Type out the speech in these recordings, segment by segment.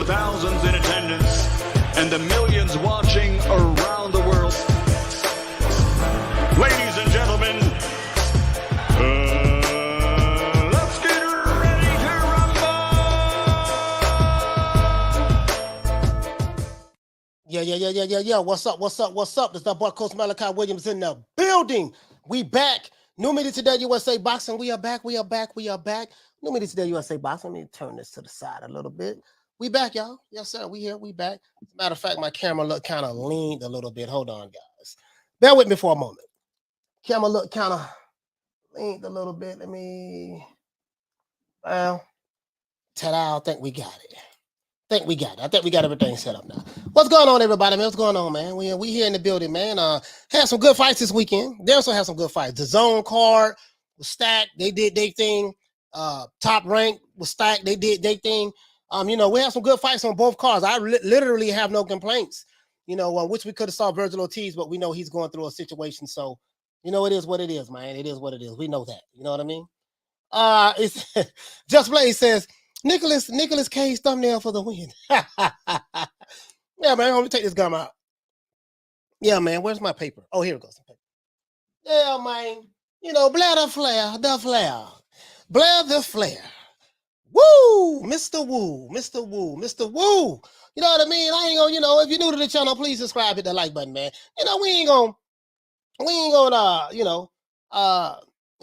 the thousands in attendance and the millions watching around the world. Ladies and gentlemen, let's get ready to rumble! Yeah. What's up? This is boy Coach Malachi Williams in the building. We back. New Media Today USA Boxing. We are back. New Media Today USA Boxing. Let me turn this to the side a little bit. We back, y'all. Yes, sir. We here. We back. As a matter of fact, my camera look kind of leaned a little bit. Hold on, guys. Bear with me for a moment. Camera look kind of leaned a little bit. Let me. Well, ta-da! I think we got it. I think we got everything set up now. What's going on, everybody, man? What's going on, man? We here in the building, man. Had some good fights this weekend. They also had some good fights. The zone card was stacked. They did their thing. Top rank was stacked. They did their thing. We had some good fights on both cards. I literally have no complaints. Which we could have saw Virgil Ortiz, but we know he's going through a situation. So, it is what it is, man. It is what it is. We know that. You know what I mean? It's Just Blaze says, Nicholas Cage thumbnail for the win. Yeah, man. Let me take this gum out. Yeah, man. Where's my paper? Oh, here it goes. Yeah, man. Blair the Flair. Blair the Flair. Woo! Mr. Woo. You know what I mean? I ain't gonna, if you're new to the channel, please subscribe, hit the like button, man. We ain't gonna,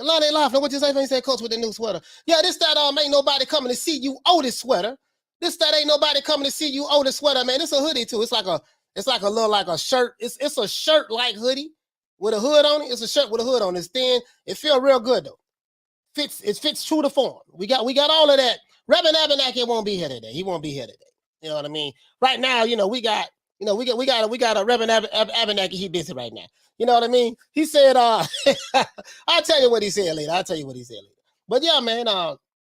Lonnie laughing. What you say when you say coach with the new sweater? Yeah, this that ain't nobody coming to see you owe this sweater. This that ain't nobody coming to see you owe this sweater, man. It's a hoodie too. It's like a little like a shirt. It's a shirt like hoodie with a hood on it. It's a shirt with a hood on it. It's thin. It feel real good though. It fits true to form. We got all of that. Reverend Abenaki won't be here today. He won't be here today. You know what I mean? Right now, we got a Reverend Abenaki. He busy right now. You know what I mean? He said, I'll tell you what he said later. But yeah, man,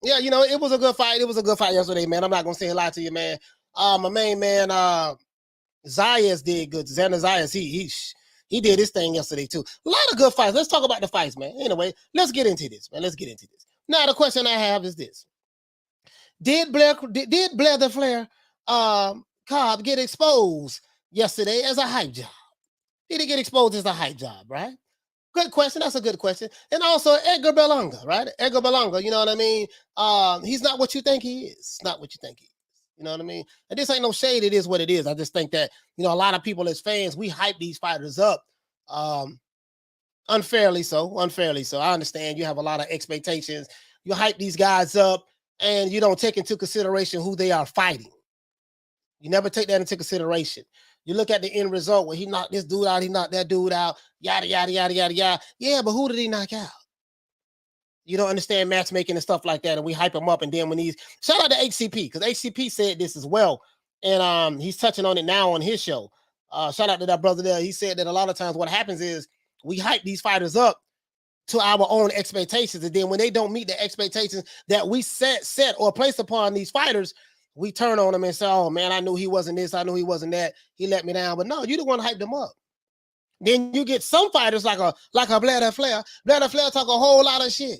it was a good fight. It was a good fight yesterday, man. I'm not gonna say a lie to you, man. My main man, Zayas did good. Xander Zayas, he did his thing yesterday too. A lot of good fights. Let's talk about the fights, man. Anyway, let's get into this, man. Now, the question I have is this: Did Blair the Flair Cobb get exposed yesterday as a hype job? Did he get exposed as a hype job, right? Good question. That's a good question. And also Edgar Berlanga, right? Edgar Berlanga, you know what I mean? He's not what you think he is. Not what you think he is. You know what I mean? And this ain't no shade. It is what it is. I just think that, a lot of people as fans, we hype these fighters up unfairly so. I understand you have a lot of expectations. You hype these guys up and you don't take into consideration who they are fighting. You never take that into consideration. You look at the end result where he knocked this dude out, he knocked that dude out, yada, yada, yada, yada, yada. Yeah, but who did he knock out? You don't understand matchmaking and stuff like that, and we hype him up. And then shout out to HCP, because HCP said this as well, and he's touching on it now on his show. Shout out to that brother there. He said that a lot of times what happens is we hype these fighters up to our own expectations, and then when they don't meet the expectations that we set or place upon these fighters, we turn on them and say, oh, man, I knew he wasn't this. I knew he wasn't that. He let me down. But no, you the one hyped them up. Then you get some fighters like a Blair The Flair. Blair The Flair talk a whole lot of shit.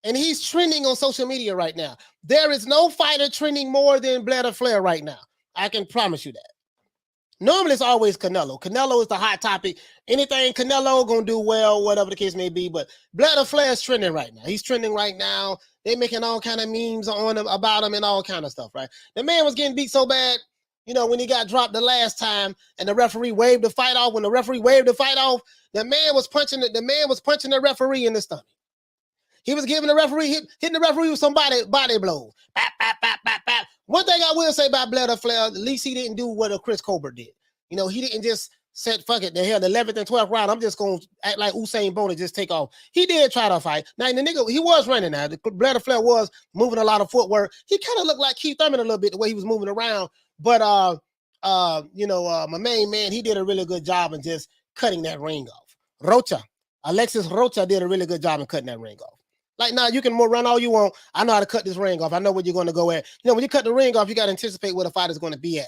And he's trending on social media right now. There is no fighter trending more than Blair The Flair right now. I can promise you that. Normally, it's always Canelo. Canelo is the hot topic. Anything Canelo gonna do well, whatever the case may be. But Blair The Flair is trending right now. He's trending right now. They making all kind of memes on him, about him, and all kind of stuff, right? The man was getting beat so bad, when he got dropped the last time, and the referee waved the fight off. When the referee waved the fight off, the man was punching the referee in the stomach. He was giving the referee hitting the referee with some body blows. Bap, bap, bap, bap, bap. One thing I will say about Blair The Flair, at least he didn't do what a Chris Colbert did. He didn't just said, fuck it, the 11th and 12th round, I'm just going to act like Usain Bolt and just take off. He did try to fight. Now, the nigga, he was running now. Blair The Flair was moving a lot of footwork. He kind of looked like Keith Thurman a little bit, the way he was moving around. But, my main man, he did a really good job in just cutting that ring off. Alexis Rocha did a really good job in cutting that ring off. Like, now you can run all you want. I know how to cut this ring off. I know where you're going to go at. When you cut the ring off, you got to anticipate where the fighter's going to be at.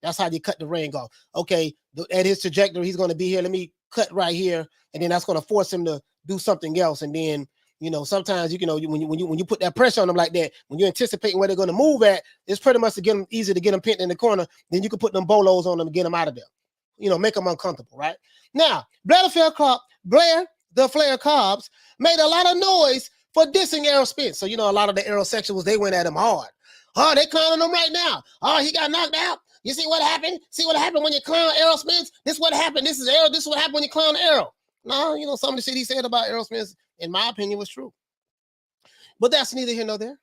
That's how you cut the ring off. Okay, at his trajectory, he's going to be here. Let me cut right here. And then that's going to force him to do something else. And then, You know, sometimes when you put that pressure on them like that, when you're anticipating where they're going to move at, it's pretty much easy to get them pinned in the corner. Then you can put them bolos on them and get them out of there. You know, make them uncomfortable, right? Now, Blair the Flair Cobbs made a lot of noise for dissing Errol Spence. So, you know, a lot of the Errol sexuals, they went at him hard. Oh, they clowning him right now. Oh, he got knocked out. You see what happened? See what happened when you clown Errol Spence? This is what happened. This is Errol. This is what happened when you clown Errol. No, you know, some of the shit he said about Errol Spence, in my opinion, was true. But that's neither here nor there.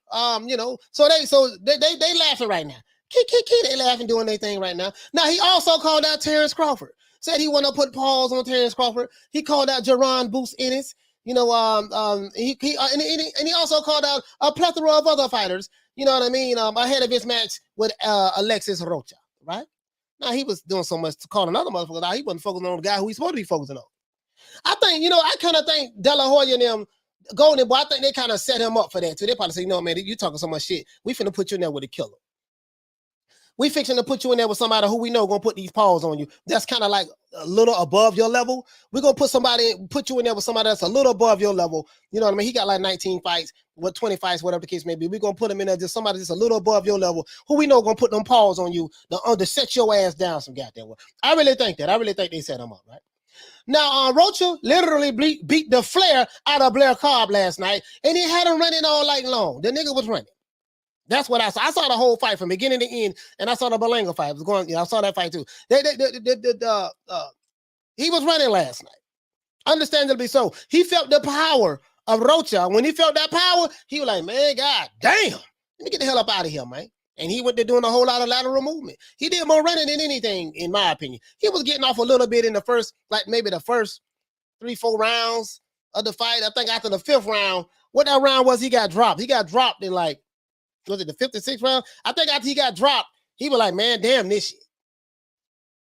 You know, so they laughing right now. They laughing, doing their thing right now. Now, he also called out Terence Crawford. Said he want to put pause on Terence Crawford. He called out Jaron Ennis. You know, he also called out a plethora of other fighters. You know what I mean? Ahead of his match with Alexis Rocha, right? Now, he was doing so much to call another motherfucker out. He wasn't focusing on the guy who he's supposed to be focusing on. I think, you know, I kind of think De La Hoya and them, Golden Boy, I think they kind of set him up for that too. They probably say, you know, man, you talking so much shit. We finna put you in there with a killer. We fixing to put you in there with somebody who we know gonna put these paws on you. That's kind of like a little above your level. We're gonna put you in there with somebody that's a little above your level. You know what I mean? He got like 19 fights, 20 fights, whatever the case may be. We're gonna put him in there, just somebody that's a little above your level, who we know gonna put them paws on you to set your ass down some goddamn way. I really think that. I really think they set him up, right? Now, Rocha literally beat the Flair out of Blair Cobb last night, and he had him running all night long. The nigga was running. That's what I saw. I saw the whole fight from beginning to end, and I saw the Berlanga fight. It was going, you know, I saw that fight too. He was running last night. Understandably so. He felt the power of Rocha. When he felt that power, he was like, man, god damn, let me get the hell up out of here, man. And he went to doing a whole lot of lateral movement. He did more running than anything, in my opinion. He was getting off a little bit in the first, like maybe the first 3-4 rounds of the fight. I think after the 5th round, what that round was, he got dropped. He got dropped in like, was it the 5th or 6th round? I think after he got dropped, he was like, man, damn this shit.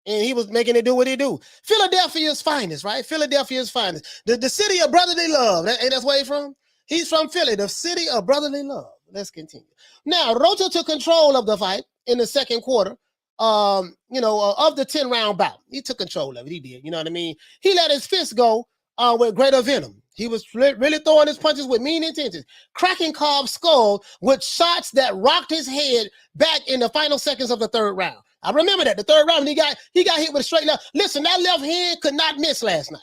And he was making it do what he do. Philadelphia's finest, right? Philadelphia's finest. The city of brotherly love. Ain't that where he's from? He's from Philly, the city of brotherly love. Let's continue. Now, Rocha took control of the fight in the second quarter, of the 10-round bout. He took control of it. He did. You know what I mean? He let his fist go with greater venom. He was really throwing his punches with mean intentions, cracking Cobb's skull with shots that rocked his head back in the final seconds of the 3rd round. I remember that. The 3rd round, he got hit with a straight left. Listen, that left hand could not miss last night.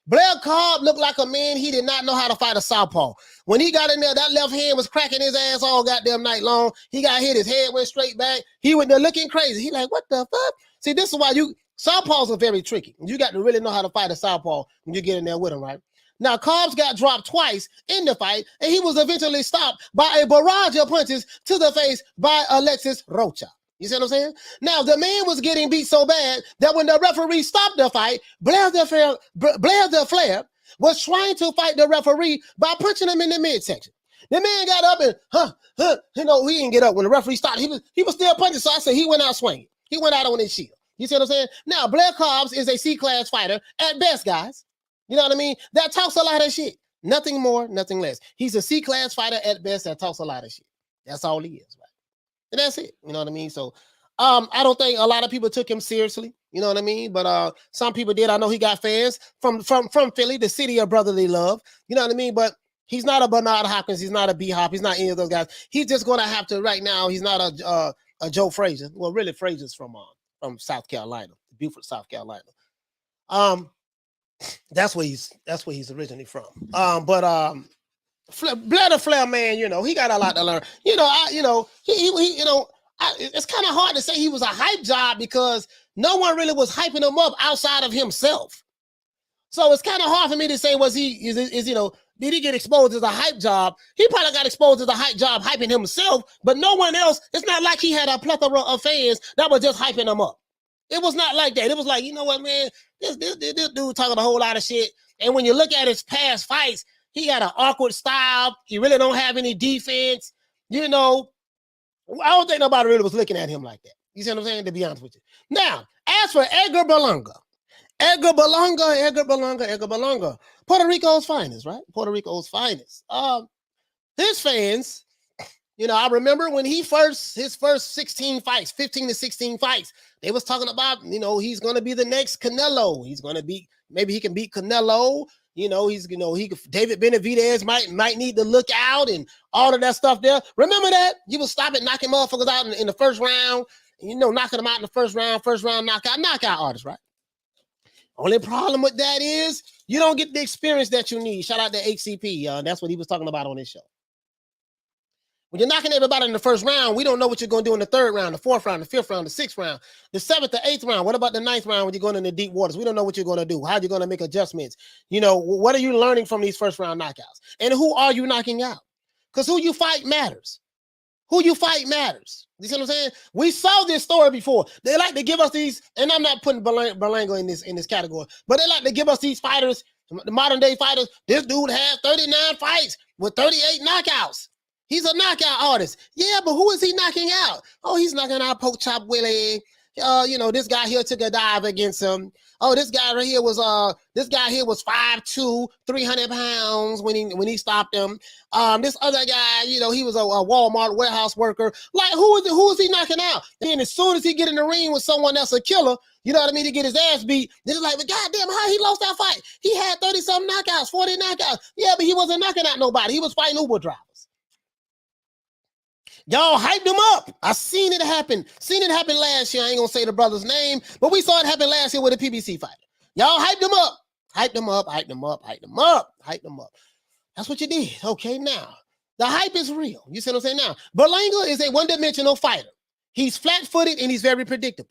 Blair Cobb looked like a man he did not know how to fight a southpaw. When he got in there, that left hand was cracking his ass all goddamn night long. He got hit, his head went straight back. He went there looking crazy. He like, what the fuck? See, this is why southpaws are very tricky. You got to really know how to fight a southpaw when you get in there with him, right? Now, Cobbs got dropped twice in the fight, and he was eventually stopped by a barrage of punches to the face by Alexis Rocha. You see what I'm saying? Now, the man was getting beat so bad that when the referee stopped the fight, Blair the Flair was trying to fight the referee by punching him in the midsection. The man got up and, he didn't get up. When the referee stopped, he was still punching, so I said he went out swinging. He went out on his shield. You see what I'm saying? Now, Blair Cobbs is a C-class fighter at best, guys. You know what I mean? That talks a lot of shit. Nothing more, nothing less. He's a C-class fighter at best that talks a lot of shit. That's all he is, right? And that's it. You know what I mean? So I don't think a lot of people took him seriously. You know what I mean? But some people did. I know he got fans from Philly, the city of brotherly love. You know what I mean? But he's not a Bernard Hopkins. He's not a B-Hop. He's not any of those guys. He's just going to have to, right now, he's not a Joe Frazier. Well, really, Frazier's from South Carolina, Beaufort, South Carolina. That's where he's originally from. Blair the Flair, man, you know, he got a lot to learn. You know, it's kind of hard to say he was a hype job because no one really was hyping him up outside of himself. So it's kind of hard for me to say, did he get exposed as a hype job? He probably got exposed as a hype job hyping himself, but no one else. It's not like he had a plethora of fans that were just hyping him up. It was not like that. It was like, you know what, man, this dude talking a whole lot of shit. And when you look at his past fights, he got an awkward style. He really don't have any defense. You know, I don't think nobody really was looking at him like that. You see what I'm saying? To be honest with you. Now, as for Edgar Berlanga, Puerto Rico's finest, right? Puerto Rico's finest. His fans, you know, I remember when his first 16 fights, 15 to 16 fights, they was talking about, you know, he's going to be the next Canelo. Maybe he can beat Canelo. David Benavidez might need to look out and all of that stuff there. Remember that? You would stop it, knocking motherfuckers out in the first round, knocking them out in the first round knockout artists, right? Only problem with that is you don't get the experience that you need. Shout out to HCP. That's what he was talking about on his show. When you're knocking everybody in the first round, we don't know what you're going to do in the third round, the fourth round, the fifth round, the sixth round, the seventh, the eighth round. What about the ninth round when you're going in the deep waters? We don't know what you're going to do. How are you going to make adjustments? What are you learning from these first round knockouts? And who are you knocking out? Because who you fight matters. Who you fight matters. You see what I'm saying? We saw this story before. They like to give us these, and I'm not putting Berlanga in this category, but they like to give us these fighters, the modern day fighters. This dude had 39 fights with 38 knockouts. He's a knockout artist. Yeah, but who is he knocking out? Oh, he's knocking out Poke Chop Willie. This guy here took a dive against him. Oh, this guy right here was 5'2", 300 pounds when he stopped him. This other guy, he was a Walmart warehouse worker. Like, who is he knocking out? And as soon as he get in the ring with someone that's a killer, you know what I mean, to get his ass beat, they're like, but goddamn, how he lost that fight? He had 30-something knockouts, 40 knockouts. Yeah, but he wasn't knocking out nobody. He was fighting Uber drivers. Y'all hyped him up. I seen it happen. Seen it happen last year. I ain't gonna say the brother's name, but we saw it happen last year with a PBC fighter. Y'all hyped him up. Hyped him up, hyped him up, hyped him up, hyped him up. That's what you did. Okay, now, the hype is real. You see what I'm saying now? Berlanga is a one-dimensional fighter. He's flat-footed and he's very predictable.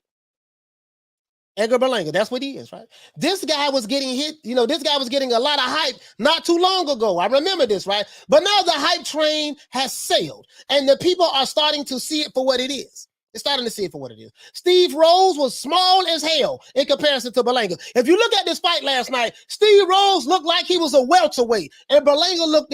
Edgar Berlanga, that's what he is, right? This guy was getting hit. This guy was getting a lot of hype not too long ago. I remember this, right? But now the hype train has sailed, and the people are starting to see it for what it is. They're starting to see it for what it is. Steve Rose was small as hell in comparison to Berlanga. If you look at this fight last night, Steve Rose looked like he was a welterweight, and Berlanga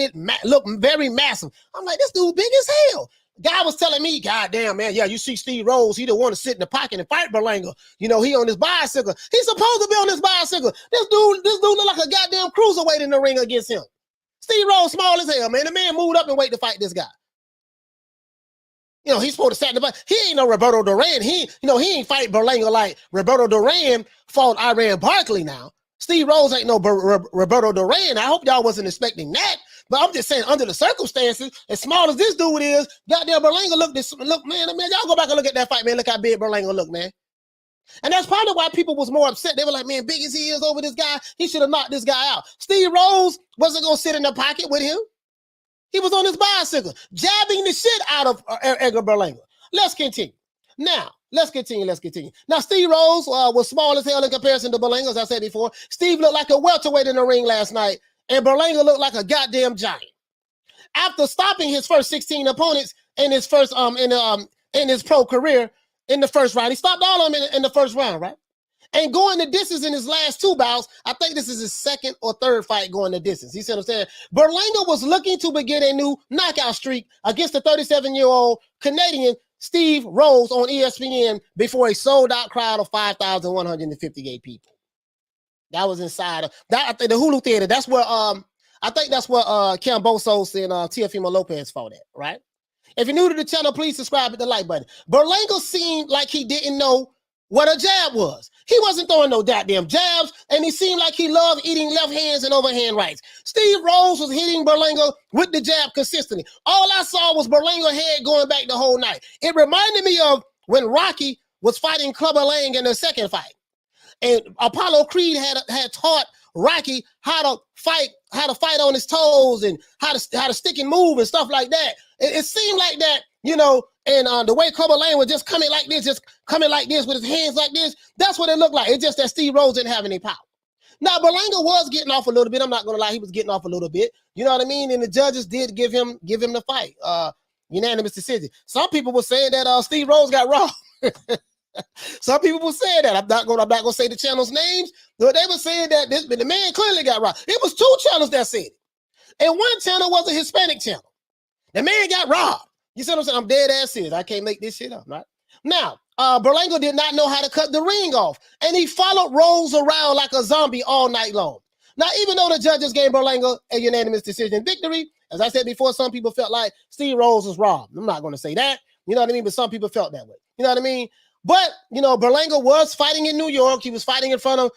looked very massive. I'm like, this dude big as hell. Guy was telling me, God damn, man, yeah, you see Steve Rose, he don't want to sit in the pocket and fight Berlanga. He on his bicycle. He's supposed to be on his bicycle. This dude look like a goddamn cruiserweight in the ring against him. Steve Rose small as hell, man. The man moved up and wait to fight this guy. He's supposed to sit in the back. He ain't no Roberto Duran. He ain't fight Berlanga like Roberto Duran fought Iran Barkley now. Steve Rose ain't no Roberto Duran. I hope y'all wasn't expecting that. But I'm just saying, under the circumstances, as small as this dude is, goddamn Berlanga look, man, y'all go back and look at that fight, man. Look how big Berlanga look, man. And that's probably why people was more upset. They were like, man, big as he is over this guy, he should have knocked this guy out. Steve Rose wasn't going to sit in the pocket with him. He was on his bicycle, jabbing the shit out of Edgar Berlanga. Let's continue. Now, let's continue. Now, Steve Rose was small as hell in comparison to Berlanga, as I said before. Steve looked like a welterweight in the ring last night, and Berlanga looked like a goddamn giant. After stopping his first 16 opponents in his first in his pro career in the first round, he stopped all of them in the first round, right? And going the distance in his last two bouts, I think this is his second or third fight going the distance. You see what I'm saying? Berlanga was looking to begin a new knockout streak against the 37-year-old Canadian Steve Rose on ESPN before a sold-out crowd of 5,158 people. That was inside of that. I think the Hulu Theater. That's where I think that's where Cambosos and Teofimo Lopez fought at, right? If you're new to the channel, please subscribe with the like button. Berlanga seemed like he didn't know what a jab was. He wasn't throwing no goddamn jabs, and he seemed like he loved eating left hands and overhand rights. Steve Rose was hitting Berlanga with the jab consistently. All I saw was Berlanga head going back the whole night. It reminded me of when Rocky was fighting Clubber Lang in the second fight. And Apollo Creed had taught Rocky how to fight on his toes and how to stick and move and stuff like that. It seemed like that, and the way Clubber Lang was just coming like this with his hands like this. That's what it looked like. It's just that Steve Rose didn't have any power. Now, Berlanga was getting off a little bit. I'm not gonna lie, he was getting off a little bit. You know what I mean? And the judges did give him the fight. Unanimous decision. Some people were saying that Steve Rose got robbed. Some people were saying that. I'm not gonna say the channel's names, but they were saying that the man clearly got robbed. It was two channels that said it. And one channel was a Hispanic channel. The man got robbed. You see what I'm saying? I'm dead ass serious. I can't make this shit up, right? Now, Berlanga did not know how to cut the ring off, and he followed Rose around like a zombie all night long. Now, even though the judges gave Berlanga a unanimous decision victory, as I said before, some people felt like Steve Rose was robbed. I'm not going to say that. You know what I mean? But some people felt that way. You know what I mean? But, Berlanga was fighting in New York. He was fighting in front of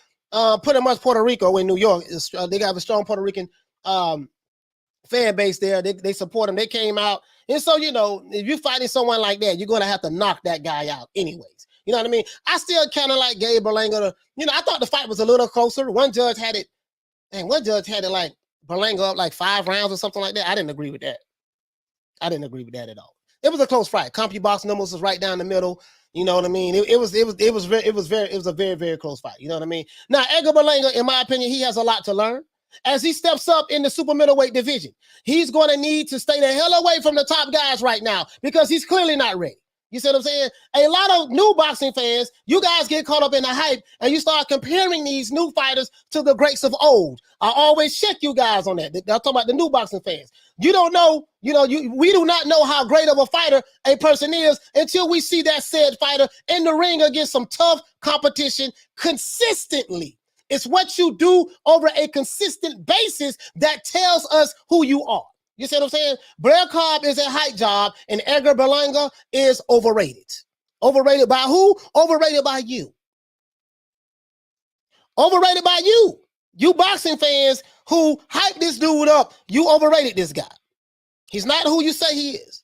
pretty much Puerto Rico in New York. They got a strong Puerto Rican fan base there. They support him. They came out. And so, you know, if you're fighting someone like that, you're going to have to knock that guy out anyways. You know what I mean? I still kind of like Gabe Berlanga. You know, I thought the fight was a little closer. One judge had it like Berlanga up like 5 rounds or something like that. I didn't agree with that. I didn't agree with that at all. It was a close fight. CompuBox numbers was right down the middle. You know what I mean? It was a very, very close fight. You know what I mean? Now, Edgar Berlanga, in my opinion, he has a lot to learn. As he steps up in the super middleweight division, he's going to need to stay the hell away from the top guys right now because he's clearly not ready. You see what I'm saying? A lot of new boxing fans, you guys get caught up in the hype and you start comparing these new fighters to the greats of old. I always check you guys on that. I'm talking about the new boxing fans. You don't know, we do not know how great of a fighter a person is until we see that said fighter in the ring against some tough competition consistently. It's what you do over a consistent basis that tells us who you are. You see what I'm saying? Blair Cobb is a hype job, and Edgar Berlanga is overrated. Overrated by who? Overrated by you. Overrated by you. You boxing fans who hype this dude up, you overrated this guy. He's not who you say he is.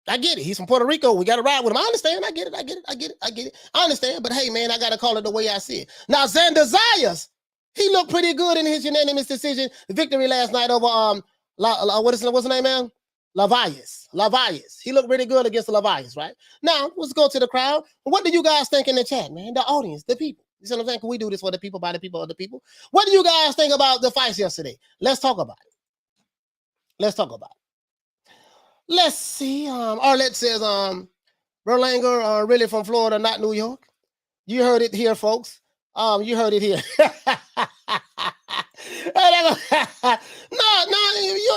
I get it. He's from Puerto Rico. We got to ride with him. I understand. I get it. I understand. But hey, man, I got to call it the way I see it. Now, Xander Zayas, he looked pretty good in his unanimous decision victory last night over what's the name, man? Lavias. He looked really good against the Lavias, right? Now, let's go to the crowd. What do you guys think in the chat, man? The audience, the people. You see what I'm saying? Can we do this for the people, by the people, of the people? What do you guys think about the fights yesterday? Let's talk about it. Let's see. Arlette says, Berlanga really from Florida, not New York. You heard it here, folks. You heard it here. No,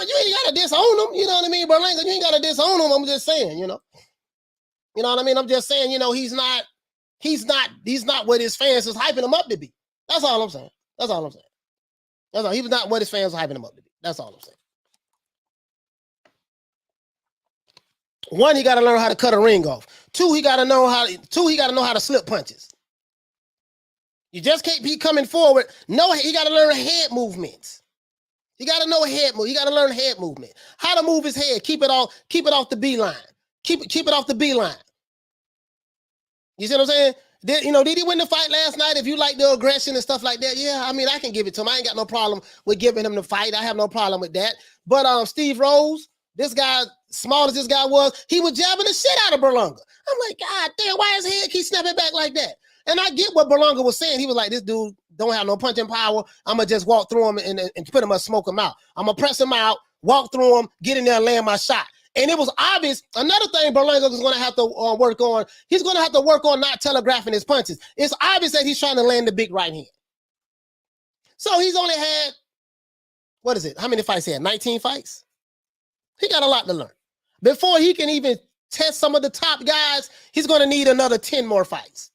you ain't got to disown him. You know what I mean, Berlanga? You ain't got to disown him. I'm just saying, You know what I mean? I'm just saying, he's not what his fans is hyping him up to be. That's all I'm saying. He was not what his fans are hyping him up to be. That's all I'm saying. One, he got to learn how to cut a ring off. Two, he got to know how to slip punches. You just can't be coming forward. No, he got to learn head movements. You got to know head move. You got to learn head movement. How to move his head. Keep it off the B line. Keep it off the B line. You see what I'm saying? Did he win the fight last night? If you like the aggression and stuff like that, yeah, I mean, I can give it to him. I ain't got no problem with giving him the fight. I have no problem with that. But Steve Rose, this guy, small as this guy was, he was jabbing the shit out of Berlanga. I'm like, God damn, why his head keep snapping back like that? And I get what Berlanga was saying. He was like, this dude don't have no punching power. I'm going to just walk through him and pretty much smoke him out. I'm going to press him out, walk through him, get in there and land my shot. And it was obvious. Another thing Berlanga is going to have to work on, he's going to have to work on not telegraphing his punches. It's obvious that he's trying to land the big right hand. So he's only had, what is it? How many fights he had? 19 fights? He got a lot to learn. Before he can even test some of the top guys, he's going to need another 10 more fights.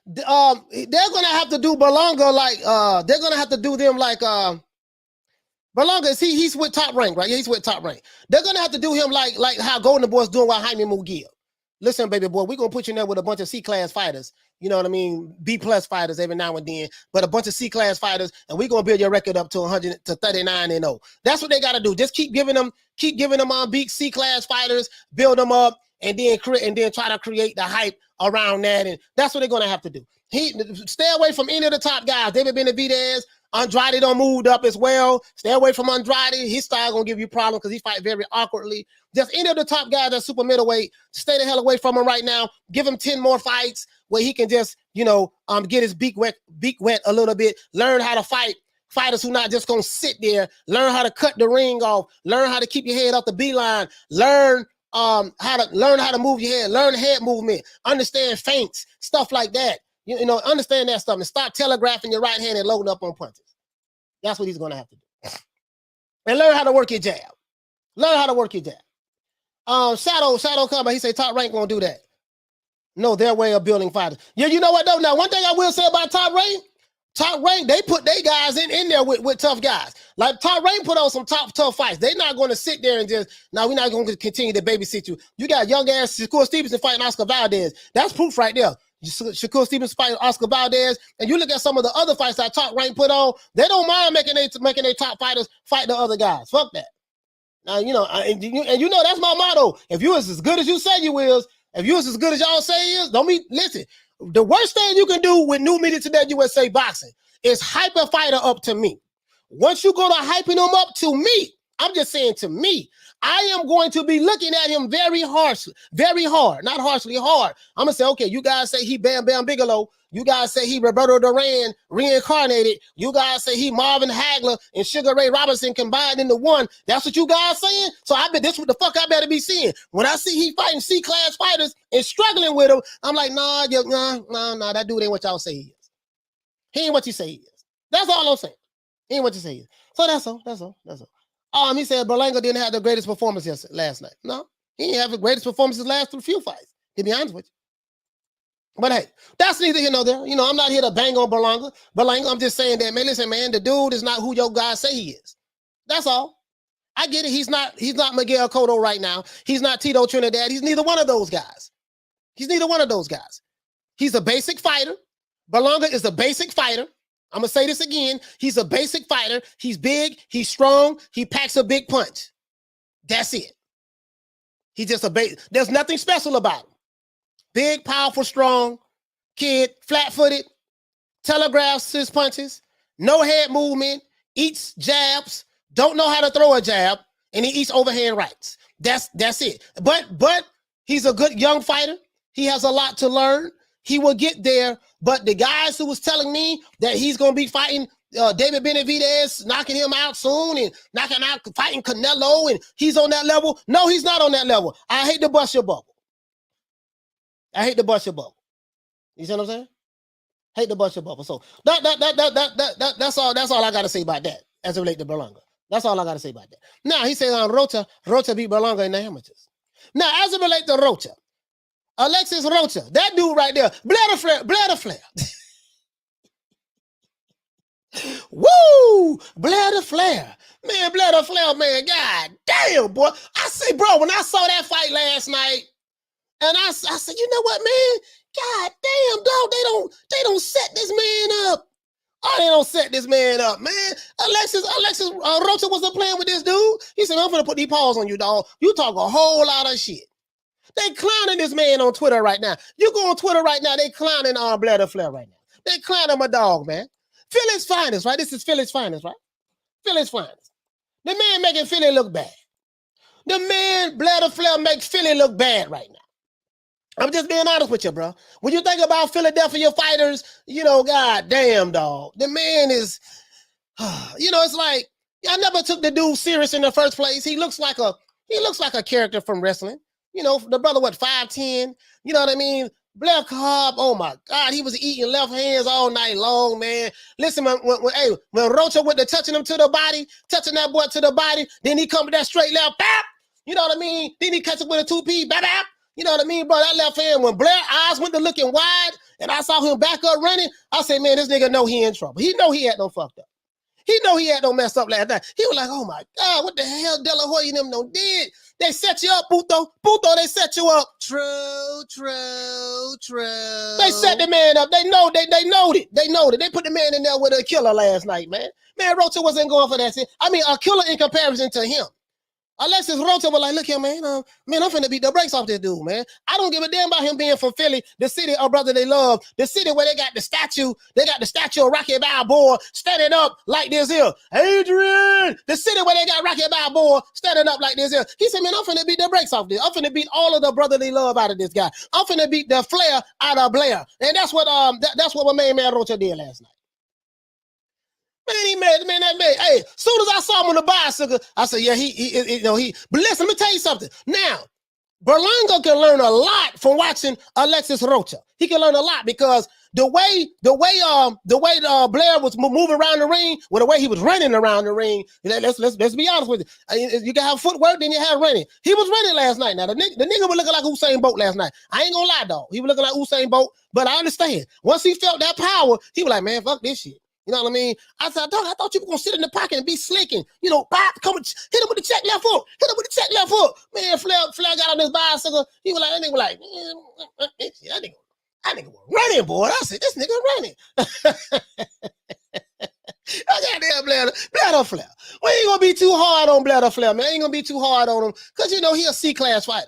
They're going to have to do Berlanga they're going to have to do them like Berlanga. He's with Top Rank, right? Yeah, he's with Top Rank. They're going to have to do him like how Golden Boy's doing with Jaime Mugiel. Listen, baby boy, we're going to put you in there with a bunch of C-class fighters. You know what I mean? B-plus fighters every now and then, but a bunch of C-class fighters, and we're going to build your record up to 100 to 39-0. That's what they got to do. Just keep giving them big C-class fighters, build them up, and then try to create the hype around that. And that's what they're going to have to do. Stay away from any of the top guys. David Benavidez, Andrade don't moved up as well. Stay away from Andrade. His style going to give you problems because he fight very awkwardly. Just any of the top guys that's super middleweight, stay the hell away from him right now. Give him 10 more fights where he can just, get his beak wet a little bit. Learn how to fight fighters who not just going to sit there. Learn how to cut the ring off. Learn how to keep your head off the B line. Learn how to move your head. Learn head movement. Understand feints, stuff like that. Understand that stuff and stop telegraphing your right hand and loading up on punches. That's what he's going to have to do. And learn how to work your jab. Shadow Combat, he say Top Rank won't do that. No, their way of building fighters. Yeah, you know what though? Now, one thing I will say about Top Rank, they put their guys in there with tough guys. Like Top Rank put on some tough fights. They're not going to sit there and just, we're not going to continue to babysit you. You got young ass Shakur Stevenson fighting Oscar Valdez. That's proof right there. Shakur Stevens fighting Oscar Valdez, and you look at some of the other fights that Top Rank put on, they don't mind making their top fighters fight the other guys. Fuck that. Now, you know, and you know that's my motto. If you is as good as you say you is, if you is as good as y'all say is, listen. The worst thing you can do with New Media Today USA Boxing is hype a fighter up to me. Once you go to hyping them up to me, I'm just saying to me, I am going to be looking at him very harshly, very hard, not harshly, hard. I'm going to say, okay, you guys say he Bam Bam Bigelow. You guys say he Roberto Duran reincarnated. You guys say he Marvin Hagler and Sugar Ray Robinson combined into one. That's what you guys saying? So I bet this what the fuck I better be seeing. When I see he fighting C-class fighters and struggling with them, I'm like, nah, that dude ain't what y'all say he is. He ain't what you say he is. That's all I'm saying. He ain't what you say he is. So that's all. He said Berlanga didn't have the greatest performance last night. No, he didn't have the greatest performances last few fights, to be honest with you. But hey, that's neither here nor there. You know, I'm not here to bang on Berlanga. I'm just saying that, man, listen, man, the dude is not who your guys say he is. That's all. I get it. He's not Miguel Cotto right now. He's not Tito Trinidad. He's neither one of those guys. He's a basic fighter. Berlanga is a basic fighter. I'm going to say this again. He's a basic fighter. He's big. He's strong. He packs a big punch. That's it. He's just there's nothing special about him. Big, powerful, strong kid, flat-footed, telegraphs his punches, no head movement, eats jabs, don't know how to throw a jab, and he eats overhand rights. That's it. But he's a good young fighter. He has a lot to learn. He will get there. But the guys who was telling me that he's going to be fighting David Benavidez, knocking him out soon and fighting Canelo, and he's on that level. No, he's not on that level. I hate to bust your bubble. You see what I'm saying? Hate to bust your bubble. So that's all I got to say about that as it relates to Berlanga. That's all I got to say about that. Now, he said Rocha beat Berlanga in the amateurs. Now, as it relates to Rocha, Alexis Rocha, that dude right there, Blair the Flair. Woo! Blair the Flair. Man, Blair the Flair, man, god damn, boy. I say, bro, when I saw that fight last night, and I said, you know what, man? God damn, dog, they don't set this man up. Oh, they don't set this man up, man. Alexis Rocha wasn't playing with this dude. He said, I'm going to put these paws on you, dog. You talk a whole lot of shit. They clowning this man on Twitter right now. You go on Twitter right now, they clowning Blair the Flair right now. They clowning my dog, man. Philly's finest, right? This is Philly's finest, right? Philly's finest. The man making Philly look bad. The man, Blair the Flair, makes Philly look bad right now. I'm just being honest with you, bro. When you think about Philadelphia fighters, you know, god damn, dog. The man is, you know, it's like, I never took the dude serious in the first place. He looks like a character from wrestling. You know, the brother, 5'10", you know what I mean? Blair Cobb, oh my God, he was eating left hands all night long, man. Listen, when Rocha went to touching him to the body, touching that boy to the body, then he come with that straight left, bap, you know what I mean? Then he catch it with a 2P, bap, bap. You know what I mean, bro? That left hand, when Blair eyes went to looking wide and I saw him back up running, I said, man, this nigga know he in trouble. He know he had no fucked up. He know he had no messed up last night. He was like, oh my God, what the hell De La Hoya and them no did? They set you up, Puto. Puto, they set you up. True. They set the man up. They know it. They put the man in there with a killer last night, man. Man, Rocha wasn't going for that shit. I mean, a killer in comparison to him. Alexis Rocha was like, look here, man. I'm finna beat the brakes off this dude, man. I don't give a damn about him being from Philly, the city of brother they love, the city where they got the statue of Rocky Balboa standing up like this here. Adrian! The city where they got Rocky Balboa standing up like this here. He said, man, I'm finna beat the brakes off this. I'm finna beat all of the brotherly love out of this guy. I'm finna beat the Flair out of Blair. And that's what my main man Rocha did last night. Man, hey, soon as I saw him on the bicycle, I said, yeah, but listen, let me tell you something. Now, Berlanga can learn a lot from watching Alexis Rocha. He can learn a lot because the way Blair was moving around the ring, the way he was running around the ring, let's be honest with you. You can have footwork, then you have running. He was running last night. Now, the nigga was looking like Usain Bolt last night. I ain't gonna lie, dog. He was looking like Usain Bolt, but I understand. Once he felt that power, he was like, man, fuck this shit. You know what I mean? I said, dog, I thought you were going to sit in the pocket and be slick and, you know, pop, come and hit him with the check left hook. Man, Flair got on his bicycle. He was like, that nigga was like, that nigga. That nigga was running, boy. I said, this nigga running. I got there, Blair the Flair. We ain't gonna be too hard on Blair the Flair, man. Ain't gonna be too hard on him, because you know he a C-class fighter.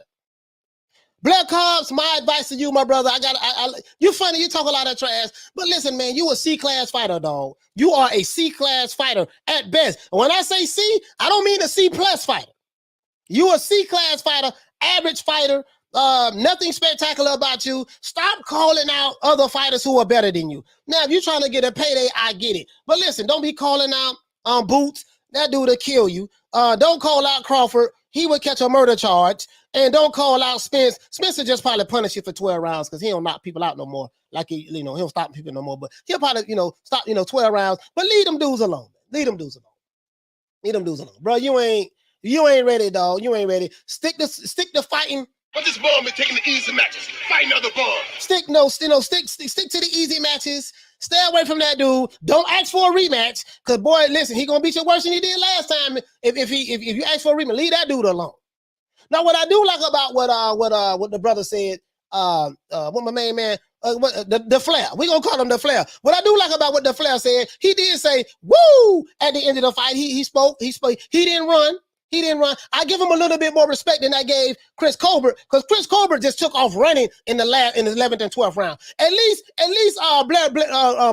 Blair Cobbs, my advice to you, my brother. You funny, you talk a lot of trash, but listen, man, you a C-class fighter, dog. You are a C-class fighter at best. And when I say C, I don't mean a C-plus fighter. You a C-class fighter, average fighter. Nothing spectacular about you. Stop calling out other fighters who are better than you. Now, if you're trying to get a payday, I get it. But listen, don't be calling out Boots. That dude will kill you. Don't call out Crawford. He would catch a murder charge. And don't call out Spence. Spence will just probably punish you for 12 rounds because he don't knock people out no more. Like he don't stop people no more. But he'll probably, stop, 12 rounds. But leave them dudes alone. Leave them dudes alone. Leave them dudes alone. Bro, you ain't ready, dog. You ain't ready. Stick to fighting. But this bum been taking the easy matches, fighting other bums. Stick to the easy matches. Stay away from that dude. Don't ask for a rematch, cause boy, listen, he gonna beat you worse than he did last time. If you ask for a rematch, leave that dude alone. Now, what I do like about what the brother said, what my main man, the Flair, we gonna call him the Flair. What I do like about what the Flair said, he did say woo at the end of the fight. He spoke. He didn't run. He didn't run. I give him a little bit more respect than I gave Chris Colbert, because Chris Colbert just took off running in the 11th and 12th round. At least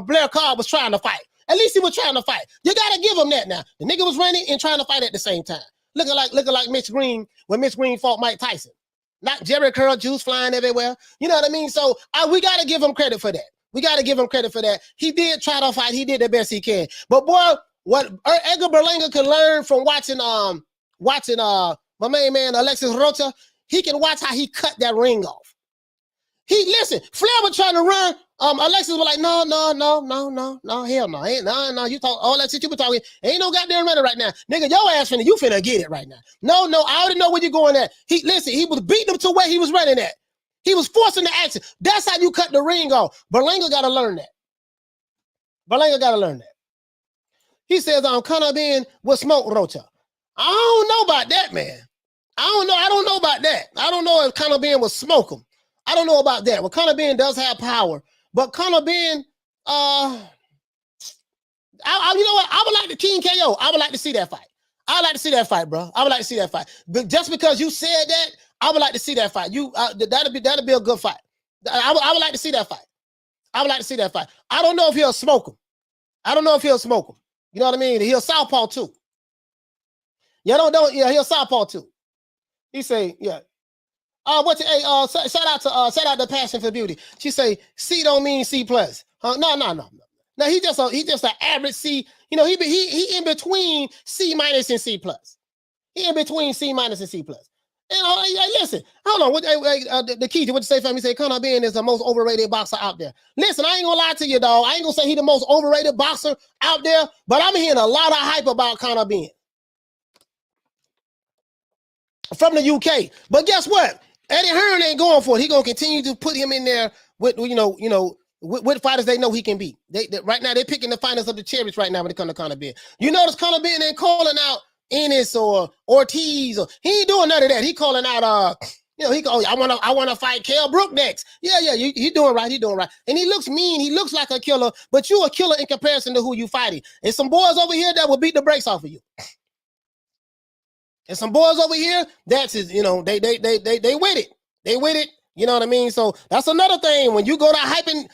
Blair Cobb was trying to fight. At least he was trying to fight. You gotta give him that now. The nigga was running and trying to fight at the same time. Looking like Mitch Green when Mitch Green fought Mike Tyson. Not Jerry Curl juice flying everywhere. You know what I mean? So we gotta give him credit for that. We gotta give him credit for that. He did try to fight. He did the best he can. But boy, what Edgar Berlanga could learn from watching my main man Alexis Rocha, he can watch how he cut that ring off. Flair was trying to run. Alexis was like, no, hell no. No, you talk all that shit you were talking. Ain't no goddamn running right now. Nigga, your ass you finna get it right now. No, I already know where you're going at. He was beating him to where he was running at. He was forcing the action. That's how you cut the ring off. Berlanga gotta learn that. He says, Conor Ben will smoke Rocha. I don't know about that, man. I don't know about that. I don't know if Conor Ben will smoke him. I don't know about that. Well, Conor Ben does have power, but Conor Ben, you know what? I would like the King KO. I would like to see that fight. I would like to see that fight, bro. I would like to see that fight. But just because you said that, I would like to see that fight. That'll be a good fight. I would like to see that fight. I would like to see that fight. I don't know if he'll smoke him. You know what I mean? He'll southpaw too. He'll southpaw too. He say, yeah. Shout out to Passion for Beauty. She say C don't mean C plus. No. Now he just an average C. He in between C minus and C plus. He in between C minus and C plus. Listen, hold on. The key to what you say for me, say Conor Ben is the most overrated boxer out there. Listen, I ain't gonna lie to you, dog. I ain't gonna say he the most overrated boxer out there, but I'm hearing a lot of hype about Conor Ben from the UK. But guess what? Eddie Hearn ain't going for it. He gonna continue to put him in there with with fighters they know he can beat. They right now they're picking the fighters of the chariots right now when it comes to Conor Ben. You notice Conor Ben ain't calling out Ennis or Ortiz, or he ain't doing none of that. He calling out I wanna fight Kell Brook next. Yeah, he doing right. And he looks mean. He looks like a killer, but you a killer in comparison to who you fighting. And some boys over here that will beat the brakes off of you. And some boys over here, that's his, they with it. They with it. You know what I mean? So that's another thing. When you go to hyping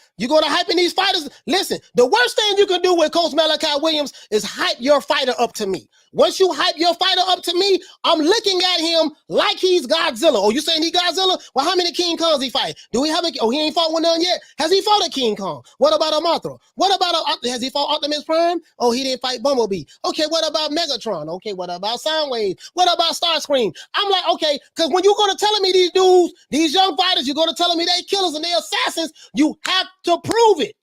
these fighters, listen, the worst thing you can do with Coach Malachi Williams is hype your fighter up to me. Once you hype your fighter up to me, I'm looking at him like he's Godzilla. Oh, you saying he Godzilla? Well, how many King Kongs he fight? Do we have he ain't fought one none yet? Has he fought a King Kong? What about a Mothra? What about has he fought Optimus Prime? Oh, he didn't fight Bumblebee. Okay, what about Megatron? Okay, what about Soundwave? What about Starscream? I'm like, okay, because when you're going to telling me these dudes, these young fighters, you're going to telling me they killers and they assassins, you have to prove it.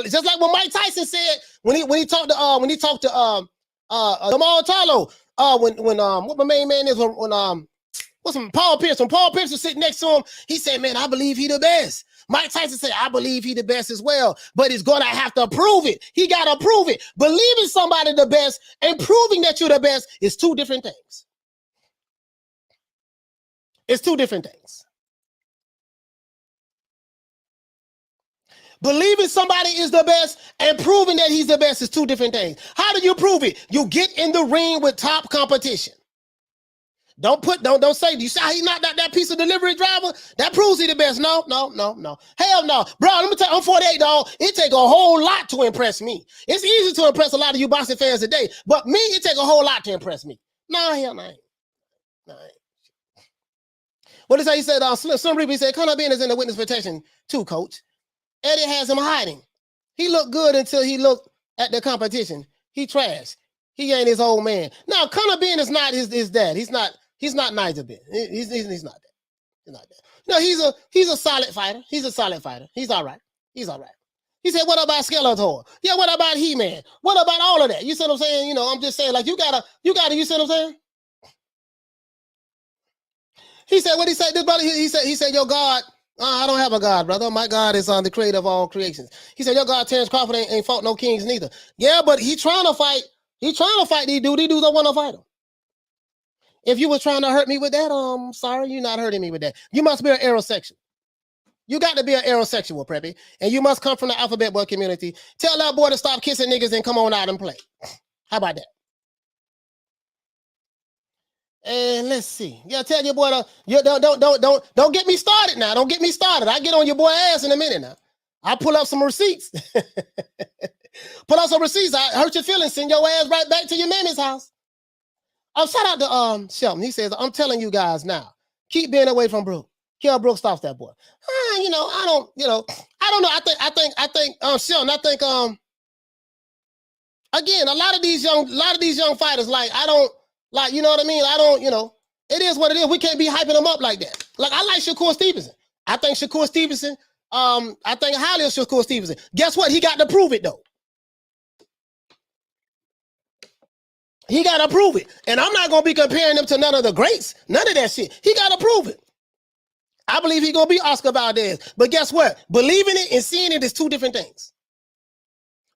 Just like what Mike Tyson said when he talked to Jamal Charlo, what my main man is when Paul Pierce was sitting next to him, he said, man, I believe he the best. Mike Tyson said, I believe he the best as well, but he's gonna have to prove it. He gotta prove it. Believing somebody the best and proving that you're the best is two different things. It's two different things. Believing somebody is the best and proving that he's the best is two different things. How do you prove it? You get in the ring with top competition. Don't say, you see how he knocked out that piece of delivery driver? That proves he the best. No. Hell no. Bro, let me tell you, I'm 48, dog. It take a whole lot to impress me. It's easy to impress a lot of you boxing fans today, but me, it take a whole lot to impress me. No, hell no. What is that? He said, Slim Reaper, he said, Conor Ben is in the witness protection too, coach. Eddie has him hiding. He looked good until he looked at the competition. He trash. He ain't his old man. Now, Conor Ben is not his dad. He's not Nigel Ben. He's not that. He's not that. No, he's a solid fighter. He's a solid fighter. He's all right. He's all right. He said, what about Skeletor? Yeah, what about He-Man? What about all of that? You see what I'm saying? You know, I'm just saying, like, you gotta, you see what I'm saying? He said, what he said, this brother, he said, your God, I don't have a God, brother. My God is the creator of all creations. He said, your God, Terence Crawford, ain't fought no kings neither. Yeah, but he trying to fight these dudes. These dudes don't want to fight him. If you were trying to hurt me with that, sorry, you're not hurting me with that. You must be an aerosexual. You got to be an aerosexual, Preppy. And you must come from the alphabet boy community. Tell that boy to stop kissing niggas and come on out and play. How about that? And let's see. Yeah, tell your boy don't get me started now. Don't get me started. I get on your boy ass in a minute now. I pull up some receipts. Pull out some receipts. I hurt your feelings. Send your ass right back to your mammy's house. Shout out to Shelton. He says, I'm telling you guys now, keep being away from Brooke. Kell Brooke stops that boy. I don't know. I think Shelton, again, a lot of these young fighters, like, you know what I mean? It is what it is. We can't be hyping them up like that. Like, I like Shakur Stevenson. I think Shakur Stevenson, I think highly of Shakur Stevenson. Guess what? He got to prove it, though. He got to prove it. And I'm not going to be comparing him to none of the greats. None of that shit. He got to prove it. I believe he's going to be Oscar Valdez. But guess what? Believing it and seeing it is two different things.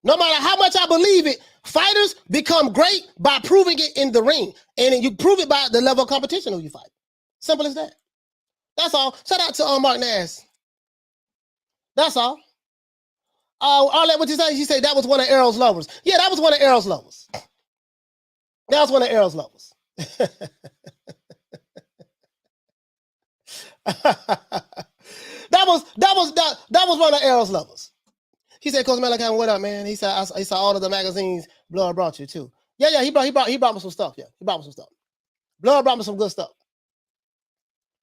No matter how much I believe it, fighters become great by proving it in the ring. And you prove it by the level of competition who you fight. Simple as that. That's all. Shout out to Mark Nash. That's all. All that what you say? He said that was one of Errol's lovers. Yeah, that was one of Errol's lovers. That was one of Errol's lovers. That was one of Errol's lovers. He said, Coach Malachi, what up, man? He said, I saw all of the magazines Blood brought you too. Yeah, he brought me some stuff. Yeah, he brought me some stuff. Blood brought me some good stuff.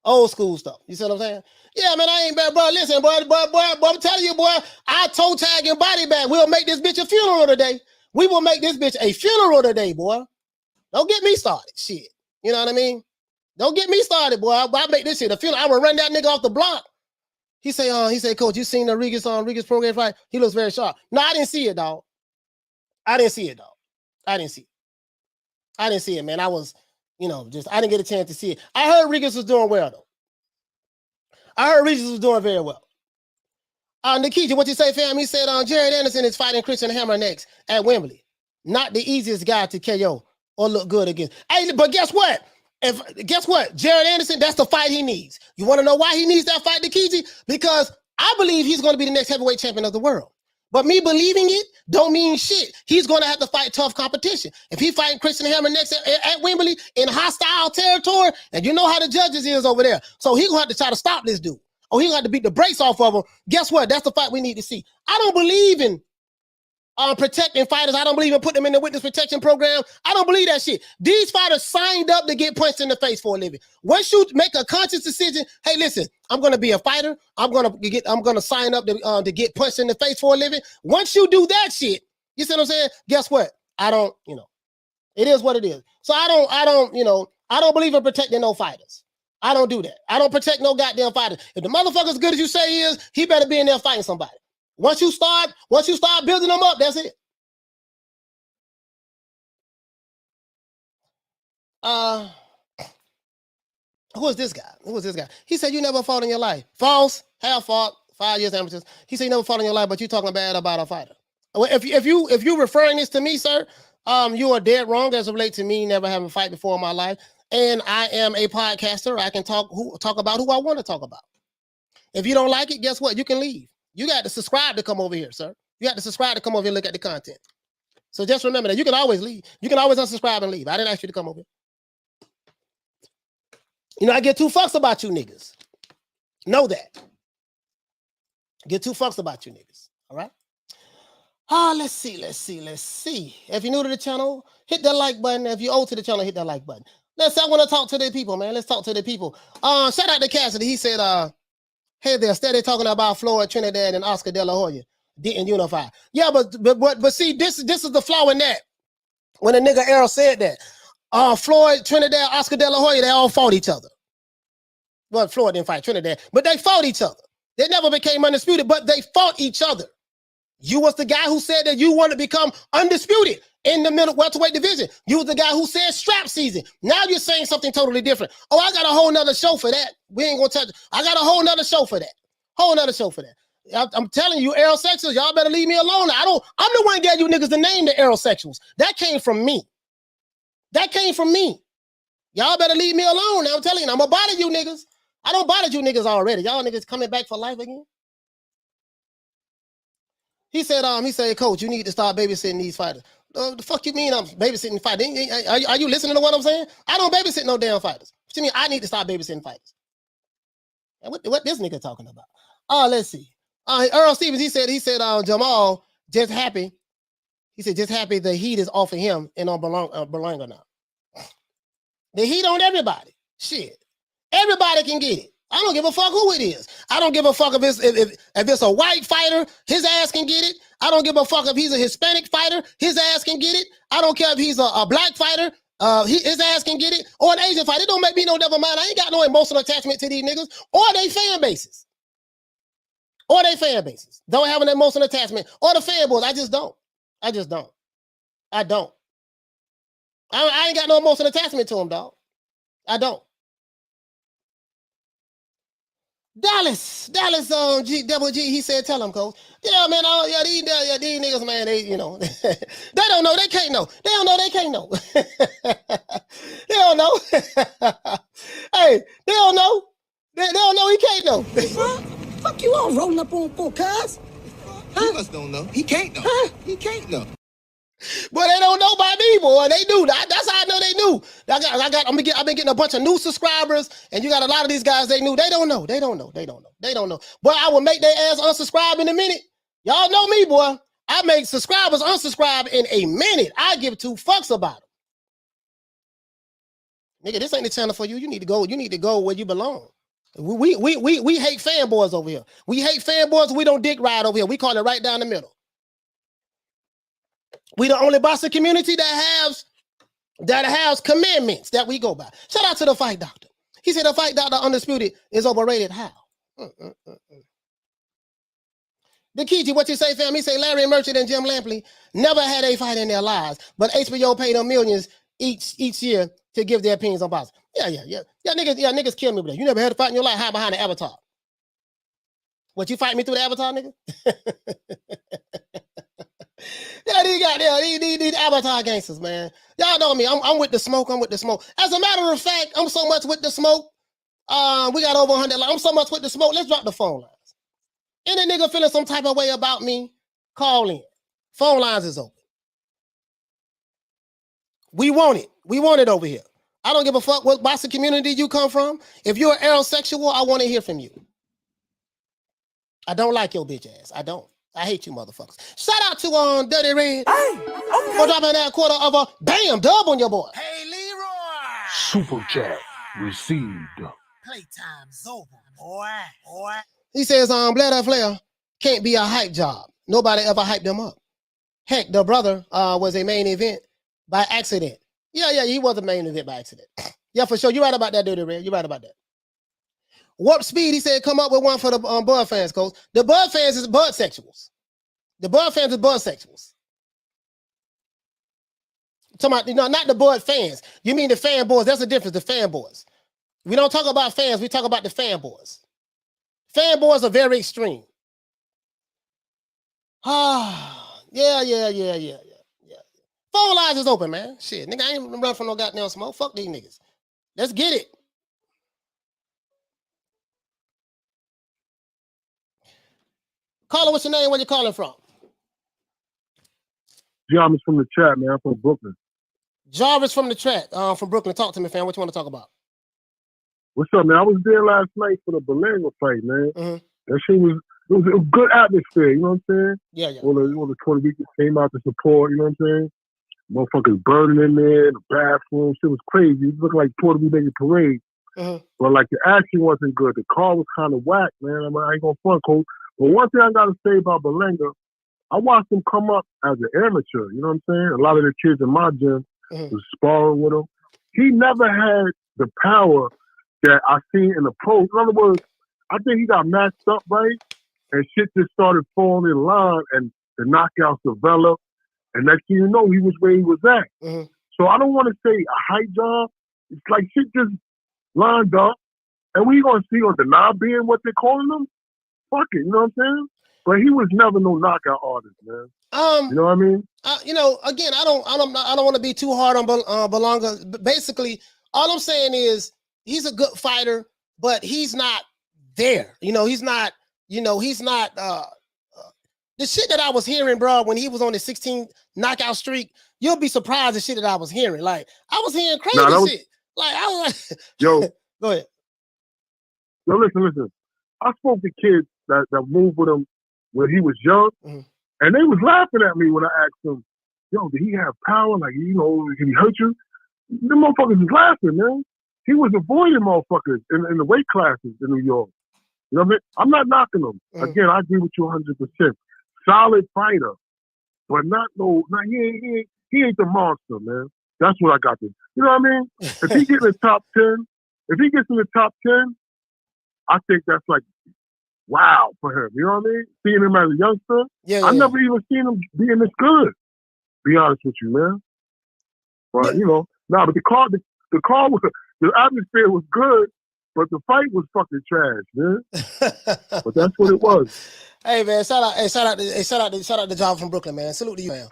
Old school stuff. You see what I'm saying? Yeah, man, I ain't bad, bro. Listen, boy, I'm telling you, boy, I toe tag and body bag. We'll make this bitch a funeral today. We will make this bitch a funeral today, boy. Don't get me started. Shit. You know what I mean? Don't get me started, boy. I make this shit a funeral. I will run that nigga off the block. He say, Coach, you seen the Regis program fight? He looks very sharp. No, I didn't see it, dog. I didn't see it, man. I was, I didn't get a chance to see it. I heard Regis was doing well, though. I heard Regis was doing very well. Nikita, what you say, fam? He said, Jaron Ennis is fighting Christian Hammer next at Wembley. Not the easiest guy to KO or look good against. Hey, but guess what? Guess what? Jaron Anderson, that's the fight he needs. You want to know why he needs that fight, Nikiji? Because I believe he's going to be the next heavyweight champion of the world. But me believing it don't mean shit. He's going to have to fight tough competition. If he fighting Christian Hammer next at Wembley in hostile territory, and you know how the judges is over there, so he's going to have to try to stop this dude. Or he's going to have to beat the brakes off of him. Guess what? That's the fight we need to see. I don't believe in protecting fighters. I don't believe in putting them in the witness protection program. I don't believe that shit. These fighters signed up to get punched in the face for a living. Once you make a conscious decision, hey, listen, I'm going to be a fighter. I'm going to sign up to get punched in the face for a living. Once you do that shit, you see what I'm saying? Guess what? I don't, it is what it is. So I don't believe in protecting no fighters. I don't do that. I don't protect no goddamn fighter. If the motherfucker's good as you say he is, he better be in there fighting somebody. Once you start building them up, that's it. Who is this guy? He said you never fought in your life. False. Have fought. 5 years amateurs. He said you never fought in your life, but you talking bad about a fighter. Well, if you referring this to me, sir, you are dead wrong as it relates to me never having a fight before in my life. And I am a podcaster. I can talk about who I want to talk about. If you don't like it, guess what? You can leave. You got to subscribe to come over here, sir. You got to subscribe to come over here and look at the content. So just remember that you can always leave. You can always unsubscribe and leave. I didn't ask you to come over here. You know, I get 2 fucks about you niggas. Know that. Get 2 fucks about you niggas. All right? Let's see. If you're new to the channel, hit that like button. If you're old to the channel, hit that like button. I want to talk to the people, man. Let's talk to the people. Shout out to Cassidy. He said, hey there, steady talking about Floyd, Trinidad, and Oscar De La Hoya didn't unify. Yeah, but see, this is the flaw in that. When the nigga Errol said that, Floyd, Trinidad, Oscar De La Hoya, they all fought each other. Well, Floyd didn't fight Trinidad, but they fought each other. They never became undisputed, but they fought each other. You was the guy who said that you want to become undisputed in the middle welterweight division. You was the guy who said strap season. Now you're saying something totally different. Oh, I got a whole nother show for that. We ain't gonna touch it. I got a whole nother show for that. I'm telling you, aerosexuals, y'all better leave me alone. I'm the one who gave you niggas the name the aerosexuals. That came from me. Y'all better leave me alone. Now I'm telling you, I'm gonna bother you niggas. I don't bother you niggas already. Y'all niggas coming back for life again. He said, Coach, you need to start babysitting these fighters. The fuck you mean I'm babysitting fighters? Are you listening to what I'm saying? I don't babysit no damn fighters. What you mean I need to start babysitting fighters? And what this nigga talking about? Let's see. Earl Stevens, he said, Jamal, just happy. He said, just happy the heat is off of him and on Berlanga now. The heat on everybody. Shit. Everybody can get it. I don't give a fuck who it is. I don't give a fuck if it's a white fighter, his ass can get it. I don't give a fuck if he's a Hispanic fighter, his ass can get it. I don't care if he's a black fighter, his ass can get it. Or an Asian fighter. It don't make me no never mind. I ain't got no emotional attachment to these niggas or they fan bases. Don't have an emotional attachment. Or the fanboys. I don't. I ain't got no emotional attachment to them, dog. I don't. Dallas, Double G, he said, tell him, Coach. Yeah, man, these niggas, man, they, they don't know, they can't know. They don't know, they can't know. They don't know. Hey, they don't know. They don't know, he can't know. Fuck you all rolling up on for, cuz? He must don't know. He can't know. He can't know. But they don't know about me, boy. They knew. That's how I know they knew. I've been getting a bunch of new subscribers, and you got a lot of these guys they knew. They don't know. But I will make their ass unsubscribe in a minute. Y'all know me, boy. I make subscribers unsubscribe in a minute. I give 2 fucks about them. Nigga, this ain't the channel for you. You need to go where you belong. We hate fanboys over here. We hate fanboys. We don't dick ride over here. We call it right down the middle. We the only boxing community that has commandments that we go by. Shout out to the Fight Doctor. He said the Fight Doctor Undisputed is overrated. How? The Kiji, what you say, fam? He say Larry Merchant and Jim Lampley never had a fight in their lives, but HBO paid them millions each year to give their opinions on boxing. Yeah, niggas kill me with that. You never had a fight in your life. Hide behind the avatar. What, you fight me through the avatar, nigga? Yeah, these avatar gangsters, man. Y'all know me. I'm with the smoke. As a matter of fact, I'm so much with the smoke. We got over 100. I'm so much with the smoke. Let's drop the phone lines. Any nigga feeling some type of way about me, call in. Phone lines is open. We want it over here. I don't give a fuck what boxing community you come from. If you're an aerosexual, I want to hear from you. I don't like your bitch ass. I don't. I hate you motherfuckers. Shout out to Dirty Red. Hey, okay. For dropping that quarter of a bam dub on your boy. Hey, Leroy. Super chat received. Playtime's over, boy. He says, Blair The Flair can't be a hype job. Nobody ever hyped him up. Heck, the brother was a main event by accident. Yeah, he was a main event by accident. Yeah, for sure. You're right about that, Dirty Red. You're right about that. Warp Speed, he said, come up with one for the Bud fans, Coach. The Bud fans is Bud sexuals. Talking about, not the Bud fans. You mean the fanboys. That's the difference, the fanboys. We don't talk about fans. We talk about the fanboys. Fanboys are very extreme. Yeah. Phone lines is open, man. Shit, nigga, I ain't run from no goddamn smoke. Fuck these niggas. Let's get it. Caller, what's your name? Where you calling from? Jarvis from the chat, man. I'm from Brooklyn. Jarvis from the chat, from Brooklyn. Talk to me, fam. What you want to talk about? What's up, man? I was there last night for the Berlanga fight, man. Mm-hmm. That shit was a good atmosphere, you know what I'm saying? Yeah. All the Puerto Ricans came out to support, you know what I'm saying? Motherfuckers burning in there, the bathroom, shit was crazy. It looked like Puerto Rican making parade. Mm-hmm. But like the action wasn't good. The car was kind of whack, man. I ain't gonna front, Coach. But one thing I gotta say about Berlanga, I watched him come up as an amateur, you know what I'm saying? A lot of the kids in my gym was sparring with him. He never had the power that I seen in the pros. In other words, I think he got matched up right, and shit just started falling in line, and the knockouts developed, and next thing you know, he was where he was at. Mm-hmm. So I don't want to say a hype job. It's like shit just lined up, and we gonna see on the knob being what they're calling them. Fuck it, you know what I'm saying? But he was never no knockout artist, man. You know what I mean? You know, again, I don't want to be too hard on Berlanga. But basically, all I'm saying is he's a good fighter, but he's not there. You know, he's not. You know, he's not. The shit that I was hearing, bro, when he was on his 16 knockout streak, you'll be surprised the shit that I was hearing. Like I was hearing crazy shit. Like I was like, yo, go ahead. Yo, listen. I spoke to kids that moved with him when he was young, and they was laughing at me when I asked them, yo, did he have power? Like, you know, can he hurt you? The motherfuckers was laughing, man. He was avoiding motherfuckers in the weight classes in New York. You know what I mean? I'm not knocking him. Again, I agree with you 100%. Solid fighter, but he ain't the monster, man. That's what I got to. You know what I mean? If he gets in the top 10, I think that's like wow for him. You know what I mean? Seeing him as a youngster, I never even seen him being this good. Be honest with you, man. But you know, but the car was, the atmosphere was good, but the fight was fucking trash, man. But that's what it was. Hey man, shout out to John from Brooklyn, man. Salute to you, man.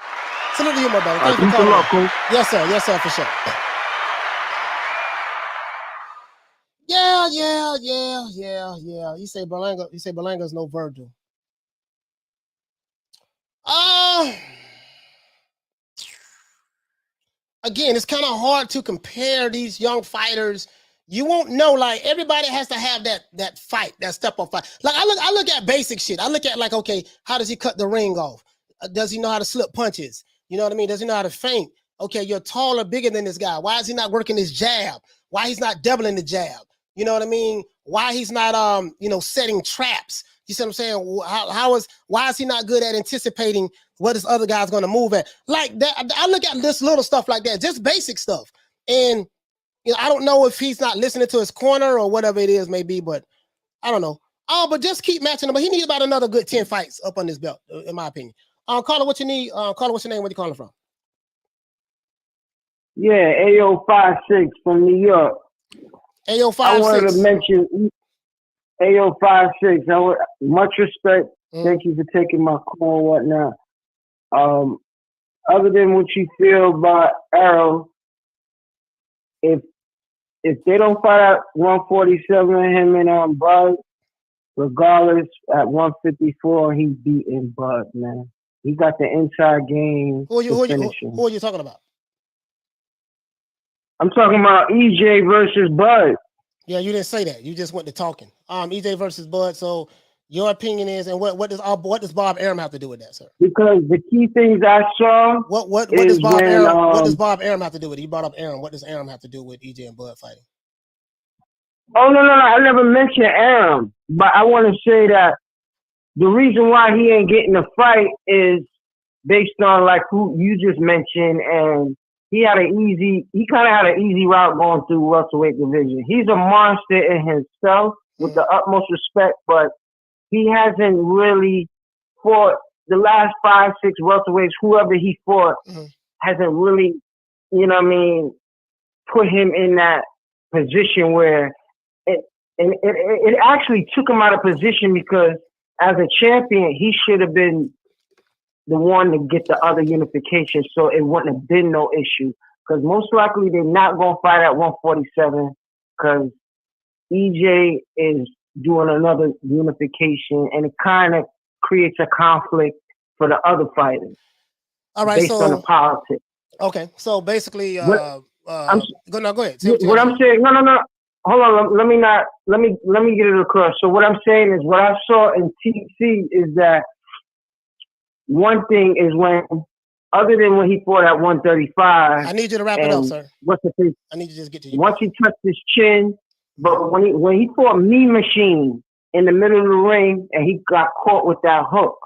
Salute to you, my brother. Thank you for calling. Coach. Yes, sir, for sure. Yeah. You say Berlanga's no Virgil. Again, it's kind of hard to compare these young fighters. You won't know, like everybody has to have that fight, that step up fight. Like I look at basic shit. I look at like, okay, how does he cut the ring off? Does he know how to slip punches? You know what I mean? Does he know how to feint? Okay, you're taller, bigger than this guy. Why is he not working his jab? Why he's not doubling the jab? You know what I mean? Why he's not setting traps? You see what I'm saying? Why is he not good at anticipating what this other guy's gonna move at? Like that, I look at this little stuff like that, just basic stuff. And you know, I don't know if he's not listening to his corner or whatever it is, maybe, but I don't know. But just keep matching him. But he needs about another good 10 fights up on his belt, in my opinion. Caller, what you need? Caller, what's your name? Where you calling from? Yeah, AO56 from New York. AO56. I wanted to mention AO56. Much respect. Thank you for taking my call and whatnot. Other than what you feel about Errol, if they don't fight at 147, him and Bud, regardless, at 154, he's beating Bud, man. He got the inside game. Who are you talking about? I'm talking about EJ versus Bud. Yeah, you didn't say that. You just went to talking. EJ versus Bud. So your opinion is, and what does Bob Arum have to do with that, sir? Because the key things I saw. What does Bob Arum? What does Bob Arum have to do with it? You brought up Arum. What does Arum have to do with EJ and Bud fighting? Oh no! I never mentioned Arum, but I want to say that the reason why he ain't getting the fight is based on like who you just mentioned, and he kind of had an easy route going through welterweight division. He's a monster in himself with the utmost respect, but he hasn't really fought the last 5, 6 welterweights. Whoever he fought hasn't really, you know what I mean, put him in that position where it actually took him out of position, because as a champion, he should have been the one to get the other unification, so it wouldn't have been no issue. Because most likely they're not going to fight at 147, because EJ is doing another unification, and it kind of creates a conflict for the other fighters. All right, based on the politics. Okay, so basically, go ahead. What I'm saying, no. Hold on, let me get it across. So what I'm saying is, what I saw in TC is that one thing is when, other than when he fought at 135. I need you to wrap it up, sir. What's the thing? I need you to just get to you. Once he touched his chin, but when he fought Mean Machine in the middle of the ring and he got caught with that hook,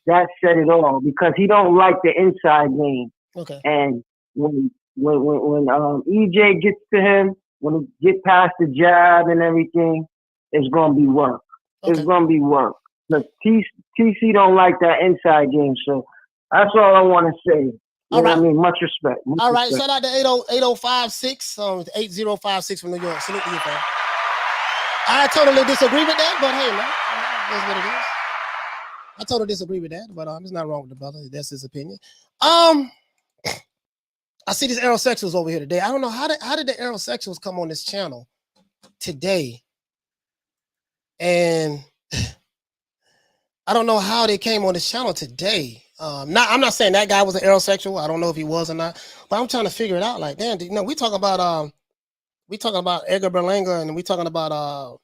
that said it all, because he don't like the inside game. Okay. And when EJ gets to him, when he get past the jab and everything, it's gonna be work. Okay. It's gonna be work. Because TC don't like that inside game, so that's all I want to say. All right. I mean, much respect. All right, shout out to 8056, 8056 from New York. Salute to you, fam. I totally disagree with that, but hey, man, that's what it is. I totally disagree with that, but there's nothing wrong with the brother. That's his opinion. I see these aerosexuals over here today. I don't know how did the aerosexuals come on this channel today, and I don't know how they came on this channel today. I'm not saying that guy was an aerosexual. I don't know if he was or not, but I'm trying to figure it out. Like, damn, you know, we talking about Edgar Berlanga, and we talking about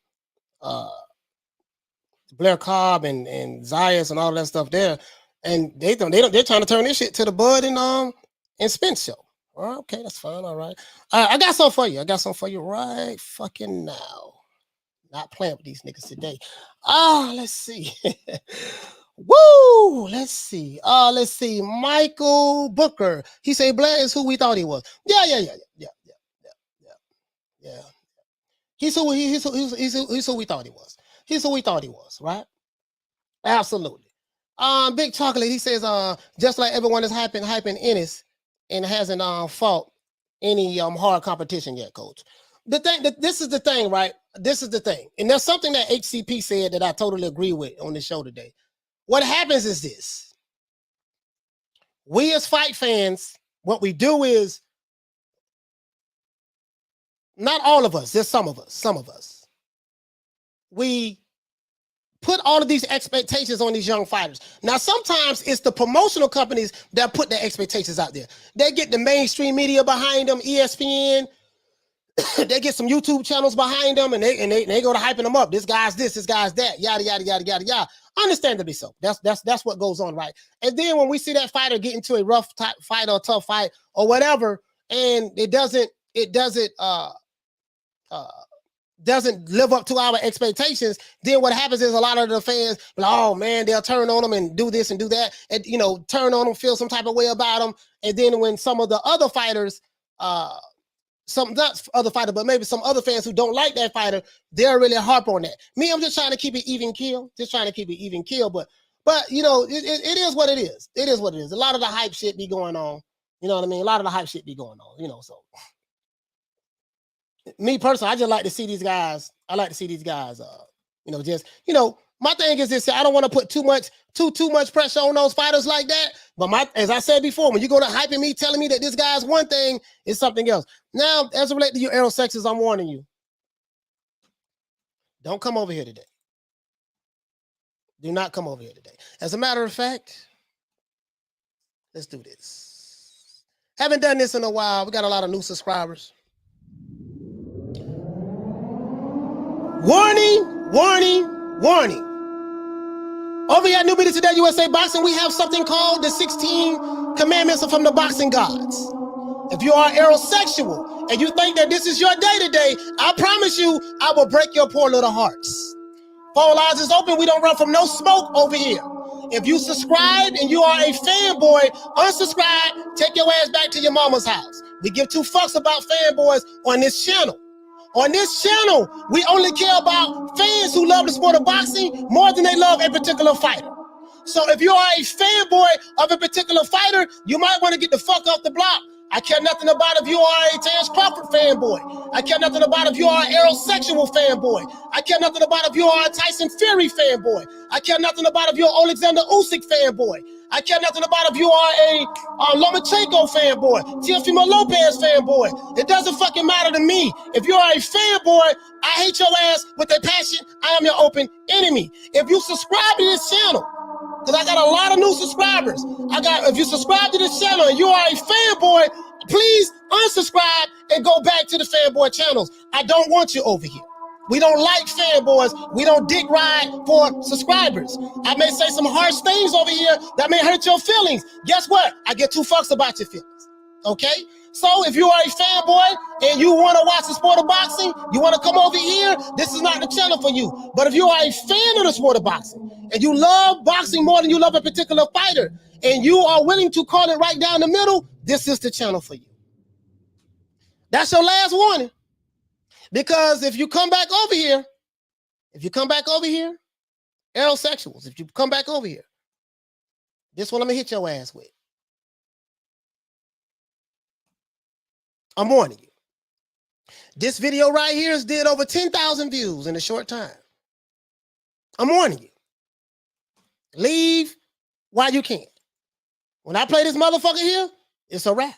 Blair Cobb and Zayas and all that stuff there, and they're trying to turn this shit to the Bud and Spence show. Well, okay, that's fine. All right, I got something for you. I got something for you right fucking now. Not playing with these niggas today. Let's see. Woo! Let's see. Michael Booker. He said Blair is who we thought he was. Yeah. He's who we thought he was. He's who we thought he was, right? Absolutely. Big Chocolate, he says, just like everyone is hyping Ennis and hasn't fought any hard competition yet, coach. This is the thing, right? This is the thing. And there's something that HCP said that I totally agree with on the show today. What happens is this. We as fight fans, what we do is, not all of us, there's some of us. We put all of these expectations on these young fighters. Now, sometimes it's the promotional companies that put their expectations out there. They get the mainstream media behind them, ESPN. They get some YouTube channels behind them, and they go to hyping them up. This guy's this guy's that, yada yada yada yada yada. Understandably so. That's what goes on, right? And then when we see that fighter get into a rough fight or a tough fight or whatever, and it doesn't live up to our expectations, then what happens is a lot of the fans, oh man, they'll turn on them and do this and do that, and turn on them, feel some type of way about them, and then when some of the other fighters, but maybe some other fans who don't like that fighter, they'll really harp on that. Me, I'm just trying to keep it even keel, but it is what it is. It is what it is. A lot of the hype shit be going on. You know what I mean? A lot of the hype shit be going on. So me personally, I just like to see these guys. I like to see these guys. My thing is this: I don't want to put too much pressure on those fighters like that. But as I said before, when you go to hyping me, telling me that this guy's one thing, it's something else. Now, as it relates to your aerosexuals, I'm warning you: don't come over here today. Do not come over here today. As a matter of fact, let's do this. Haven't done this in a while. We got a lot of new subscribers. Warning. Over here at New Media Today USA Boxing, we have something called the 16 Commandments from the Boxing Gods. If you are aerosexual and you think that this is your day today, I promise you, I will break your poor little hearts. Phone lines is open. We don't run from no smoke over here. If you subscribe and you are a fanboy, unsubscribe, take your ass back to your mama's house. We give two fucks about fanboys on this channel. On this channel, we only care about fans who love the sport of boxing more than they love a particular fighter. So if you are a fanboy of a particular fighter, you might want to get the fuck off the block. I care nothing about if you are a Terence Crawford fanboy. I care nothing about if you are an aerosexual fanboy. I care nothing about if you are a Tyson Fury fanboy. I care nothing about if you're an Alexander Usyk fanboy. I care nothing about if you are a Lomachenko fanboy, Teofimo Lopez fanboy. It doesn't fucking matter to me. If you are a fanboy, I hate your ass with a passion. I am your open enemy. If you subscribe to this channel because I got a lot of new subscribers. If you subscribe to this channel and you are a fanboy, please unsubscribe and go back to the fanboy channels. I don't want you over here. We don't like fanboys. We don't dick ride for subscribers. I may say some harsh things over here that may hurt your feelings. Guess what? I get 2 fucks about your feelings. Okay? So if you are a fanboy and you want to watch the sport of boxing, you want to come over here, this is not the channel for you. But if you are a fan of the sport of boxing and you love boxing more than you love a particular fighter and you are willing to call it right down the middle, this is the channel for you. That's your last warning. Because if you come back over here, Errol Sexuals, if you come back over here, this one I'm going to hit your ass with. I'm warning you. This video right here has did over 10,000 views in a short time. I'm warning you. Leave while you can. When I play this motherfucker here, it's a wrap.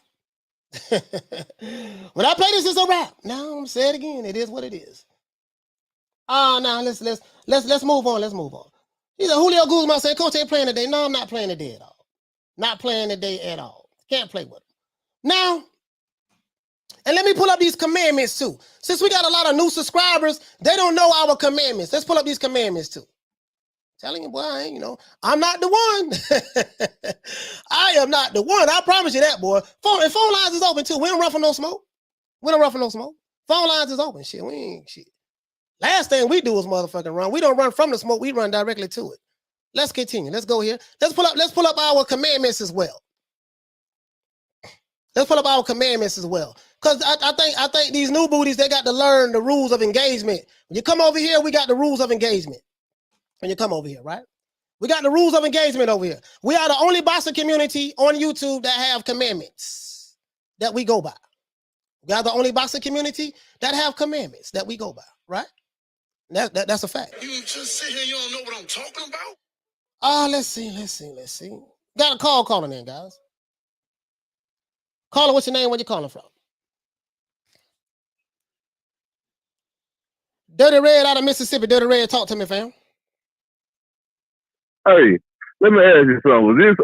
When I play this, it's a wrap. Now I'm gonna say it again. It is what it is. Oh, now let's move on. Let's move on. He said Julio Guzman said, Coach ain't playing today. No, I'm not playing today at all. Not playing today at all. Can't play with him. Now, and let me pull up these commandments too. Since we got a lot of new subscribers, they don't know our commandments. Let's pull up these commandments too. Telling you, boy, I'm not the one. I am not the one. I promise you that, boy. And phone lines is open too. We don't run for no smoke. Phone lines is open. Shit, we ain't shit. Last thing we do is motherfucking run. We don't run from the smoke. We run directly to it. Let's continue. Let's go here. Let's pull up our commandments as well. Because I think these new booties, they got to learn the rules of engagement. When you come over here, we got the rules of engagement. When you come over here, right? We got the rules of engagement over here. We are the only boxing community on YouTube that have commandments that we go by. We are the only boxing community that have commandments that we go by, right? That's a fact. You just sit here, you don't know what I'm talking about? Let's see. Got a call calling in, guys. Caller, what's your name? Where you calling from? Dirty Red out of Mississippi. Dirty Red, talk to me, fam. Hey, let me ask you something. Was this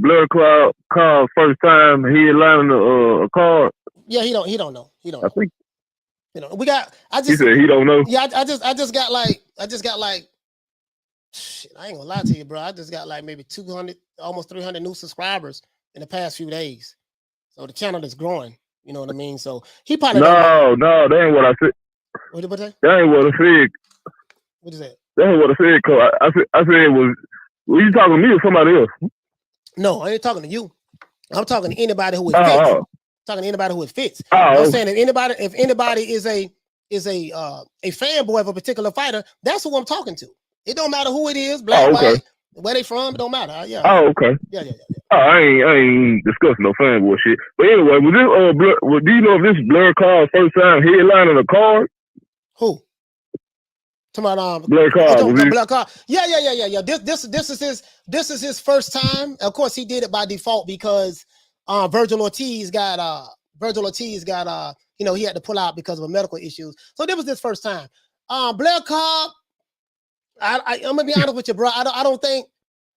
Blair Cobb's first time headlining a card? Yeah, he don't know. I think he said he don't know. Yeah, I just got like shit, I ain't gonna lie to you, bro. I just got like maybe 200, almost 300 new subscribers in the past few days. So the channel is growing. You know what I mean? So he probably No, that ain't what I said. What that? That ain't what I said. What is that? That ain't what I said, cause I said it was. Were you talking to me or somebody else? No, I ain't talking to you. I'm talking to anybody who it fits. Talking to anybody who it fits. I'm saying if anybody is a fanboy of a particular fighter, that's who I'm talking to. It don't matter who it is, black, white, where they from, it don't matter. Yeah. Oh, okay. Yeah. I ain't discussing no fanboy shit. But anyway, was this do you know if this Blair Cobb's first time headlining a card? Who? Talking Blair Cobb. Blair Cobb. Yeah. This is his first time. Of course, he did it by default because Virgil Ortiz got he had to pull out because of medical issues. So this was his first time. Blair Cobb. I'm gonna be honest with you, bro. I don't think.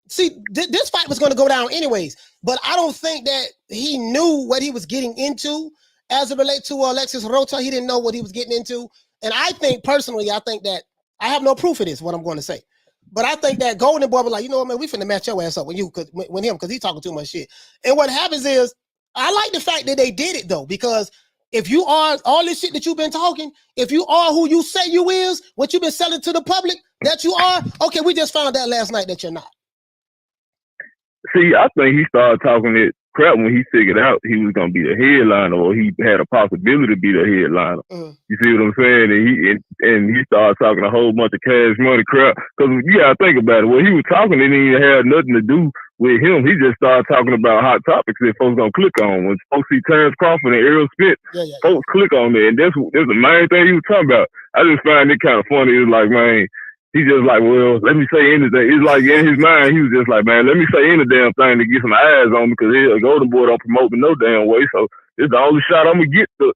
See, this fight was going to go down anyways, but I don't think that he knew what he was getting into as it relates to Alexis Rocha. He didn't know what he was getting into, and I think personally, that I have no proof of this. What I'm going to say, but I think that Golden Boy was like, you know what, man, we finna match your ass up with you, because he's talking too much shit. And what happens is, I like the fact that they did it though, because if you are all this shit that you've been talking, if you are who you say you is, what you've been selling to the public that you are, okay, we just found out last night that you're not. See, I think he started talking that crap when he figured out he was gonna be the headliner, or he had a possibility to be the headliner. You see what I'm saying? And he started talking a whole bunch of cash money crap. Because you gotta think about it. When he was talking, it didn't even have nothing to do with him. He just started talking about hot topics that folks gonna click on. When folks see Terence Crawford and Errol Spence, folks click on it, and that's the main thing he was talking about. I just find it kind of funny. It's like, man, he just like, well, let me say anything. It's like in his mind, he was just like, man, let me say any damn thing to get some eyes on me, because Golden Boy don't promote me no damn way. So it's the only shot I'm gonna get to,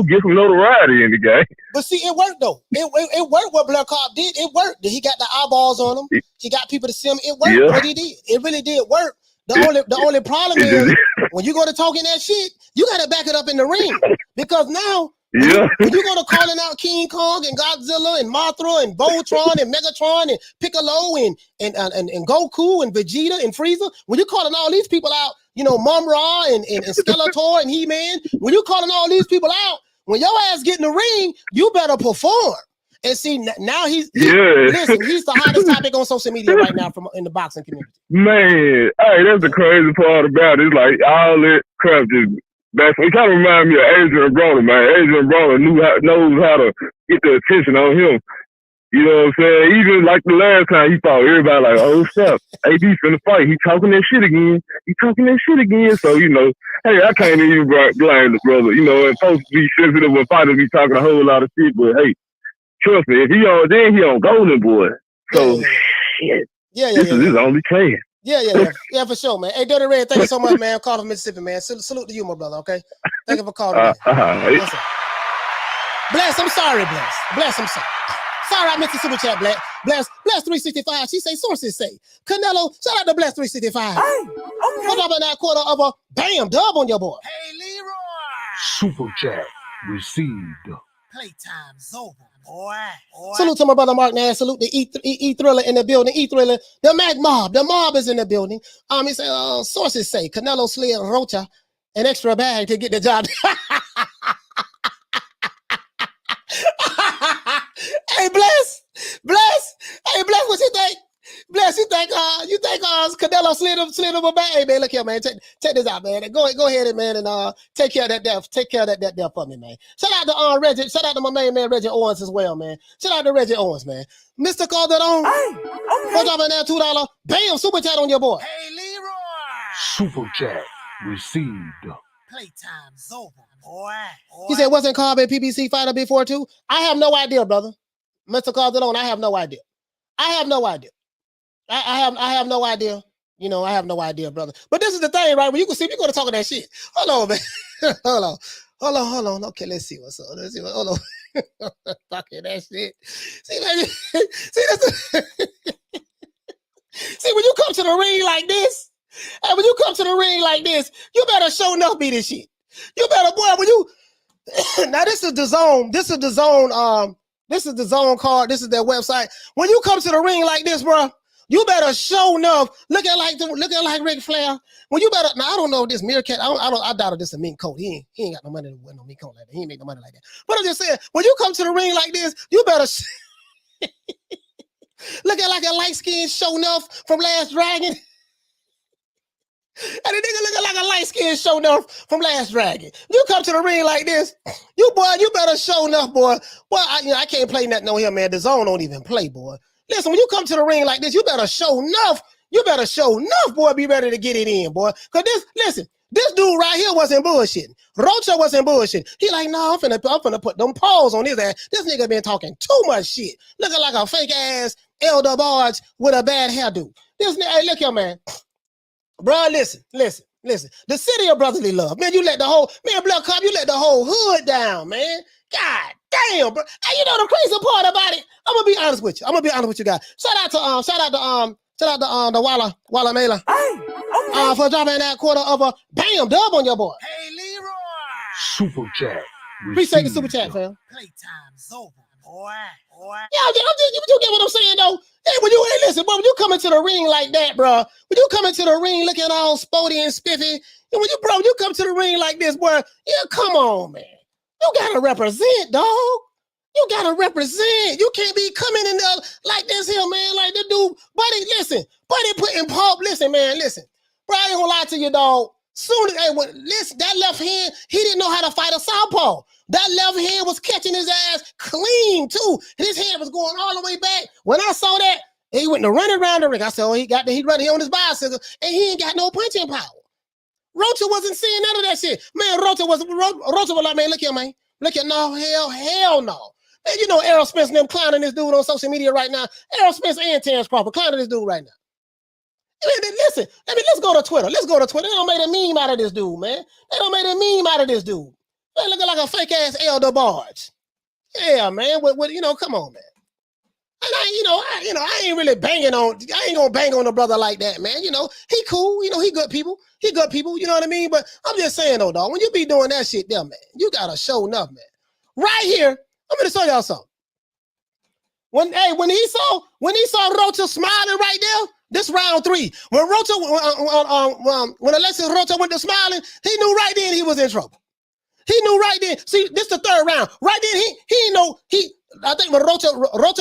get some notoriety in the game. But see, it worked though. It worked what Blair Cobb did. It worked. He got the eyeballs on him. He got people to see him. It worked. What he did, it really did work. The only problem is when you go to talking that shit, you got to back it up in the ring because now. When you go to calling out King Kong and Godzilla and Mothra and Voltron and Megatron and Piccolo and Goku and Vegeta and Frieza, when you're calling all these people out, you know, Mum-Ra and Skeletor and He-Man, when you're calling all these people out, when your ass get in the ring, you better perform. And see, now listen, he's the hottest topic on social media right now in the boxing community. Man, hey, that's the crazy part about it. It's like all that crap just. It kind of reminds me of Adrian Broner, man. Adrian Broner knows how to get the attention on him. You know what I'm saying? Even like the last time he fought, everybody like, oh, stuff. AD finna fight. He talking that shit again. So, you know, hey, I can't even blame the brother. You know, and folks be sensitive when fighters be talking a whole lot of shit. But, hey, trust me, if he on then he on Golden Boy. So, shit. This is his only chance. Yeah, for sure, man. Hey, Dirty Red, thank you so much, man. Call from Mississippi, man. Salute to you, my brother, okay? Thank you for calling me. Bless, I'm sorry, Bless. Bless, I'm sorry. Sorry, I missed the super chat, Bless. Bless 365, she say, sources say. Canelo, shout out to Bless 365. Hey, okay. What up in that quarter of a bam dub on your boy? Hey, Leroy. Super chat received. Playtime's over, boy. Salute to my brother Mark Nash. Salute to E-Thriller in the building. E-Thriller, the Mac Mob. The mob is in the building. He said, sources say Canelo slid Rocha an extra bag to get the job. Hey, Bless. Hey, Bless, what you think? Bless, you think Canelo slid him a bag? Hey, man, look here, man. Check this out, man. Go ahead, man, and take care of that death. Take care of that death for me, man. Shout out to Reggie. Shout out to my main man Reggie Owens as well, man. Shout out to Reggie Owens, man. Mr. Calderon. Hey, okay. What's up in there? $2. Bam, super chat on your boy. Hey, Leroy. Super chat received. Playtime's over, boy. He said, wasn't Cobb a PBC fighter before too? I have no idea, brother. Mr. Calderon, I have no idea. I have no idea. You know, I have no idea, brother. But this is the thing, right? When you can see, you're going to talk that shit. Hold on, man. Hold on. Okay, let's see what's up. Hold on. Talking that shit. See, man, see, when you come to the ring like this, and when you come to the ring like this, you better show enough be this shit. You better, boy, when you now this is the zone. This is the zone card. This is their website. When you come to the ring like this, bro, you better show enough. Looking like Ric Flair. When you better, now I don't know if this Meerkat. I doubt if this is a mink coat. He ain't got no money to wear no mink coat like that. He ain't make no money like that. But I'm just saying, when you come to the ring like this, you better looking like a light-skinned show enough from Last Dragon. And the nigga looking like a light-skinned show enough from Last Dragon. You come to the ring like this, you better show enough, boy. Boy, I can't play nothing on here, man. The zone don't even play, boy. Listen, when you come to the ring like this, you better show enough. You better show enough, boy. Be ready to get it in, boy. Cause this dude right here wasn't bullshitting. Rocha wasn't bullshitting. He like, no, I'm finna put them paws on his ass. This nigga been talking too much shit. Looking like a fake ass elder barge with a bad hairdo. Hey, look here, man. Bro, listen. The city of brotherly love. Man, Blair Cobb, you let the whole hood down, man. God damn, bro. Hey, you know the crazy part about it? I'm gonna be honest with you. Guys. Shout out to the Walla Mela. Hey, for dropping that quarter of a bam dub on your boy. Hey, Leroy. Super chat. Appreciate the super chat, fam. Playtime's over, boy. Yeah, you get what I'm saying, though? Hey, when you come into the ring like that, bro, when you come into the ring looking all sporty and spiffy, and when you come to the ring like this, boy, yeah, come on, man. You gotta represent, dog. You gotta represent. You can't be coming in there like this here, man, like the dude. Buddy putting pulp. Listen, man, listen. Bro, I ain't gonna lie to you, dog. That left hand, he didn't know how to fight a southpaw. That left hand was catching his ass clean, too. His hand was going all the way back. When I saw that, he went to running around the ring. I said, oh, he running here on his bicycle, and he ain't got no punching power. Rocha wasn't seeing none of that shit. Man, Rocha was like, man, look here, man. Look here, no, hell no. Man, you know Errol Spence and them clowning this dude on social media right now. Errol Spence and Terence Crawford clowning this dude right now. Listen, let's go to Twitter. They don't make a meme out of this dude, man. They looking like a fake ass elder barge. Yeah, man. Come on, man. And I ain't really banging on. I ain't gonna bang on a brother like that, man. You know, he cool. You know, he good people. He good people. You know what I mean? But I'm just saying though, dog. When you be doing that shit, there, man, you gotta show enough, man. Right here, I'm gonna show y'all something. When he saw Rocha smiling right there, this round 3. When Rocha, when Alexis Rocha went to smiling, he knew right then he was in trouble. He knew right then. See, this the 3rd round. Right then, I think when Rocha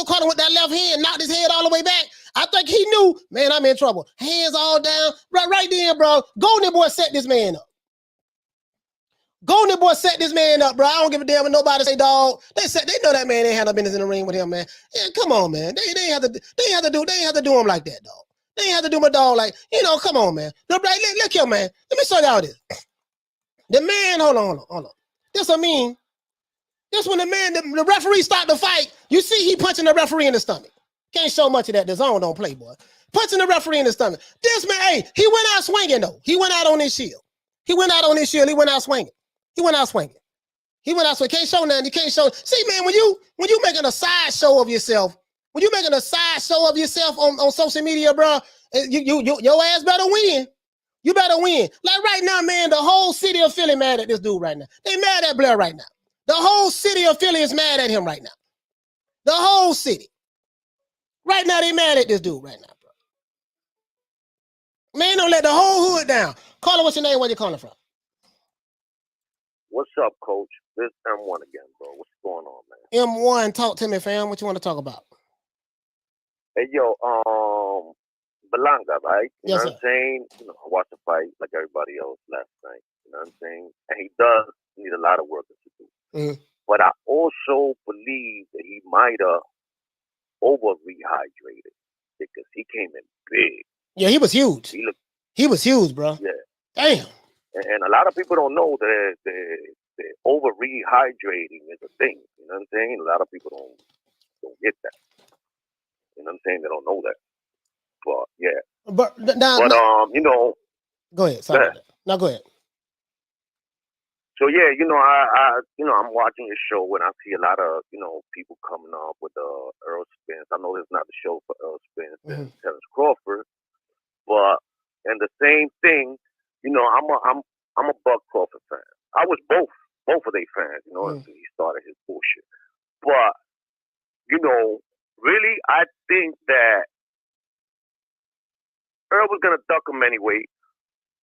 caught him with that left hand, knocked his head all the way back, I think he knew, man, I'm in trouble. Hands all down. Right then, bro. Golden Boy set this man up. Golden Boy set this man up, bro. I don't give a damn what nobody say, dog. They know that man ain't had no business in the ring with him, man. Yeah, come on, man. They ain't have to do him like that, dog. They ain't have to do my dog like, come on, man. Look here, man. Let me show y'all this. The man, hold on. This I mean. This when the referee start the fight, you see he punching the referee in the stomach. Can't show much of that. The zone don't play, boy. Punching the referee in the stomach. This man, hey, he went out swinging though. He went out on his shield. He went out swinging. Can't show nothing. You can't show. See, man, when you making a sideshow of yourself, on social media, bro, your ass better win. You better win. Like right now, man, the whole city of Philly mad at this dude right now. They mad at Blair right now. The whole city of Philly is mad at him right now. The whole city. Right now, they mad at this dude right now, bro. Man, don't let the whole hood down. Caller, what's your name? Where you calling from? What's up, Coach? This M1 again, bro. What's going on, man? M1, talk to me, fam. What you want to talk about? Hey, yo, Berlanga, right? You yes, know what I'm saying? I watched the fight like everybody else last night. You know what I'm saying? And he does need a lot of work to do. Mm-hmm. But I also believe that he might have over-rehydrated because he came in big. Yeah, he was huge. He was huge, bro. Yeah. Damn. And a lot of people don't know that the over-rehydrating is a thing. You know what I'm saying? A lot of people don't get that. You know what I'm saying? They don't know that. But, yeah. But Go ahead. Sorry. Now, go ahead. So yeah, I'm watching your show and I see a lot of, people coming up with Errol Spence. I know it's not the show for Errol Spence and Terence Crawford, but and the same thing, I'm a Buck Crawford fan. I was both of their fans, until he started his bullshit. But really, I think that Errol was gonna duck him anyway,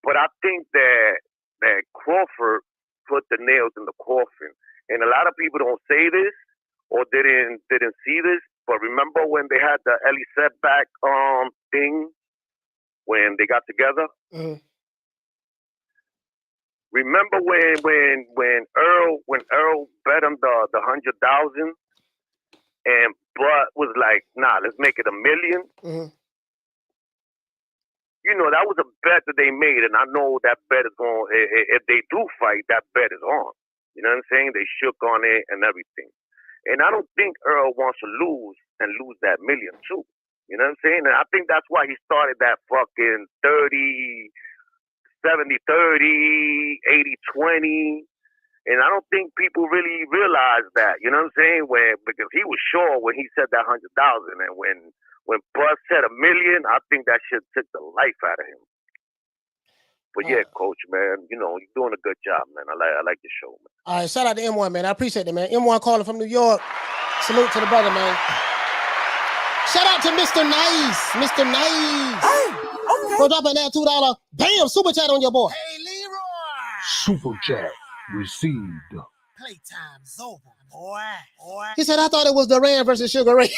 but I think that Crawford put the nails in the coffin. And a lot of people don't say this or didn't see this, but remember when they had the Ellie setback thing when they got together? Mm-hmm. Remember when Errol bet him the 100,000 and Bud was like, nah, let's make it $1 million. Mm-hmm. That was a bet that they made, and I know that bet is going. If they do fight, that bet is on. You know what I'm saying? They shook on it and everything. And I don't think Earl wants to lose that $1 million too. You know what I'm saying? And I think that's why he started that fucking 30, 70, 30, 80, 20. And I don't think people really realize that. You know what I'm saying? Because he was sure when he said that 100,000, and when Buzz said $1 million, I think that shit took the life out of him. But yeah, Coach, man, you're doing a good job, man. I like your show, man. All right, shout out to M1, man. I appreciate it, man. M1 calling from New York. Salute to the brother, man. Shout out to Mr. Nice. Mr. Nice. Okay. For dropping that $2. Bam, super chat on your boy. Hey, Leroy. Super chat received. Playtime's over, boy. He said, I thought it was Duran versus Sugar Ray.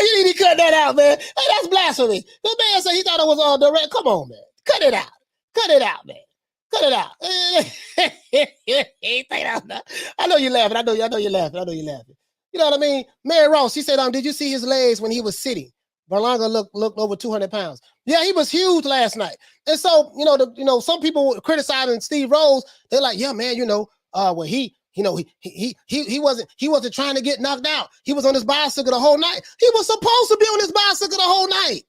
You need to cut that out, man. Hey, that's blasphemy. The man said he thought it was Duran. Come on, man. Cut it out. Cut it out, man. Cut it out. I know you're laughing. I know you're laughing. You know what I mean? Mary Ross, she said, did you see his legs when he was sitting? Berlanga looked over 200 pounds. Yeah, he was huge last night. And so, some people criticizing Steve Rose. They're like, yeah, man, well, he wasn't trying to get knocked out. He was on his bicycle the whole night. He was supposed to be on his bicycle the whole night.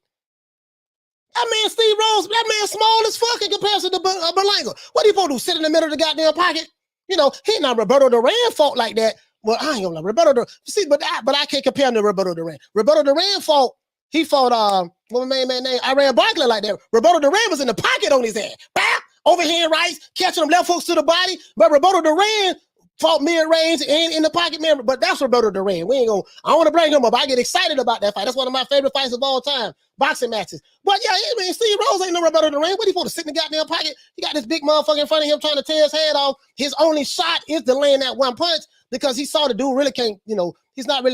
That man, Steve Rose, that man small as fuck in comparison to Berlanga. What are you supposed to do? Sit in the middle of the goddamn pocket? He not Roberto Duran fought like that. Well, I ain't gonna lie. See, but I can't compare him to Roberto Duran. Roberto Duran fought what my man name? Iran Barkley like that. Roberto Duran was in the pocket on his head. Bam! Overhand rights, catching them left hooks to the body. But Roberto Duran fought mid-range and in the pocket, man. But that's Roberto Duran. I don't want to bring him up. I get excited about that fight. That's one of my favorite fights of all time. Boxing matches. But yeah, man, Steve Rose ain't no Roberto Duran. What he supposed to sit in the goddamn pocket? He got this big motherfucker in front of him trying to tear his head off. His only shot is to land that one punch because he saw the dude really can't, he's not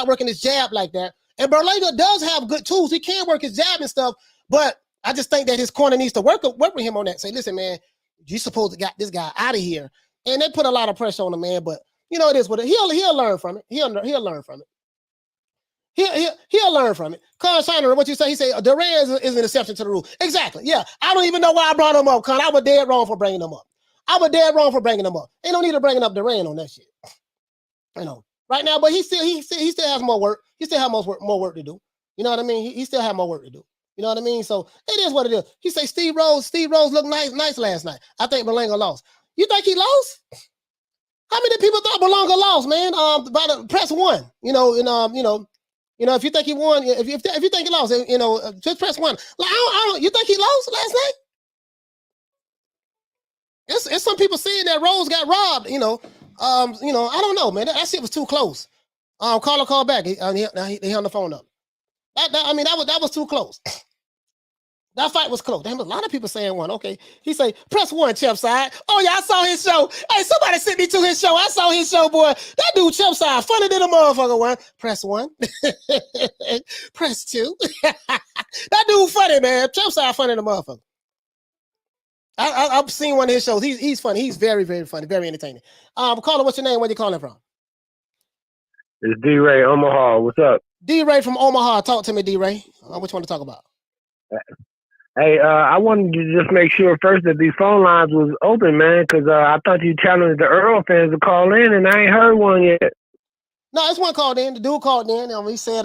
working his jab like that. And Berlanga does have good tools. He can work his jab and stuff, but I just think that his corner needs to work with him on that. Say, listen, man, you supposed to get this guy out of here. And they put a lot of pressure on him, man. But it is what he'll learn from it. He'll learn from it. He'll learn from it. Con Shiner, what you say? He said Duran is an exception to the rule. Exactly. Yeah. I don't even know why I brought him up, Con. I was dead wrong for bringing him up. Ain't no need to bringing up Duran on that shit. Right now, but he still has more work. He still has more work to do. You know what I mean? He still has more work to do. You know what I mean? So it is what it is. He say Steve Rose looked nice last night. I think Berlanga lost. You think he lost? How many people thought Berlanga lost, man? By the press one. If you think he won, if you think he lost, just press one. Like, you think he lost last night? It's some people saying that Rose got robbed. I don't know, man. That shit was too close. Call back. He hung the phone up. That was too close. That fight was close. Damn, a lot of people saying one. Okay. He say, press one, Chipside. Oh, yeah, I saw his show. Hey, somebody sent me to his show. I saw his show, boy. That dude, Chipside, funny than a motherfucker, one. Press one. Press two. That dude funny, man. Chipside funny than a motherfucker. I've seen one of his shows. He's funny. He's very, very funny. Very entertaining. Caller, what's your name? Where you calling from? It's D-Ray, Omaha. What's up? D-Ray from Omaha. Talk to me, D-Ray. What you want to talk about? Hey, I wanted to just make sure first that these phone lines was open, man, because I thought you challenged the Earl fans to call in, and I ain't heard one yet. No, this one called in. The dude called in. He said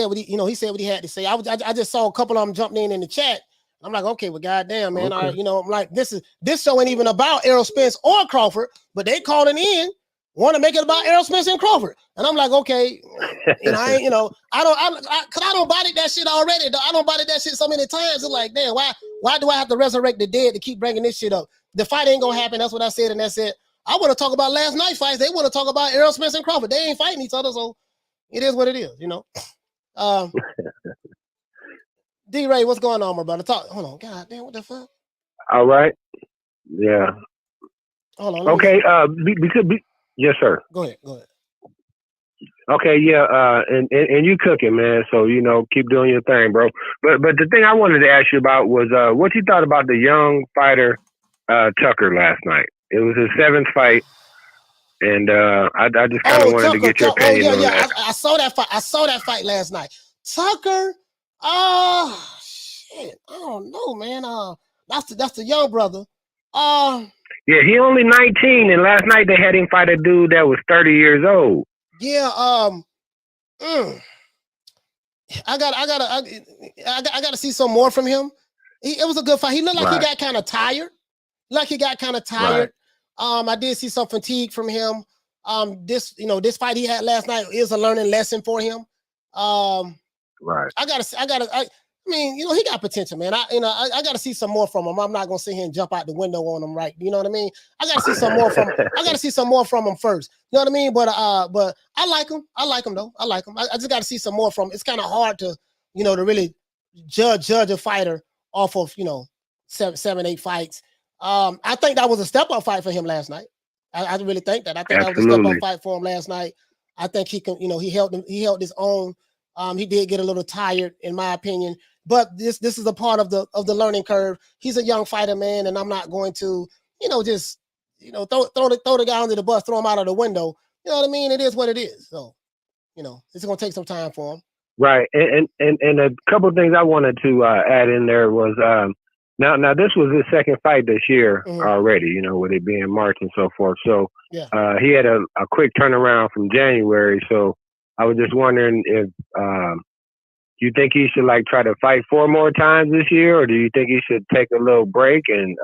what he had to say. I just saw a couple of them jumping in the chat. I'm like, okay, well, goddamn, man. Okay. I'm like, this show ain't even about Errol Spence or Crawford, but they calling in, want to make it about Errol Spence and Crawford. And I'm like, okay, I don't body that shit already. I don't body that shit so many times. It's like, damn, why do I have to resurrect the dead to keep bringing this shit up? The fight ain't gonna happen. That's what I said, and that's it. I want to talk about last night fights. They want to talk about Errol Spence and Crawford. They ain't fighting each other, so it is what it is, D-Ray, what's going on, my brother? Hold on. God damn, what the fuck? All right. Yeah. Hold on. Okay. Yes, sir. Go ahead. Okay, yeah, and you cooking, man. So keep doing your thing, bro. But the thing I wanted to ask you about was what you thought about the young fighter Tucker last night. It was his 7th fight, and I just kind of wanted to get your opinion on that. I saw that fight. I saw that fight last night. Tucker. Shit. I don't know, man. That's the young brother. Yeah, he only 19, and last night they had him fight a dude that was 30 years old. Yeah, I gotta see some more from him. It was a good fight. He looked like he got kind of tired. Right. I did see some fatigue from him. This fight he had last night is a learning lesson for him. Right. He got potential, man. I got to see some more from him. I'm not gonna sit here and jump out the window on him, right? You know what I mean? I got to see some more from him. I got to see some more from him first. You know what I mean? But I like him. I like him though. I like him. I just got to see some more from him. It's kind of hard to, to really judge a fighter off of 7, 8 fights. I think that was a step up fight for him last night. I really think that. I think that was a step up fight for him last night. I think he can. He held his own. He did get a little tired, in my opinion. But this is a part of the learning curve. He's a young fighter, man, and I'm not going to, just throw the guy under the bus, throw him out of the window. You know what I mean? It is what it is. So, it's gonna take some time for him. Right, and a couple of things I wanted to add in there was now this was his 2nd fight this year already. With it being March and so forth. So yeah. He had a quick turnaround from January. So I was just wondering if you think he should like try to fight 4 more times this year, or do you think he should take a little break and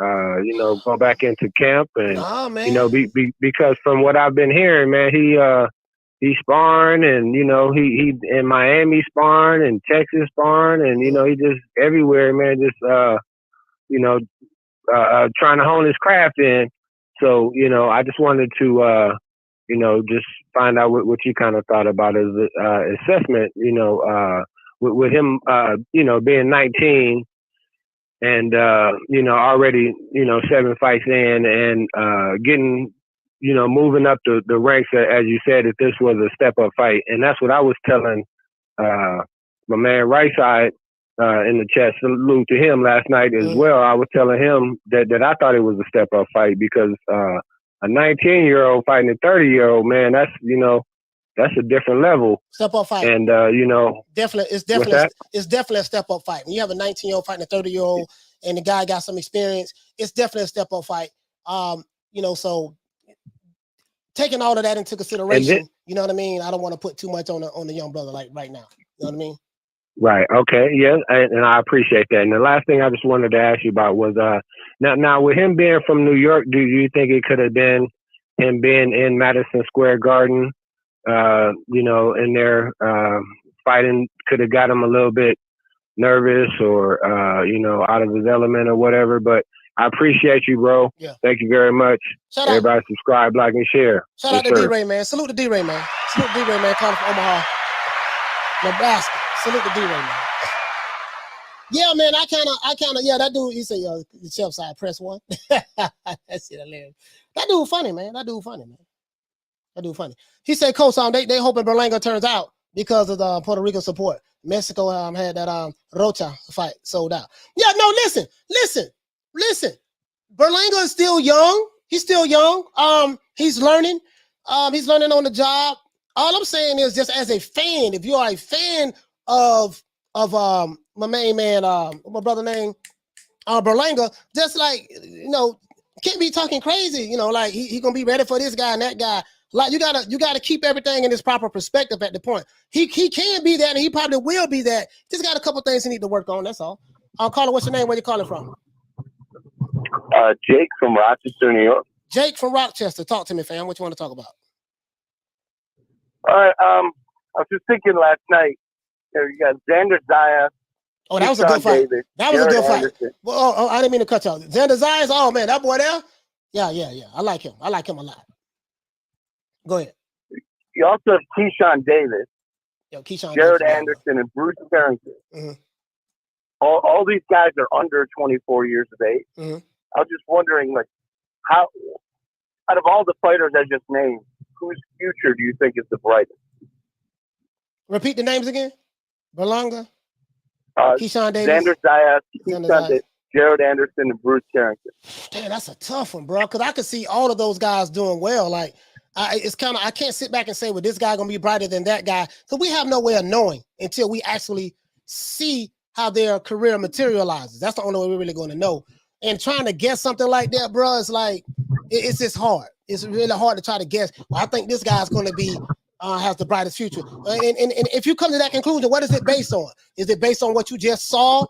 go back into camp and because from what I've been hearing, man, he's sparring and he in Miami sparring and Texas sparring and he just everywhere, man, just trying to hone his craft in. So I just wanted to just find out what you kind of thought about his assessment, with him, being 19 and, already, 7 fights in and getting, moving up the ranks, as you said, if this was a step-up fight. And that's what I was telling my man right side in the chat, salute to him last night as well. I was telling him that I thought it was a step-up fight because a 19-year-old fighting a 30-year-old, man, that's a different level. Step up fight. And it's definitely a step up fight. When you have a 19-year-old fighting a 30-year-old and the guy got some experience, it's definitely a step up fight. So taking all of that into consideration, you know what I mean? I don't want to put too much on the young brother like right now. You know what I mean? Right. Okay. Yeah. And I appreciate that. And the last thing I just wanted to ask you about was now with him being from New York, do you think it could have been him being in Madison Square Garden? In there fighting could have got him a little bit nervous or out of his element or whatever. But I appreciate you, bro. Yeah. Thank you very much. Everybody subscribe, like, and share. Shout out to D-Ray, man. Salute to D-Ray, man. Salute to D-Ray, man. Calling from Omaha, Nebraska. Salute to D-Ray, man. Yeah, man. I kind of, that dude. He said, the shelf side, press 1. That's it, hilarious. That dude funny, man. That dude funny. He said, Coach, they hoping Berlanga turns out because of the Puerto Rico support. Mexico had that Rocha fight sold out. Yeah, no, listen. Berlanga is still young. He's still young. He's learning. He's learning on the job. All I'm saying is, just as a fan, if you are a fan of my main man, my brother name, Berlanga, just like can't be talking crazy. Like he gonna be ready for this guy and that guy. Like you gotta keep everything in its proper perspective at the point. He can be that, and he probably will be that. Just got a couple things he need to work on. That's all. Caller, what's your name? Where you calling from? Jake from Rochester, New York. Jake from Rochester. Talk to me, fam. What you want to talk about? All right. I was just thinking last night. You got Xander Zayas. Oh, that was a good fight. That was a good fight. Well, I didn't mean to cut you off. Xander Zayas. Oh man, that boy there. Yeah. I like him. I like him a lot. Go ahead. You also have Keyshawn Davis, Jaron Ennis, and Bruce Carrington. Mm-hmm. All these guys are under 24 years of age. Mm-hmm. I was just wondering, like, how, out of all the fighters I just named, whose future do you think is the brightest? Repeat the names again. Berlanga, Keyshawn Davis, Xander Zayas, Jared Anderson, and Bruce Carrington. Damn, that's a tough one, bro. Because I could see all of those guys doing well. Like, it's kind of, I can't sit back and say, well, this guy gonna be brighter than that guy, because we have no way of knowing until we actually see how their career materializes. That's the only way we're really going to know. And trying to guess something like that, bro, it's like it's just hard. It's really hard to try to guess. Well, I think this guy's going to be has the brightest future. And if you come to that conclusion, what is it based on? Is it based on what you just saw?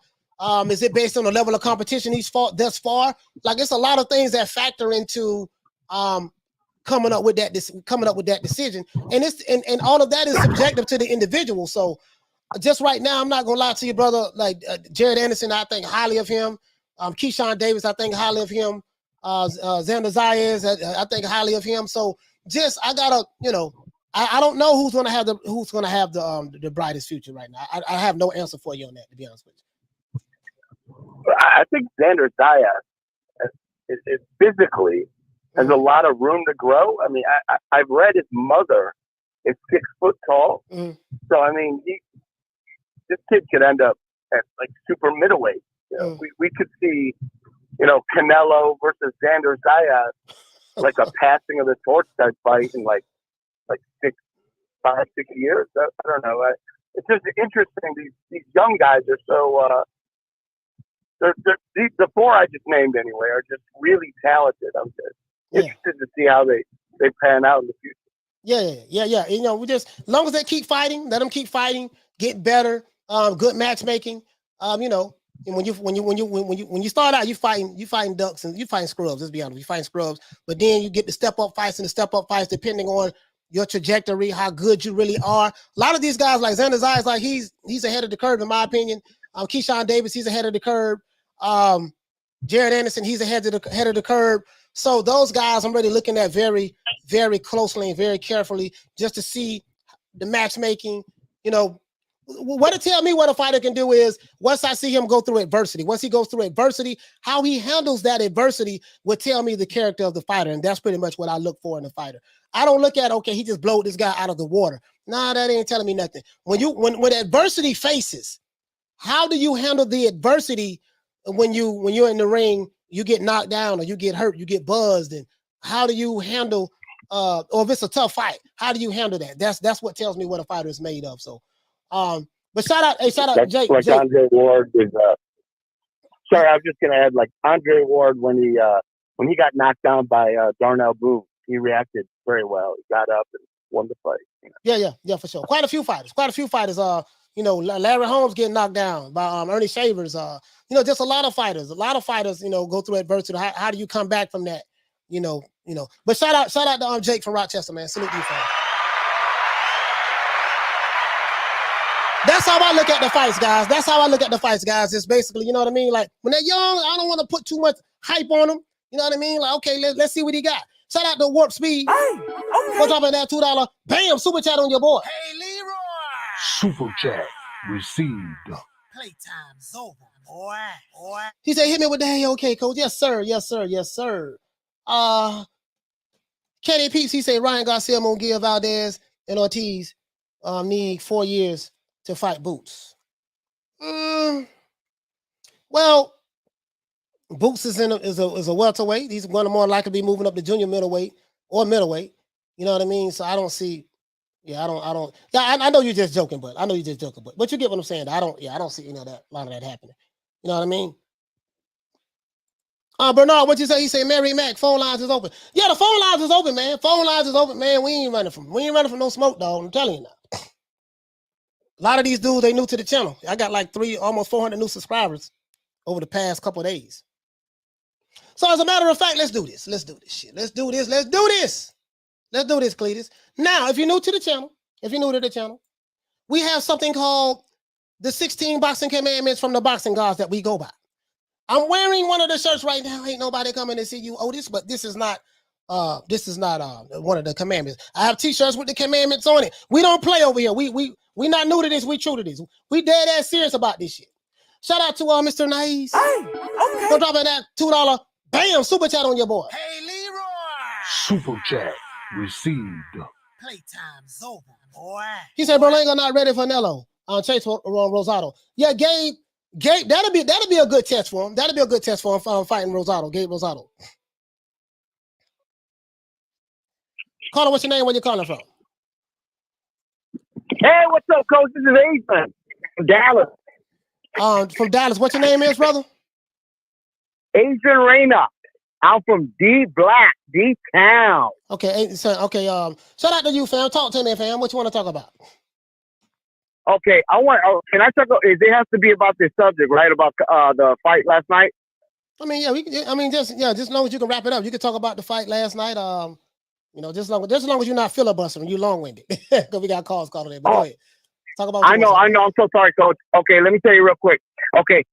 Is it based on the level of competition he's fought thus far? Like, it's a lot of things that factor into coming up with that decision. And it's and all of that is subjective to the individual. So just right now, I'm not gonna lie to you, brother. Like Jared Anderson, I think highly of him. Keyshawn Davis, I think highly of him. Xander Zayas, I think highly of him. So just I gotta, I don't know who's gonna have the brightest future right now. I have no answer for you on that, to be honest with you. I think Xander Zayas is physically has a lot of room to grow. I mean, I've read his mother is 6 foot tall. Mm-hmm. So I mean, this kid could end up at like super middleweight. We could see, Canelo versus Xander Zayas, like a passing of the torch type fight in like 5-6 years. I don't know. It's just interesting. These young guys are so. The 4 I just named anyway are just really talented. I'm just interested to see how they pan out in the future. Yeah. We just, as long as they keep fighting, let them keep fighting, get better. good matchmaking. You know, and when you start out, you fighting ducks and you fighting scrubs. Let's be honest, you fighting scrubs. But then you get the step up fights and the step up fights depending on your trajectory, how good you really are. A lot of these guys, like Xander Zayas, like he's ahead of the curve in my opinion. Keyshawn Davis, he's ahead of the curve. Jaron Ennis, he's ahead of the curve. So those guys, I'm really looking at very, very closely and very carefully just to see the matchmaking. You know, what to tell me what a fighter can do is once I see him go through adversity, once he goes through adversity, how he handles that adversity would tell me the character of the fighter. And that's pretty much what I look for in a fighter. I don't look at, okay, he just blowed this guy out of the water. Nah, that ain't telling me nothing. When adversity faces, how do you handle the adversity when you're in the ring, you get knocked down or you get hurt, you get buzzed, and how do you handle or if it's a tough fight, how do you handle that? That's what tells me what a fighter is made of. So but shout out Jake. Like Jake. Andre Ward is sorry, I was just gonna add, like Andre Ward when he got knocked down by Darnell Boone, he reacted very well. He got up and won the fight. You know? Yeah, for sure. Quite a few fighters. You know, Larry Holmes getting knocked down by Ernie Shavers. You know, just a lot of fighters. You know, go through adversity. How do you come back from that? You know. But shout out to Jake from Rochester, man. Salute you, fam. That's how I look at the fights, guys. It's basically, you know what I mean? Like when they're young, I don't want to put too much hype on them. You know what I mean? Like, okay, let's see what he got. Shout out to Warp Speed. Hey, okay. What's up in that $2? Bam, super chat on your boy. Hey, Leroy. Super chat received. Playtime's over, boy. He said, hit me with the hey, okay, coach. Yes, sir. Kenny Peeps, he said, Ryan Garcia, Munguia, Valdez, and Ortiz need 4 years to fight Boots. Well, Boots is a welterweight. He's going to more likely be moving up to junior middleweight or middleweight. You know what I mean? So I don't see. Yeah, I don't. Yeah, I know you're just joking, but you get what I'm saying. I don't see a lot of that happening. You know what I mean? Bernard, what you say? He say, Mary Mac, phone lines is open. Yeah, the phone lines is open, man. We ain't running from no smoke, dog. I'm telling you now. A lot of these dudes, they new to the channel. I got like almost 400 new subscribers over the past couple of days. So as a matter of fact, let's do this. Let's do this, Cletus. Now, if you're new to the channel, we have something called the 16 boxing commandments from the boxing gods that we go by. I'm wearing one of the shirts right now. Ain't nobody coming to see you, Otis, but this is not one of the commandments. I have t-shirts with the commandments on it. We don't play over here. We not new to this. We true to this. We dead ass serious about this shit. Shout out to Mr. Nice. Hey, okay. For dropping that $2 bam super chat on your boy. Hey, Leroy. Super chat received. Playtime's over, boy. He said Berlanga not ready for Nello on Chase Rosado. Yeah, Gabe, that'll be a good test for him. That'll be a good test for him fighting Rosado, Gabe Rosado. Caller, what's your name? Where you calling from? Hey, what's up, coach? This is Ethan from Dallas. From Dallas. What's your name is, brother? Adrian Reyna. I'm from D Town. Okay, so shout out to you, fam. Talk to me, fam. What you want to talk about? Okay, can I talk about, it has to be about this subject, right? About the fight last night? I mean, yeah, just as long as you can wrap it up. You can talk about the fight last night. Just as long as you're not filibustering, you long-winded. Because we got calls calling in. But go ahead. Talk about I know. I'm so sorry, coach. Okay, let me tell you real quick. Okay,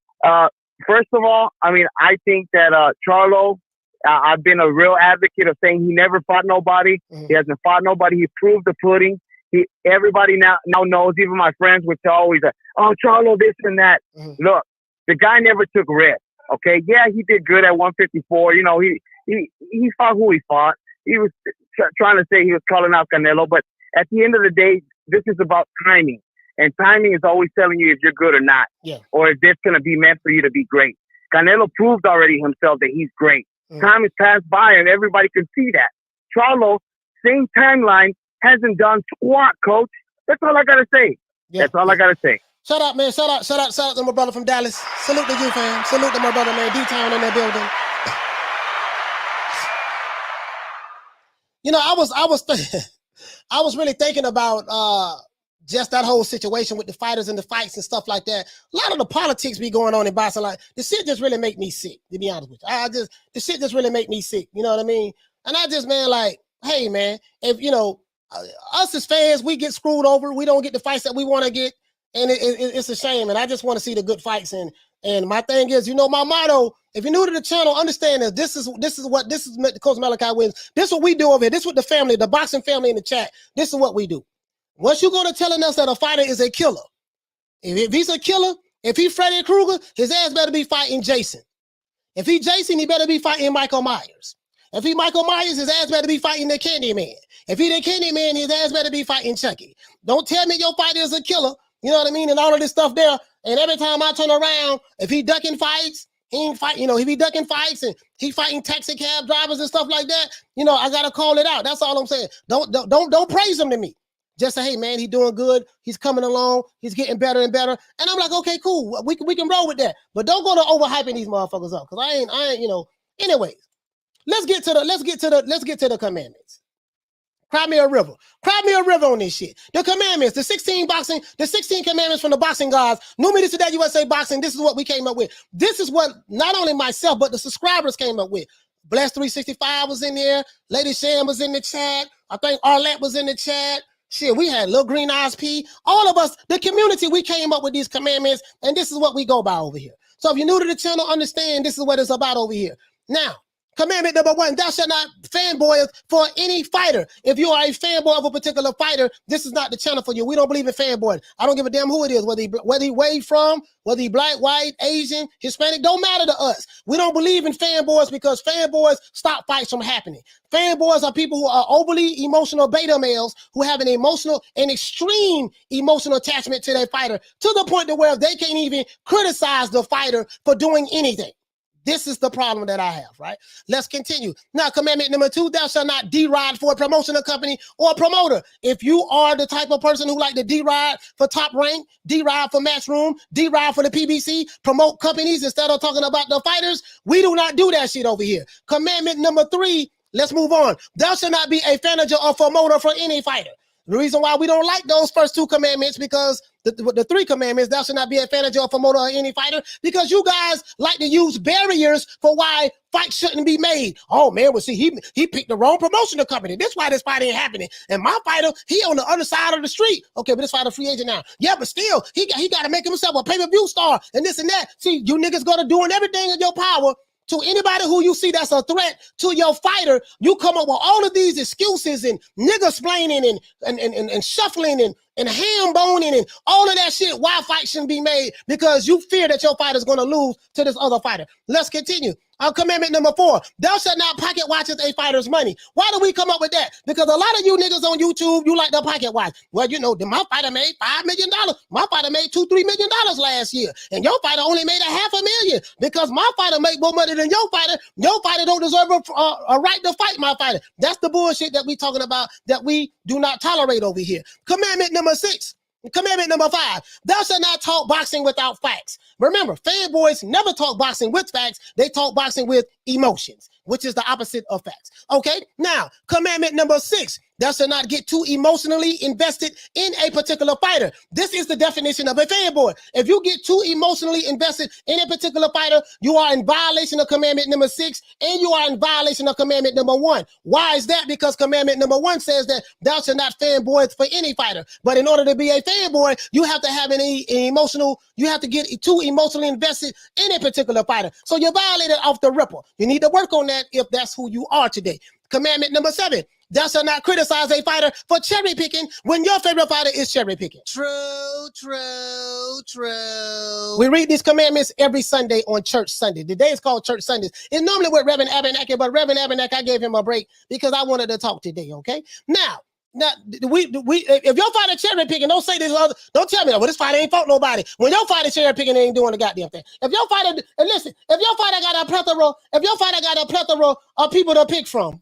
first of all, I think that Charlo, I've been a real advocate of saying he never fought nobody. Mm-hmm. He hasn't fought nobody. He proved the pudding. Everybody now knows, even my friends, which are always Charlo this and that. Mm-hmm. Look, the guy never took risks. Okay, yeah, he did good at 154. You know, he fought who he fought. He was trying to say he was calling out Canelo, but at the end of the day, this is about timing, and timing is always telling you if you're good or not, or if this going to be meant for you to be great. Canelo proved already himself that he's great. Mm. Time has passed by, and everybody can see that. Charlo, same timeline, hasn't done squat, coach. That's all I gotta say. Yeah. That's all I gotta say. Shout out, man. Shout out to my brother from Dallas. Salute to you, fam. Salute to my brother, man. D-Town in that building. You know, I was really thinking about just that whole situation with the fighters and the fights and stuff like that. A lot of the politics be going on in boxing. Like, the shit just really make me sick, to be honest with you. The shit just really make me sick. You know what I mean? And I just, man, like, hey, man, if, you know, us as fans, we get screwed over. We don't get the fights that we want to get. And it's a shame. And I just want to see the good fights. And my thing is, you know, my motto, if you're new to the channel, understand that this is Coach Malachi Williams. This is what we do over here. This is what the family, the boxing family in the chat, this is what we do. Once you go to telling us that a fighter is a killer, if he's a killer, if he's Freddy Krueger, his ass better be fighting Jason. If he Jason, he better be fighting Michael Myers. If he Michael Myers, his ass better be fighting the Candyman. If he the Candyman, his ass better be fighting Chucky. Don't tell me your fighter is a killer. You know what I mean? And all of this stuff there. And every time I turn around, if he ducking fights, he ain't fight, you know, if he ducking fights and he fighting taxi cab drivers and stuff like that, you know, I gotta call it out. That's all I'm saying. Don't praise him to me. Just say, hey man, he's doing good. He's coming along. He's getting better and better. And I'm like, okay, cool. We can roll with that. But don't go to overhyping these motherfuckers up, because I ain't, you know. Anyways, let's get to the commandments. Cry me a river. Cry me a river on this shit. The commandments, the 16 commandments from the boxing gods. New Media Today, USA Boxing. This is what we came up with. This is what not only myself, but the subscribers came up with. Bless 365 was in there. Lady Sham was in the chat. I think Arlette was in the chat. Shit, we had Lil Green Eyes P. All of us, the community, we came up with these commandments, and this is what we go by over here. So if you're new to the channel, understand this is what it's about over here. Now, commandment number 1, thou shalt not fanboy for any fighter. If you are a fanboy of a particular fighter, this is not the channel for you. We don't believe in fanboy. I don't give a damn who it is, whether he where he from, whether he black, white, Asian, Hispanic, don't matter to us. We don't believe in fanboys because fanboys stop fights from happening. Fanboys are people who are overly emotional beta males who have an extreme emotional attachment to their fighter, to the point to where they can't even criticize the fighter for doing anything. This is the problem that I have, right? Let's continue. Now, commandment number 2, thou shalt not deride for a promotional company or a promoter. If you are the type of person who like to deride for Top Rank, deride for Matchroom, deride for the PBC, promote companies instead of talking about the fighters, we do not do that shit over here. Commandment number 3, let's move on. Thou shalt not be a manager or promoter for any fighter. The reason why we don't like those first 2 commandments, because the 3 commandments, thou shalt not be a manager or promoter or any fighter, because you guys like to use barriers for why fights shouldn't be made. Oh man, well see, he picked the wrong promotional company. That's why this fight ain't happening. And my fighter, he on the other side of the street. Okay, but this fighter free agent now. Yeah, but still, he got to make himself a pay-per-view star and this and that. See, you niggas got to doing everything in your power. To anybody who you see that's a threat to your fighter, you come up with all of these excuses and nigga-splaining and shuffling and ham-boning and all of that shit. Why fight shouldn't be made? Because you fear that your fighter's going to lose to this other fighter. Let's continue. Commandment number 4, thou shalt not pocket watch a fighter's money. Why do we come up with that? Because a lot of you niggas on YouTube, you like the pocket watch. Well, you know, my fighter made $5 million. My fighter made $2-3 million last year. And your fighter only made $500,000 because my fighter make more money than your fighter. Your fighter don't deserve a right to fight my fighter. That's the bullshit that we talking about that we do not tolerate over here. Commandment number 6. Commandment number 5, thou shalt not talk boxing without facts. Remember, fanboys never talk boxing with facts. They talk boxing with emotions, which is the opposite of facts. Okay, now, commandment number 6, thou shalt not get too emotionally invested in a particular fighter. This is the definition of a fanboy. If you get too emotionally invested in a particular fighter, you are in violation of commandment number 6, and you are in violation of commandment number 1. Why is that? Because commandment number 1 says that thou shalt not fanboy for any fighter. But in order to be a fanboy, you have to have you have to get too emotionally invested in a particular fighter. So you're violated off the ripper. You need to work on that if that's who you are today. Commandment number 7, thou shalt not criticize a fighter for cherry picking when your favorite fighter is cherry picking. True. We read these commandments every Sunday on Church Sunday. Today is called Church Sundays. It's normally with Reverend Abernathy, but Reverend Abernathy, I gave him a break because I wanted to talk today, okay? Now, if your fighter cherry picking, don't say this other, don't tell me that, well, this fighter ain't fought nobody. When your fighter cherry picking, they ain't doing the goddamn thing. If your fighter, and listen, if your fighter got a plethora of people to pick from.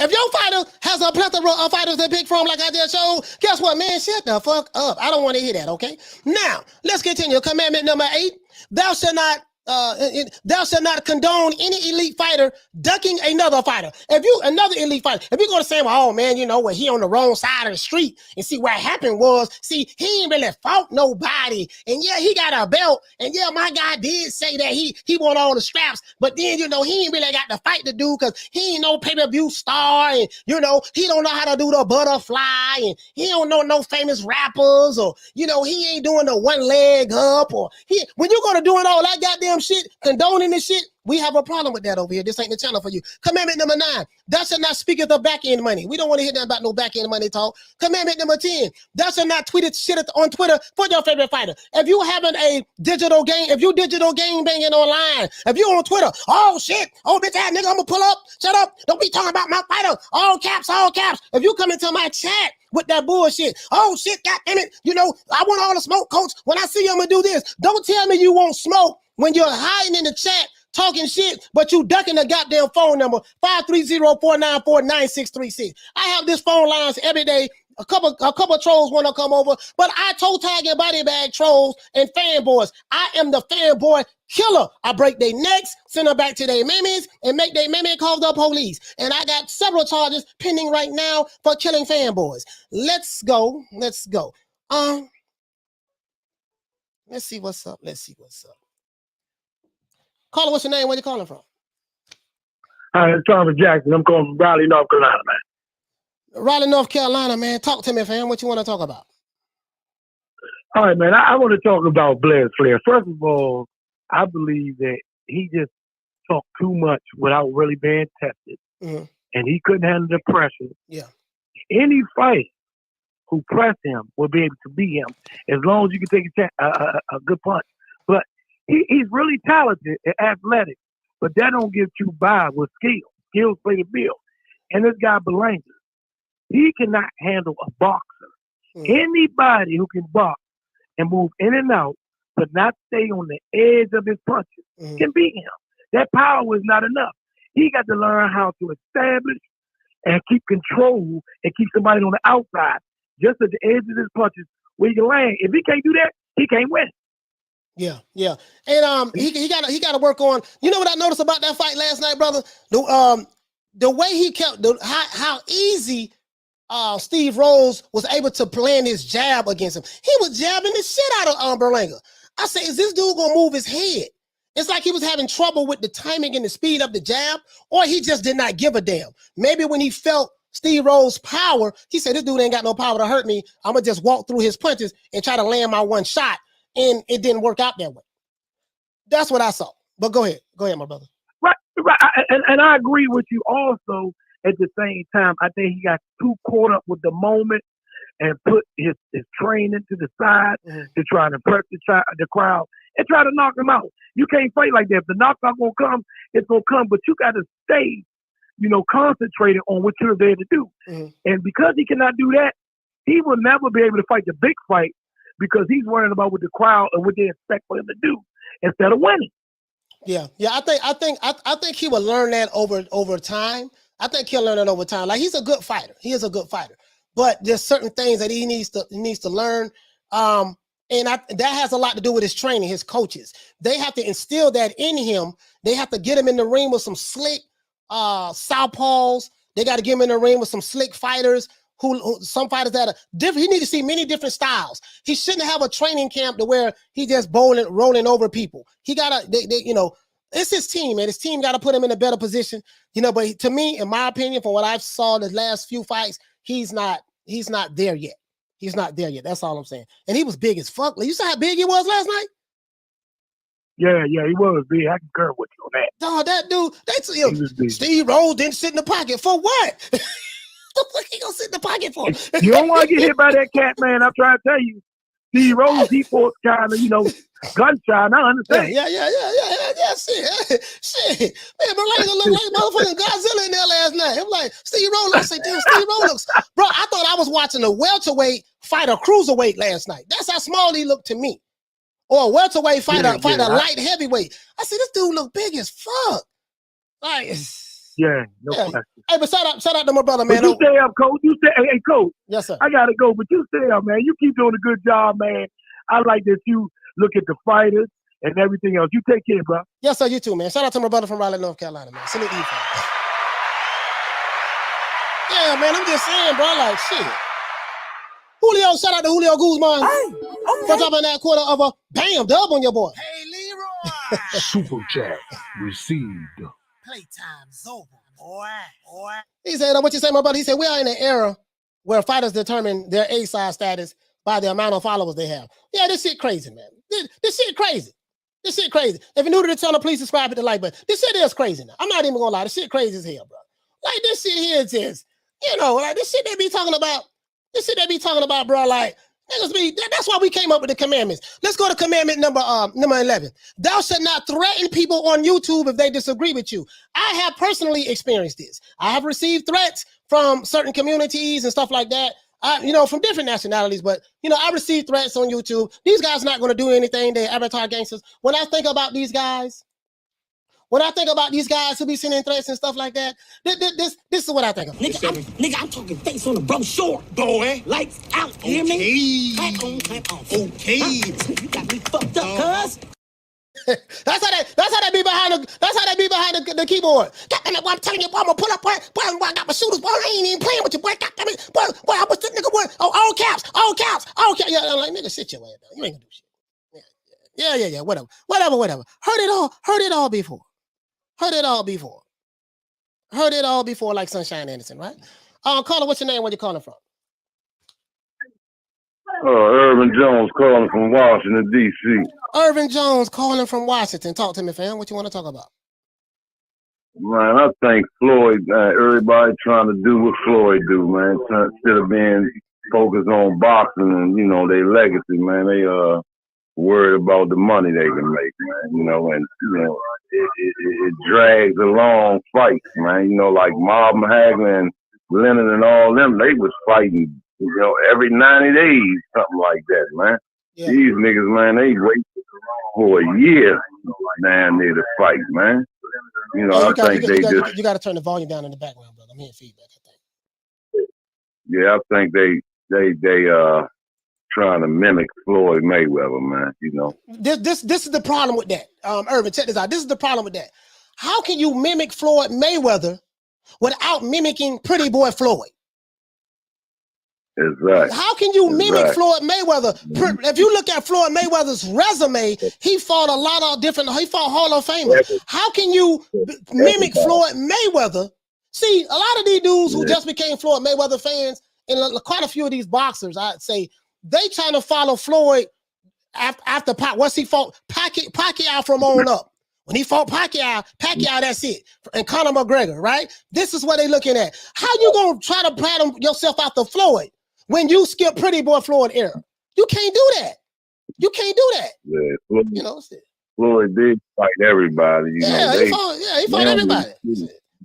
If your fighter has a plethora of fighters to pick from, like I just showed, guess what, man? Shut the fuck up. I don't want to hear that, okay? Now, let's continue. Commandment number 8, thou shalt not thou shalt not condone any elite fighter ducking another fighter. If you another elite fighter, if you're gonna say, well, oh man, you know, well, he on the wrong side of the street, and see what happened was, see, he ain't really fought nobody, and yeah, he got a belt, and yeah, my guy did say that he won all the straps, but then you know he ain't really got the fight to do because he ain't no pay-per-view star, and you know he don't know how to do the butterfly, and he don't know no famous rappers, or you know he ain't doing the one leg up, or when you're gonna doing all that goddamn shit, condoning this shit, we have a problem with that over here. This ain't the channel for you. Commandment number 9, thou shalt not speak of the back end money. We don't want to hear nothing about no back end money talk. Commandment number 10, thou shalt not tweet shit on Twitter for your favorite fighter. If you having a digital game, if you digital game banging online, if you on Twitter, oh shit, oh bitch ass nigga, I'm gonna pull up, shut up, don't be talking about my fighter, all caps, all caps. If you come into my chat with that bullshit, oh shit, goddamn it, you know, I want all the smoke, coach. When I see you, I'm gonna do this. Don't tell me you won't smoke when you're hiding in the chat talking shit, but you ducking the goddamn phone number 530-494-9636. I have this phone lines every day. A couple trolls want to come over, but I toe tag and body bag trolls and fanboys. I am the fanboy killer. I break their necks, send them back to their mammies, and make their mammy call the police. And I got several charges pending right now for killing fanboys. Let's go. Let's go. Let's see what's up. Let's see what's up. Caller, what's your name? Where you calling from? Hi, it's Thomas Jackson. I'm calling from Raleigh, North Carolina, man. Raleigh, North Carolina, man. Talk to me, fam. What you want to talk about? All right, man. I want to talk about Blair The Flair. First of all, I believe that he just talked too much without really being tested. Mm-hmm. And he couldn't handle the pressure. Yeah. Any fight who pressed him will be able to beat him as long as you can take a good punch. But he's really talented and athletic, but that don't get you by with skill. Skills play the field. And this guy Berlanga, he cannot handle a boxer. Anybody who can box and move in and out, but not stay on the edge of his punches, can beat him. That power is not enough. He got to learn how to establish and keep control and keep somebody on the outside, just at the edge of his punches where he can land. If he can't do that, he can't win. Yeah, yeah. And he got to work on, you know what I noticed about that fight last night, brother? The way he kept how easy Steve Rose was able to plan his jab against him. He was jabbing the shit out of Berlanga. I say, is this dude gonna move his head? It's like he was having trouble with the timing and the speed of the jab, or he just did not give a damn. Maybe when he felt Steve Rose's power, he said, this dude ain't got no power to hurt me. I'm gonna just walk through his punches and try to land my one shot. And it didn't work out that way. That's what I saw. But go ahead, my brother. Right. And I agree with you also. At the same time, I think he got too caught up with the moment and put his training to the side to try to press the crowd and try to knock him out. You can't fight like that. If the knockout gonna come, it's gonna come. But you got to stay, concentrated on what you're there to do. And because he cannot do that, he will never be able to fight the big fight because he's worrying about what the crowd and what they expect for him to do instead of winning. Yeah. I think he will learn that over time. I think he'll learn that over time. Like, he's a good fighter. He is a good fighter. But there's certain things that he needs to learn. And that has a lot to do with his training, his coaches. They have to instill that in him. They have to get him in the ring with some slick southpaws. They got to get him in the ring with some slick fighters. Who some fighters that are different. He needs to see many different styles. He shouldn't have a training camp to where he just rolling over people. He gotta, it's his team, man. His team got to put him in a better position, But to me, in my opinion, from what I've saw the last few fights, he's not there yet. He's not there yet. That's all I'm saying. And he was big as fuck. You saw how big he was last night? Yeah, he was big. I concur with you on that. Dog, that dude, Steve Rose didn't sit in the pocket for what? What the fuck he gonna sit in the pocket for? You don't want to get hit by that cat, man. I'm trying to tell you. Steve Rose, he fought kind of, gun shy. I understand. Yeah. Shit. Man, Berlanga looked like motherfucking Godzilla in there last night. I'm like, Steve Rose. I said, dude, Steve Rose looks. Bro, I thought I was watching a welterweight fight a cruiserweight last night. That's how small he looked to me. Or a welterweight fight a light heavyweight. I said, this dude look big as fuck. Like, yeah, no question. Hey, but shout out to my brother, man. But you stay up, Coach. Hey, Coach. Yes, sir. I gotta go, but you stay up, man. You keep doing a good job, man. I like that you look at the fighters and everything else. You take care, bro. Yes, sir. You too, man. Shout out to my brother from Raleigh, North Carolina, man. Salute to you, fam. Yeah, man. I'm just saying, bro. Like shit. Julio, shout out to Julio Guzman for dropping that quarter of a bam dub on your boy. Hey, Leroy. Super chat received. Playtime's over, boy. He said, what you say, my brother? He said, we are in an era where fighters determine their A-side status by the amount of followers they have. Yeah, this shit crazy, man. This shit crazy. This shit crazy. If you're new to the channel, please subscribe, hit the like button. This shit is crazy now. I'm not even gonna lie. This shit crazy as hell, bro. Like, this shit here is just, like, this shit they be talking about. This shit they be talking about, bro, like, niggas be, that's why we came up with the commandments. Let's go to commandment number 11. Thou shalt not threaten people on YouTube if they disagree with you. I have personally experienced this. I have received threats from certain communities and stuff like that, from different nationalities, but, I received threats on YouTube. These guys not going to do anything. They're avatar gangsters. When I think about these guys who be sending threats and stuff like that, this is what I think of. Nigga, I'm talking face on the brochure, boy. Lights out, hear me? Clap on, clap off. Okay. You got me fucked up, cuz. That's how they be behind the keyboard. Goddamn it, boy, I'm telling you, boy, I'm gonna pull up, boy, I got my shooters, boy, I ain't even playing with you, boy, goddamn it, boy, I was the nigga, boy, all caps. Yeah, I'm like, nigga, sit your ass down. You ain't gonna do shit. Yeah, whatever. Heard it all before. Heard it all before, like Sunshine Anderson, right? Caller, what's your name? Where you calling from? Irvin Jones calling from Washington, D.C. Irvin Jones calling from Washington. Talk to me, fam. What you want to talk about? Man, I think Floyd, everybody trying to do what Floyd do, man. Instead of being focused on boxing and, their legacy, man, they worried about the money they can make, man, it drags along fights, man. Like Marvin Hagler and Leonard and all them, they was fighting, every 90 days, something like that, man. Yeah. These niggas, man, they wait for a year down there to fight, man. I think you got to turn the volume down in the background, brother. I'm hearing feedback, I think. Yeah, I think they trying to mimic Floyd Mayweather, man. This is the problem with that. Irvin, check this out. This is the problem with that. How can you mimic Floyd Mayweather without mimicking Pretty Boy Floyd? Exactly. How can you mimic Floyd Mayweather? If you look at Floyd Mayweather's resume, he fought a lot of he fought Hall of Famers. How can you mimic Floyd Mayweather? See, a lot of these dudes who just became Floyd Mayweather fans, and quite a few of these boxers, I'd say, they trying to follow Floyd after once he fought Pacquiao from on up. When he fought Pacquiao, that's it. And Conor McGregor, right? This is what they looking at. How you gonna try to pattern yourself after Floyd when you skip Pretty Boy Floyd era? You can't do that. Yeah, Floyd did fight everybody. He fought everybody.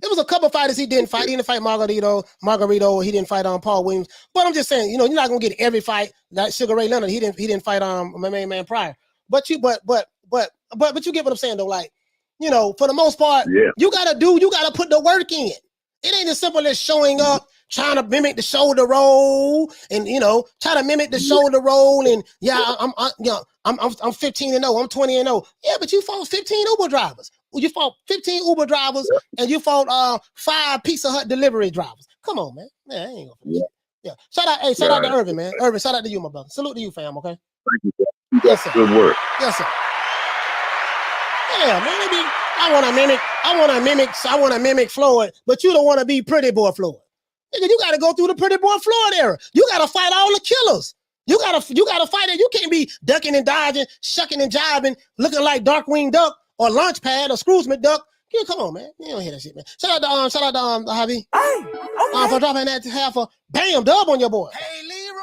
There was a couple fighters he didn't fight. He didn't fight Margarito. He didn't fight Paul Williams. But I'm just saying, you're not gonna get every fight. Like Sugar Ray Leonard, he didn't fight my main man Pryor. But you get what I'm saying though. Like, for the most part, you gotta put the work in. It ain't as simple as showing up, trying to mimic the shoulder roll, and try to mimic the shoulder roll. And I'm 15 and 0. I'm 20 and 0. Yeah, but you fought 15 Uber drivers. You fought 15 Uber drivers, and you fought 5 Pizza Hut delivery drivers. Come on, man. Yeah, I ain't gonna Yeah. Shout out to Irvin, man. Irvin, shout out to you, my brother. Salute to you, fam. Okay. Thank you, sir. Yes, sir. Good work. Yes, sir. Yeah, man. Maybe I want to mimic Floyd, but you don't want to be Pretty Boy Floyd. Nigga, you got to go through the Pretty Boy Floyd era. You got to fight all the killers. You got to fight it. You can't be ducking and dodging, shucking and jiving, looking like Darkwing Duck or Launchpad or Scrooge McDuck. Yeah, come on, man. You don't hear that shit, man. Shout out to Javi. For dropping that half a bam dub on your boy. Hey, Leroy.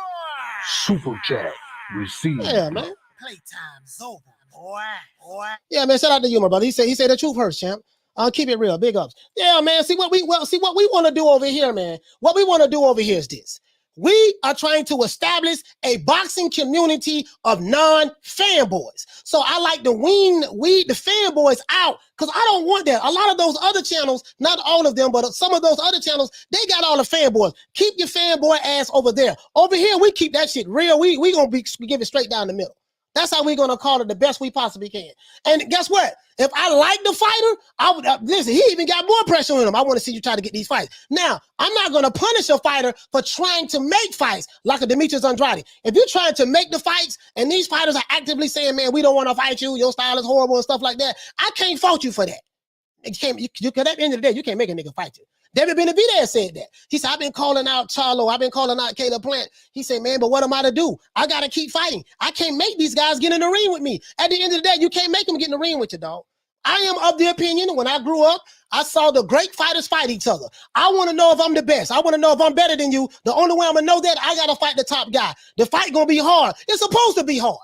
Super chat received. Yeah, man. Playtime's over, boy. Yeah, man. Shout out to you, my brother. He said the truth hurts, champ. Keep it real. Big ups. Yeah, man. See what we want to do over here, man. What we want to do over here is this. We are trying to establish a boxing community of non-fanboys. So I like to weed the fanboys out because I don't want that. A lot of those other channels, not all of them, but some of those other channels, they got all the fanboys. Keep your fanboy ass over there. Over here, we keep that shit real. We gonna be give it straight down the middle. That's how we're gonna call it the best we possibly can. And guess what? If I like the fighter, I would listen. He even got more pressure on him. I want to see you try to get these fights. Now, I'm not gonna punish a fighter for trying to make fights like a Demetrius Andrade. If you're trying to make the fights, and these fighters are actively saying, "Man, we don't want to fight you. Your style is horrible," and stuff like that, I can't fault you for that. Because at the end of the day, you can't make a nigga fight you. David Benavidez said that. He said, I've been calling out Charlo. I've been calling out Caleb Plant. He said, man, but what am I to do? I got to keep fighting. I can't make these guys get in the ring with me. At the end of the day, you can't make them get in the ring with you, dog. I am of the opinion, when I grew up, I saw the great fighters fight each other. I want to know if I'm the best. I want to know if I'm better than you. The only way I'm going to know that, I got to fight the top guy. The fight going to be hard. It's supposed to be hard.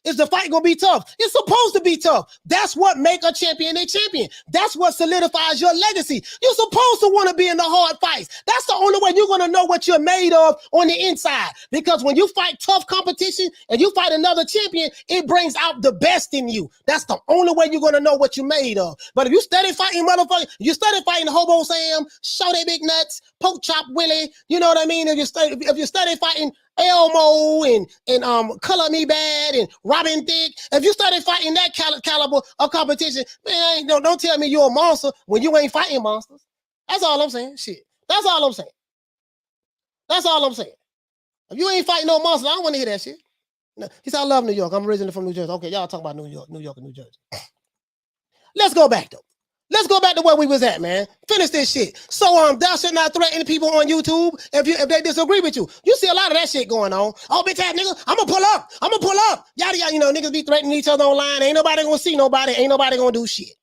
Is the fight gonna be tough? It's supposed to be tough. That's what make a champion a champion. That's what solidifies your legacy. You're supposed to want to be in the hard fights. That's the only way you're gonna know what you're made of on the inside. Because when you fight tough competition and you fight another champion, it brings out the best in you. That's the only way you're gonna know what you're made of. But if you study fighting motherfuckers, you study fighting Hobo Sam, Show They Big Nuts, Poke Chop Willie, you know what I mean? If you study fighting Elmo and Color Me Bad and Robin Thicke, if you started fighting that caliber of competition, man, don't tell me you're a monster when you ain't fighting monsters. That's all I'm saying. Shit. That's all I'm saying. That's all I'm saying. If you ain't fighting no monsters, I don't want to hear that shit. No. He said, I love New York. I'm originally from New Jersey. Okay, y'all talking about New York and New Jersey. Let's go back, though. Let's go back to where we was at, man. Finish this shit. So thou shalt not threaten people on YouTube if they disagree with you. You see a lot of that shit going on. Oh, bitch ass nigga, I'm gonna pull up. I'm gonna pull up. Yada yada, you know, niggas be threatening each other online. Ain't nobody gonna see nobody. Ain't nobody gonna do shit.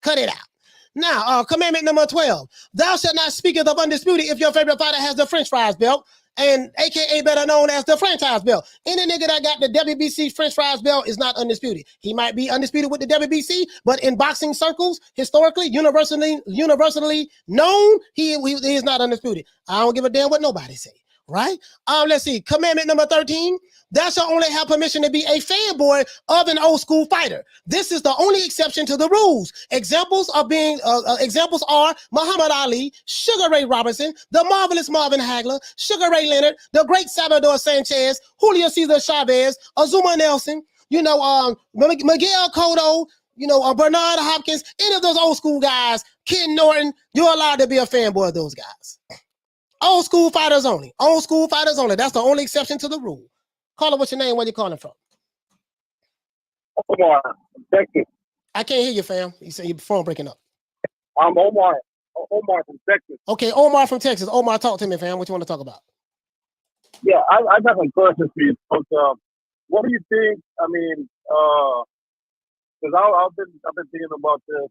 Cut it out. Now, commandment number 12. Thou shalt not speak of undisputed if your favorite fighter has the French fries belt, and AKA better known as the franchise belt. Any nigga that got the WBC French fries belt is not undisputed. He might be undisputed with the WBC, but in boxing circles, historically, universally known, he is not undisputed. I don't give a damn what nobody say, right? Let's see. Commandment number 13. Thou shalt only have permission to be a fanboy of an old school fighter. This is the only exception to the rules. Examples are Muhammad Ali, Sugar Ray Robinson, the marvelous Marvin Hagler, Sugar Ray Leonard, the great Salvador Sanchez, Julio Cesar Chavez, Azuma Nelson, you know, Miguel Cotto, you know, Bernard Hopkins, any of those old school guys, Ken Norton, you're allowed to be a fanboy of those guys. Old school fighters only. Old school fighters only. That's the only exception to the rule. Caller, what's your name? Where you calling from? Omar, Texas. I can't hear you, fam. You say your phone breaking up. I'm Omar. Omar from Texas. Okay, Omar from Texas. Omar, talk to me, fam. What you want to talk about? Yeah, I got some questions for you. But, what do you think? I mean, because I've been thinking about this.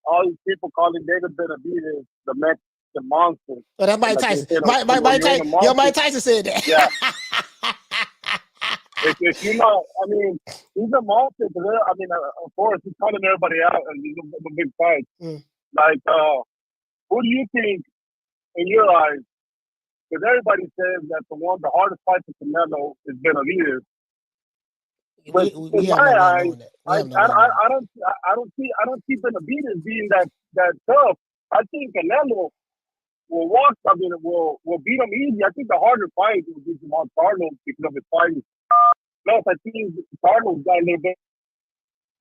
All these people calling David Benavidez the Mexican monster. Oh, that's Mike Tyson. Mike Tyson said that. Yeah. If you know, I mean, he's a monster. I mean, of course, he's calling everybody out and he's a big fight. Like, who do you think, in your eyes, because everybody says that the hardest fight for Canelo is Benavidez. But in my eyes, I don't see Benavidez being that tough. I think Canelo will beat him easy. I think the harder fight will be Jamal Charlo because of his fighting. Plus, I think Charlo's got a little bit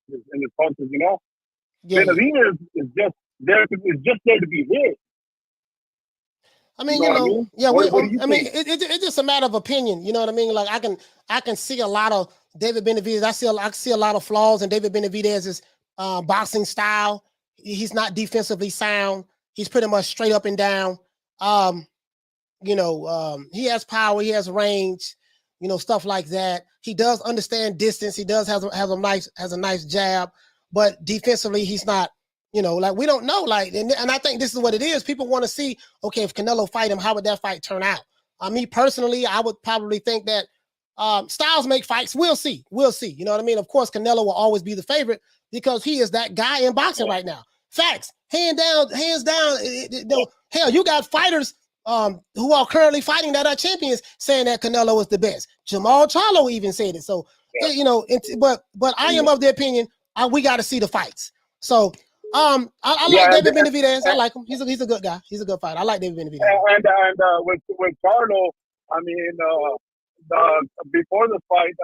in his punches, you know? Yeah. Benavidez is just there to be hit. I mean, you know, yeah. It's just a matter of opinion. You know what I mean? Like I can see a lot of David Benavidez. I see a lot of flaws in David Benavidez's boxing style. He's not defensively sound. He's pretty much straight up and down. He has power. He has range. You know, stuff like that. He does understand distance. He does has a nice jab, but defensively he's not. You know, like we don't know. Like, and I think this is what it is. People want to see, okay, if Canelo fight him, how would that fight turn out? Me personally, I would probably think that styles make fights. We'll see. You know what I mean? Of course, Canelo will always be the favorite because he is that guy in boxing right now. Facts, hands down. Hell, you got fighters who are currently fighting that are champions saying that Canelo is the best. Jamal Charlo even said it. So, you know, but I am of the opinion we got to see the fights. So. I like David Benavidez. I like him. He's a good guy. He's a good fighter. I like David Benavidez. And with Charlo, I mean, before the fight,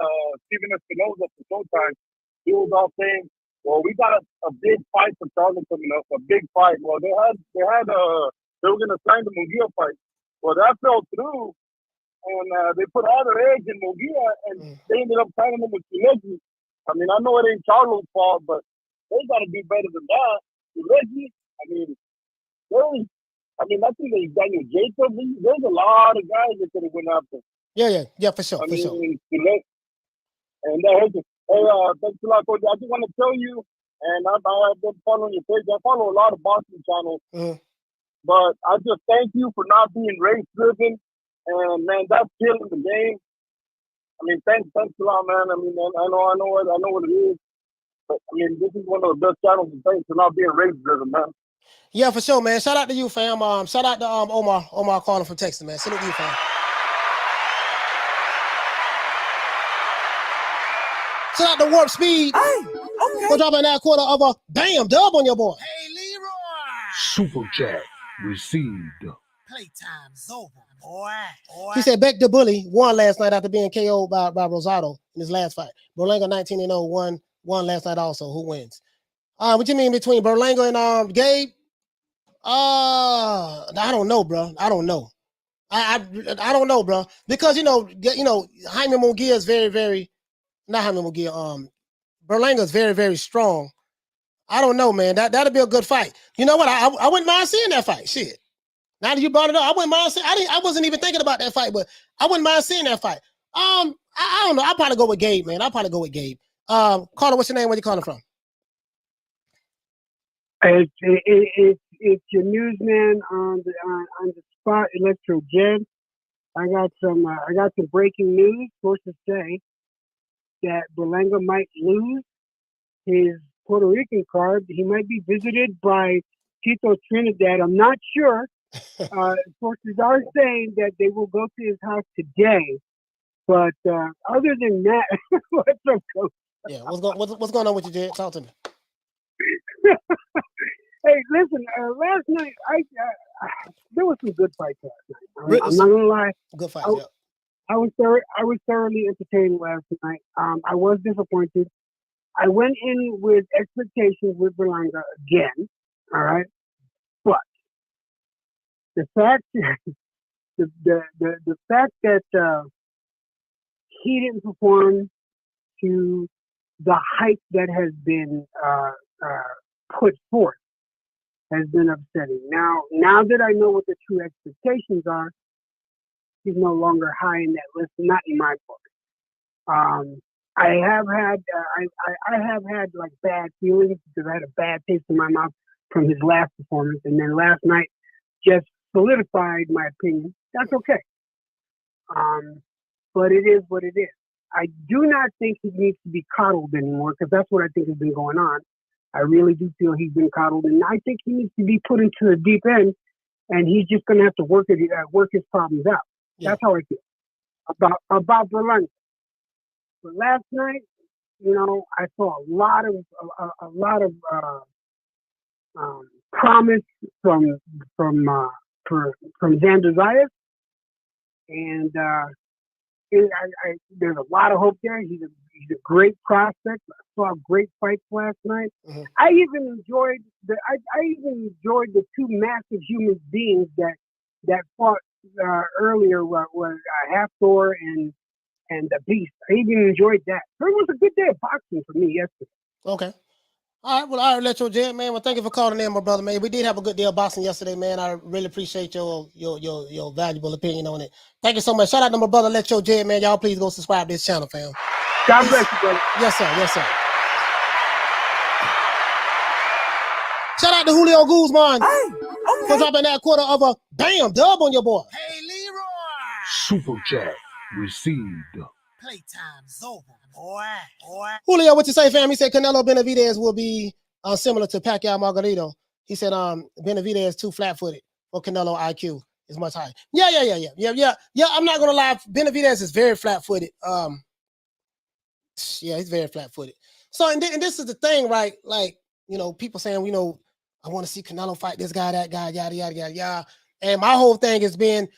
Steven Espinoza for Showtime, he was all saying, "Well, we got a big fight for Charlo coming up, a big fight." Well, they were going to sign the Munguia fight. Well, that fell through, and they put all their eggs in Munguia, and they ended up signing him with Pileggi. I mean, I know it ain't Charlo's fault, but they got to do better than that. Pileggi, I mean, I think there's Daniel Jacobs. There's a lot of guys that could have went after. Yeah, for sure, And sure. And thanks a lot, Coach. I just want to tell you, and I've been following your page. I follow a lot of boxing channels, but I just thank you for not being race driven. And man, that's killing the game. I mean, thanks a lot, man. I mean, I know what it is. But I mean, this is one of the best channels. Thanks for not being race driven, man. Yeah, for sure, man. Shout out to you, fam. Shout out to Omar calling from Texas, man. Salute to you, fam. Shout out to Warp Speed. We're dropping that quarter of a bam dub on your boy. Hey, Leroy. Super chat received. Playtime's over, boy. He said Beck the Bully won last night after being KO'd by Rosado in his last fight. Berlanga 19-0 won last night also. Who wins? What you mean between Berlanga and Gabe? I don't know, bro. I don't know. I don't know, bro. Because you know Jaime Munguia is very, very not Jaime Munguia. Berlanga is very, very strong. I don't know, man. That'll be a good fight. You know what? I wouldn't mind seeing that fight. Shit. Now that you brought it up, I wouldn't mind seeing. I wasn't even thinking about that fight, but I wouldn't mind seeing that fight. I don't know. I'll probably go with Gabe, man. Carter, what's your name? Where you calling from? It's your newsman on the spot, Electro Jed. I got some breaking news. Sources say that Berlanga might lose his Puerto Rican card. He might be visited by Tito Trinidad. I'm not sure. Sources are saying that they will go to his house today. But other than that, what's up, Coach? Yeah, what's going on with you, Jed? Talk to me. Hey, listen. Last night, there was some good fights last night. I'm not gonna lie. Good fights. Yeah. I was thoroughly entertained last night. I was disappointed. I went in with expectations with Berlanga again. All right, but the fact the fact that he didn't perform to the hype that has been put forth has been upsetting. Now that I know what the true expectations are, he's no longer high in that list, not in my book. I have had like bad feelings because I had a bad taste in my mouth from his last performance, and then last night just solidified my opinion. That's okay. But it is what it is. I do not think he needs to be coddled anymore because that's what I think has been going on. I really do feel he's been coddled, and I think he needs to be put into the deep end, and he's just going to have to work his problems out. Yeah. That's how I feel about Berlanga. But last night, I saw a lot of promise from Xander Zayas, and there's a lot of hope there. He's a great prospect. I saw great fights last night. Mm-hmm. I even enjoyed the two massive human beings that fought earlier was Half-Thor and the Beast. I even enjoyed that. So it was a good day of boxing for me yesterday. Okay. All right, Electro Jed, man. Well, thank you for calling in, my brother, man. We did have a good day of boxing yesterday, man. I really appreciate your valuable opinion on it. Thank you so much. Shout out to my brother, Electro Jed, man. Y'all please go subscribe to this channel, fam. God bless you, brother. Yes, sir. Yes, sir. Shout out to Julio Guzman for dropping that quarter of a bam dub on your boy. Hey, Leroy. Super chat received. Playtime's over, boy. Julio, what you say, fam? He said Canelo Benavidez will be similar to Pacquiao Margarito. He said Benavidez is too flat-footed for Canelo IQ is much higher. Yeah. I'm not gonna lie. Benavidez is very flat-footed. Yeah, he's very flat-footed. So and this is the thing, right? Like, people saying, I want to see Canelo fight this guy, that guy, yada yada yada yada. And my whole thing has been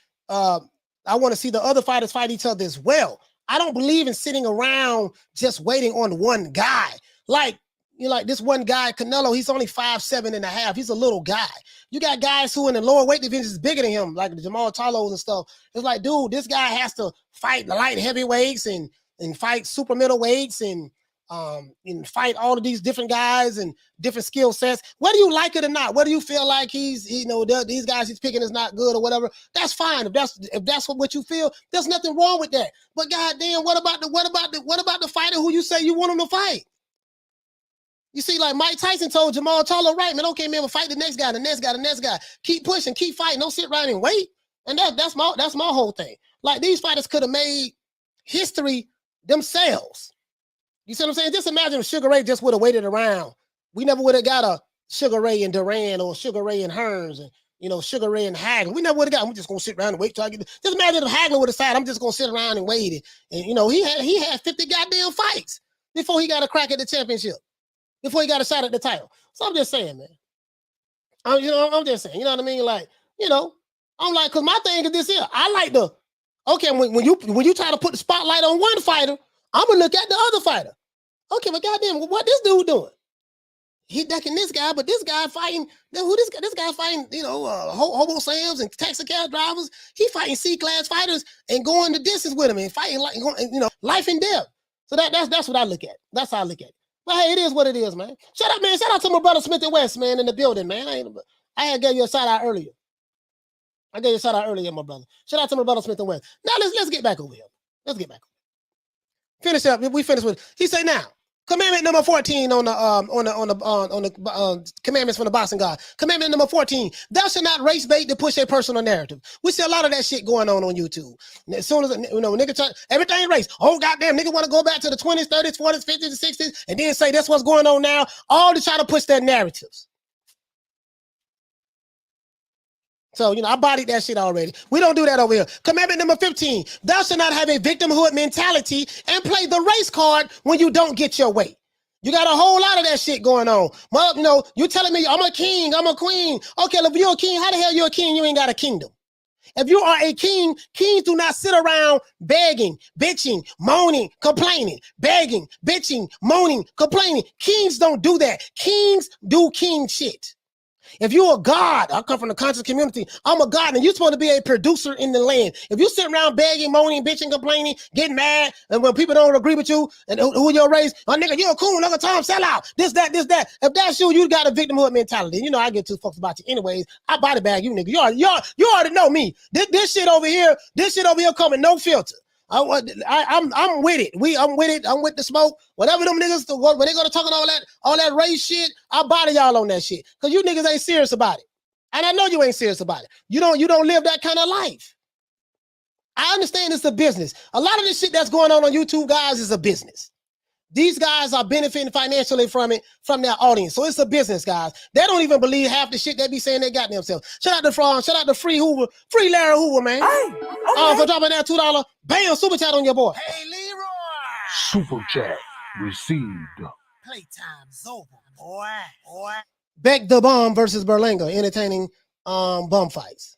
I want to see the other fighters fight each other as well. I don't believe in sitting around just waiting on one guy. Like, you know, like this one guy, Canelo, he's only 5'7.5". He's a little guy. You got guys who in the lower weight division is bigger than him, like the Jamal Charlos and stuff. It's like, dude, this guy has to fight the light heavyweights and fight super middleweights and fight all of these different guys and different skill sets. Whether you like it or not, whether you feel like these guys he's picking is not good or whatever, that's fine. If that's what you feel, there's nothing wrong with that. But goddamn, what about the fighter who you say you want him to fight? You see, like Mike Tyson told Jamal Charlo, right, man, okay, man, we'll fight the next guy, the next guy, the next guy. Keep pushing, keep fighting. Don't sit around and wait. And that's my whole thing. Like, these fighters could have made history themselves. You see what I'm saying? Just imagine if Sugar Ray just would have waited around. We never would have got a Sugar Ray and Duran or Sugar Ray and Hearns and, you know, Sugar Ray and Hagler. We never would have got. I'm just gonna sit around and wait till I get. Just imagine if Hagler would have decided, I'm just gonna sit around and wait. And you know, he had 50 goddamn fights before he got a crack at the championship, before he got a shot at the title. So I'm just saying, man. I'm just saying. You know what I mean? Like, you know, I'm like, cause my thing is this here. I like when you try to put the spotlight on one fighter, I'm gonna look at the other fighter. Okay, but goddamn, what this dude doing? He ducking this guy, but this guy fighting. Who this guy fighting? You know, hobo Sams and taxi cab drivers. He fighting C-class fighters and going the distance with him and fighting like, you know, life and death. So that's what I look at. That's how I look at it. But hey, it is what it is, man. Shut up, man. Shout out to my brother Smith and West, man, in the building, man. I had gave you a shout out earlier. My brother. Shout out to my brother Smith and West. Now let's get back over here. Let's get back. Finish up. We finish with. He say now. Commandment number 14 on the commandments from the boxing god. Commandment number 14: Thou shalt not race bait to push a personal narrative. We see a lot of that shit going on YouTube. As soon as nigga everything race. Oh goddamn, nigga want to go back to the 20s, 30s, 40s, 50s, 60s, and then say that's what's going on now. All to try to push their narratives. So, you know, I bodied that shit already. We don't do that over here. Commandment number 15: Thou shalt not have a victimhood mentality and play the race card when you don't get your way. You got a whole lot of that shit going on. Well, you know, you telling me I'm a king, I'm a queen. Okay, if you're a king, how the hell you a king? You ain't got a kingdom. If you are a king, kings do not sit around begging, bitching, moaning, complaining, begging, bitching, moaning, complaining. Kings don't do that. Kings do king shit. If you're a god, I come from the conscious community, I'm a god, and you're supposed to be a producer in the land. If you sit around begging, moaning, bitching, complaining, getting mad, and when people don't agree with you, and who your race, oh nigga, you're a coon, nigga, Tom, sell out, this, that. If that's you got a victimhood mentality. You know, I get two fucks about you anyways. I body bag you, nigga. You already know me. This shit over here coming, no filter. I'm with it. I'm with it. I'm with the smoke. Whatever them niggas, when they gonna talking all that race shit, I body y'all on that shit. Cause you niggas ain't serious about it. And I know you ain't serious about it. You don't live that kind of life. I understand it's a business. A lot of this shit that's going on YouTube, guys, is a business. These guys are benefiting financially from it, from their audience. So it's a business, guys. They don't even believe half the shit they be saying they got themselves. Shout out to Free Larry Hoover, man. Hey, okay. For dropping that $2, bam, super chat on your boy. Hey, Leroy. Super chat received. Playtime's over, boy. Beck the Bomb versus Berlanga, entertaining bum fights.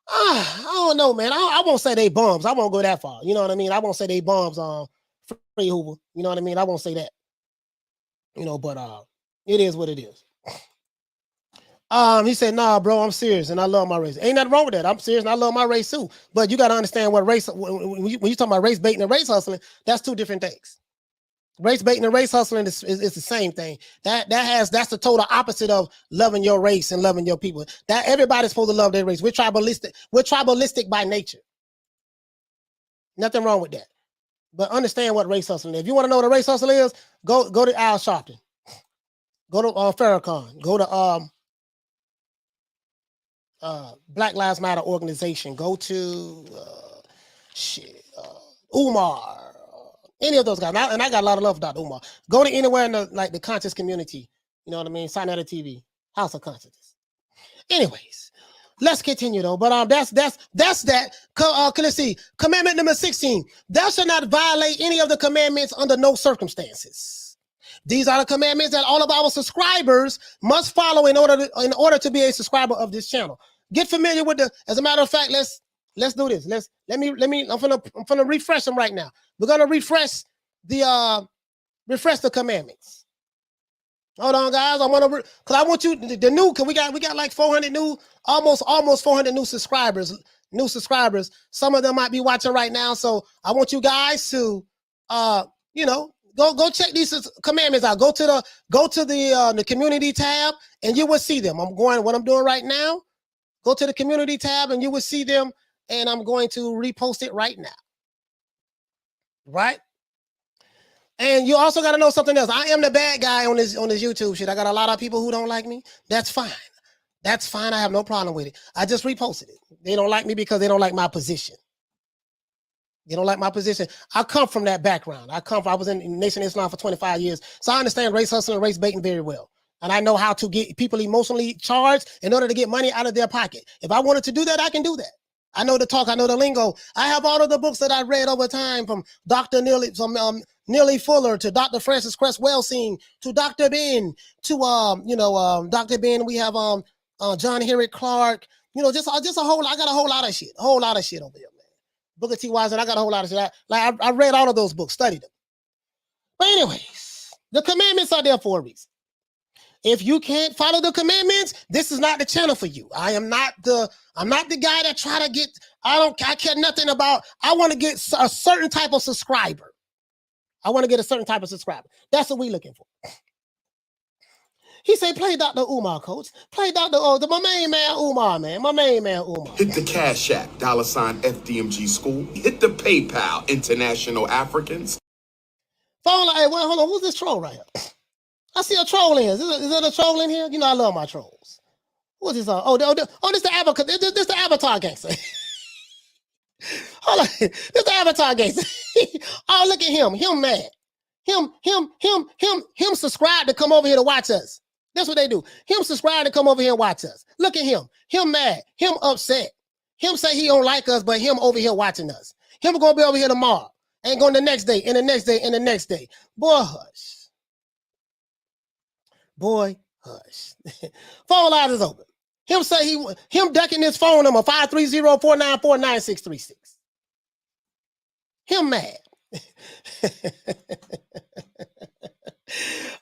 I don't know, man. I won't say they bums. I won't go that far. You know what I mean? I won't say they bums Free Hoover, you know what I mean? I won't say that, you know, but it is what it is. He said, nah, bro, I'm serious and I love my race. Ain't nothing wrong with that. I'm serious and I love my race too. But you got to understand what race, when you talk about race baiting and race hustling, that's two different things. Race baiting and race hustling is the same thing. That's the total opposite of loving your race and loving your people. That everybody's supposed to love their race. We're tribalistic by nature. Nothing wrong with that. But understand what race hustling is. If you want to know what a race hustle is, go to Al Sharpton. Go to Farrakhan. Go to Black Lives Matter organization. Go to Umar. Any of those guys. And I got a lot of love for Dr. Umar. Go to anywhere in the conscious community. You know what I mean? Sign out of TV. House of Consciousness. Anyways. Let's continue though, but that's that. Let's see. Commandment number 16: Thou shalt not violate any of the commandments under no circumstances. These are the commandments that all of our subscribers must follow in order to be a subscriber of this channel. Get familiar with as a matter of fact, Let's do this. Let me. I'm gonna refresh them right now. We're gonna refresh the commandments. Hold on, guys. I want to because I want you the new. Cause we got like 400 new, almost 400 new subscribers. New subscribers. Some of them might be watching right now, so I want you guys to go check these commandments out. Go to the community tab, and you will see them. What I'm doing right now. Go to the community tab, and you will see them. And I'm going to repost it right now. Right? And you also got to know something else. I am the bad guy on this YouTube shit. I got a lot of people who don't like me. That's fine. That's fine. I have no problem with it. I just reposted it. They don't like me because they don't like my position. They don't like my position. I come from that background. I was in Nation of Islam for 25 years. So I understand race hustling and race baiting very well. And I know how to get people emotionally charged in order to get money out of their pocket. If I wanted to do that, I can do that. I know the talk. I know the lingo. I have all of the books that I read over time from Dr. Neely Fuller to Dr. Francis Cress Welsing to Dr. Ben to Dr. Ben. We have John Henrik Clark. Just a whole. I got a whole lot of shit. A whole lot of shit over here, man. Booker T. Wise, and I got a whole lot of shit. I read all of those books, studied them. But anyways, the commandments are there for a reason. If you can't follow the commandments, this is not the channel for you. I'm not the guy that try to get, I care nothing about, I want to get a certain type of subscriber. I want to get a certain type of subscriber. That's what we looking for. He said, play Dr. Umar, coach. Play my main man, Umar, man. My main man, Umar. Hit the Cash App, $FDMG School. Hit the PayPal, International Africans. Phone line, well, hold on, who's this troll right here? I see a troll in here. Is there a troll in here? I love my trolls. What's this? This the avatar. This the avatar gangster. Hold on. This the avatar gangster. Oh, look at him. Him mad. Him subscribe to come over here to watch us. That's what they do. Him subscribe to come over here and watch us. Look at him. Him mad. Him upset. Him say he don't like us, but him over here watching us. Him gonna be over here tomorrow. And going the next day, and the next day, and the next day. Boy, hush. Boy, hush. Phone line is open. Him say him ducking his phone number 530-494-9636. Him mad.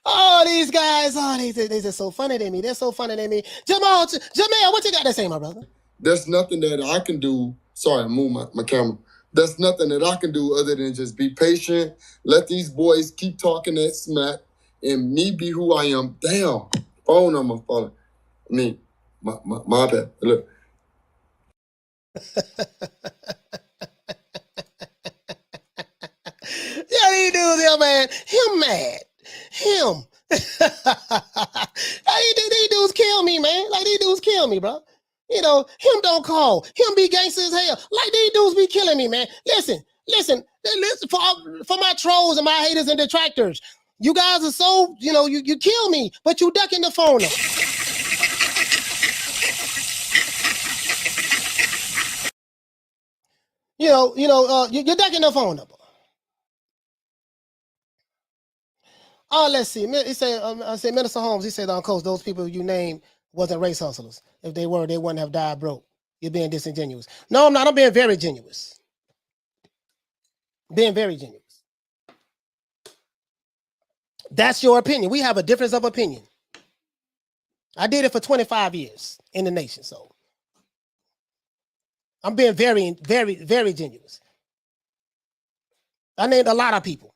Oh, these guys, they're just so funny to me. They're so funny to me. Jamal, what you got to say, my brother? There's nothing that I can do. Sorry, I moved my camera. There's nothing that I can do other than just be patient. Let these boys keep talking that smack. And me be who I am. Damn. Phone number falling. I mean, my bad. Look. Yeah, these dudes here, man. Him mad. Him. These dudes kill me, man. Like, these dudes kill me, bro. Him don't call. Him be gangster as hell. Like, these dudes be killing me, man. Listen for my trolls and my haters and detractors. You guys are so, you kill me, but you ducking the phone up. You're ducking the phone up. Oh, let's see. He said, I said, Minister Holmes, he said, Coach, those people you named wasn't race hustlers. If they were, they wouldn't have died broke. You're being disingenuous. No, I'm not. I'm being very genuous. Being very genuous. That's your opinion. We have a difference of opinion. I did it for 25 years in the nation, so I'm being very, very, very genuous. I named a lot of people.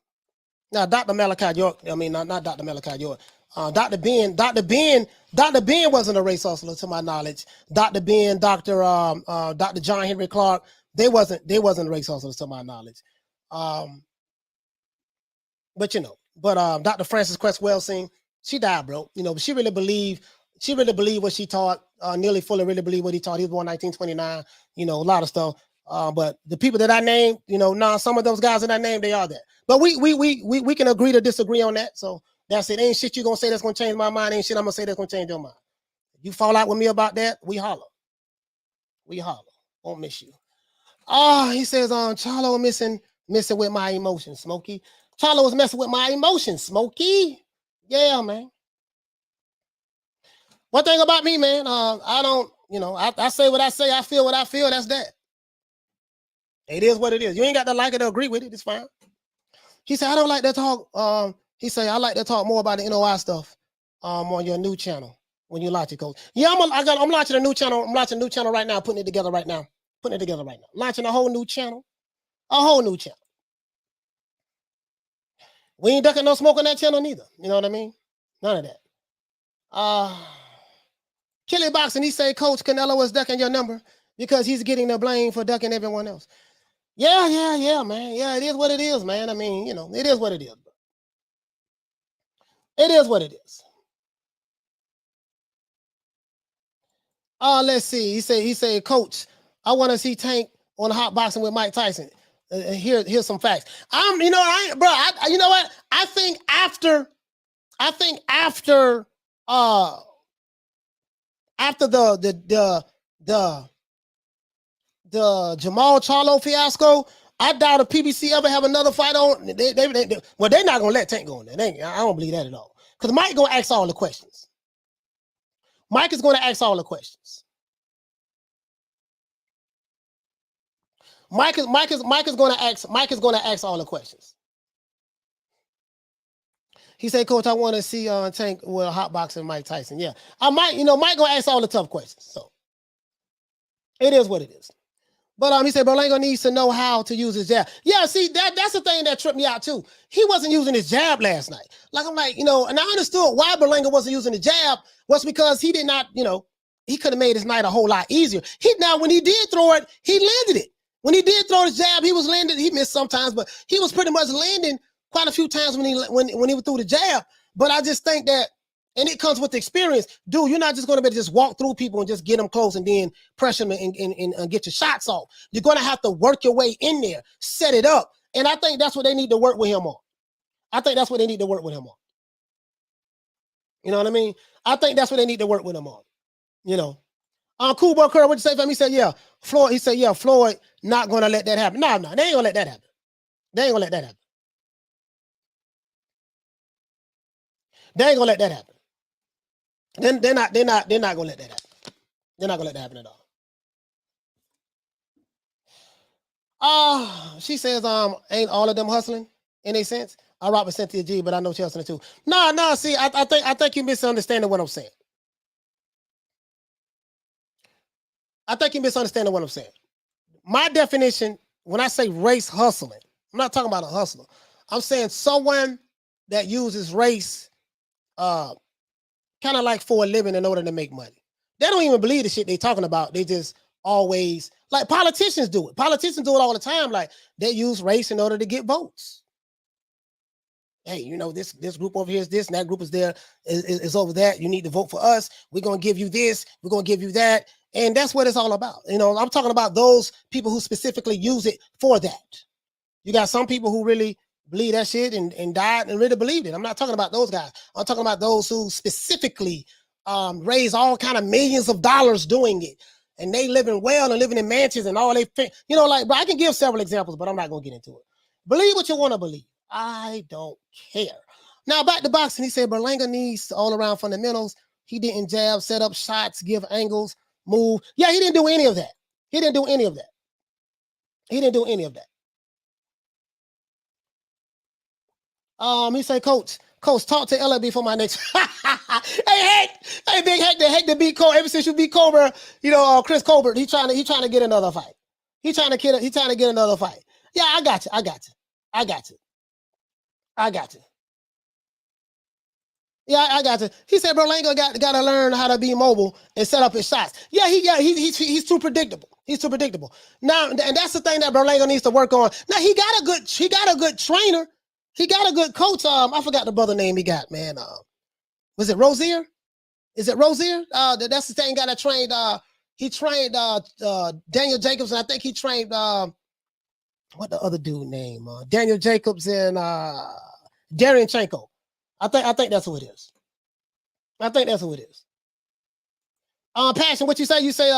Now, Dr. Malachi York, not Dr. Malachi York. Dr. Ben wasn't a race hustler to my knowledge. Dr. Ben, Dr. John Henry Clark, they wasn't race hustlers to my knowledge. But Dr. Francis Cress Welsing, she died, bro. But she really believed what she taught. Neely Fuller really believed what he taught. He was born 1929, a lot of stuff. But the people that I named, some of those guys that I named, they are that. But we can agree to disagree on that. So that's it. Ain't shit you gonna say that's gonna change my mind. Ain't shit I'm gonna say that's gonna change your mind. You fall out with me about that, we holler. Won't miss you. He says, Charlo messing with my emotions, Smokey. Charlo was messing with my emotions, Smokey. Yeah, man. One thing about me, man, I don't, I say what I say, I feel what I feel, that's that. It is what it is. You ain't got to like it or agree with it. It's fine. He said, I don't like that talk. He said, I like to talk more about the NOI stuff on your new channel when you launch it, coach. Yeah, I'm launching a new channel. I'm launching a new channel right now, putting it together right now. Launching a whole new channel. We ain't ducking no smoke on that channel neither. You know what I mean? None of that. Kelly Boxing, he said, Coach Canelo is ducking your number because he's getting the blame for ducking everyone else. Yeah, man. Yeah, it is what it is, man. I mean, you know, it is what it is. It is what it is. Let's see. He said, Coach, I want to see Tank on the hot boxing with Mike Tyson. Here's some facts. You know what? I think after the Jamal Charlo fiasco, I doubt if PBC ever have another fight on. They're not gonna let Tank go on there. I don't believe that at all. Because Mike gonna ask all the questions. Mike is gonna ask all the questions. Mike is gonna ask all the questions. He said, Coach, I want to see Tank with a hot boxing Mike Tyson. Yeah, Mike gonna ask all the tough questions. So it is what it is. But he said Berlanga needs to know how to use his jab. Yeah, see, that's the thing that tripped me out too. He wasn't using his jab last night. Like, I'm like, and I understood why Berlanga wasn't using the jab was because he did not, he could have made his night a whole lot easier. Now, when he did throw it, he landed it. When he did throw his jab, he was landing. He missed sometimes, but he was pretty much landing quite a few times when he threw the jab. But I just think that, and it comes with experience. Dude, you're not just going to be able to just walk through people and just get them close and then pressure them and get your shots off. You're going to have to work your way in there, set it up. And I think that's what they need to work with him on. You know what I mean? I think that's what they need to work with him on. Cool Boy Curry, what'd you say for him? He said, yeah, Floyd. He said, yeah, Floyd not going to let that happen. No, they ain't going to let that happen. They ain't going to let that happen. They're not gonna let that happen. They're not gonna let that happen at all. She says, ain't all of them hustling in a sense? I rock with Cynthia G, but I know she hustling too. No, see, I think you're misunderstanding what I'm saying. My definition, when I say race hustling, I'm not talking about a hustler. I'm saying someone that uses race kind of like for a living in order to make money. They don't even believe the shit they talking about. They just always, like politicians do it. Politicians do it all the time. Like they use race in order to get votes. Hey, this group over here is this, and that group is there, is over that. You need to vote for us. We're going to give you this. We're going to give you that. And that's what it's all about. I'm talking about those people who specifically use it for that. You got some people who really believe that shit and died and really believed it. I'm not talking about those guys. I'm talking about those who specifically raise all kind of millions of dollars doing it. And they living well and living in mansions and all they, but I can give several examples, but I'm not going to get into it. Believe what you want to believe. I don't care. Now back to boxing. He said Berlanga needs all around fundamentals. He didn't jab, set up shots, give angles, move. Yeah, he didn't do any of that. He didn't do any of that. He said, Coach, talk to LA before my next. Hey, Big Heck to beat Cobra. Ever since you beat Cobra, Chris Colbert, he trying to get another fight. He trying to get another fight. Yeah, I got you. Yeah, I got you. He said Berlanga got to learn how to be mobile and set up his shots. Yeah, he's too predictable. He's too predictable. Now, and that's the thing that Berlanga needs to work on. Now he got a good trainer. He got a good coach. I forgot the brother name he got, man. Was it Rozier? Is it Rozier? That's the same guy that trained. He trained Daniel Jacobs, and I think he trained what the other dude name? Daniel Jacobs and Darianchenko. I think that's who it is. Passion, what you say? You say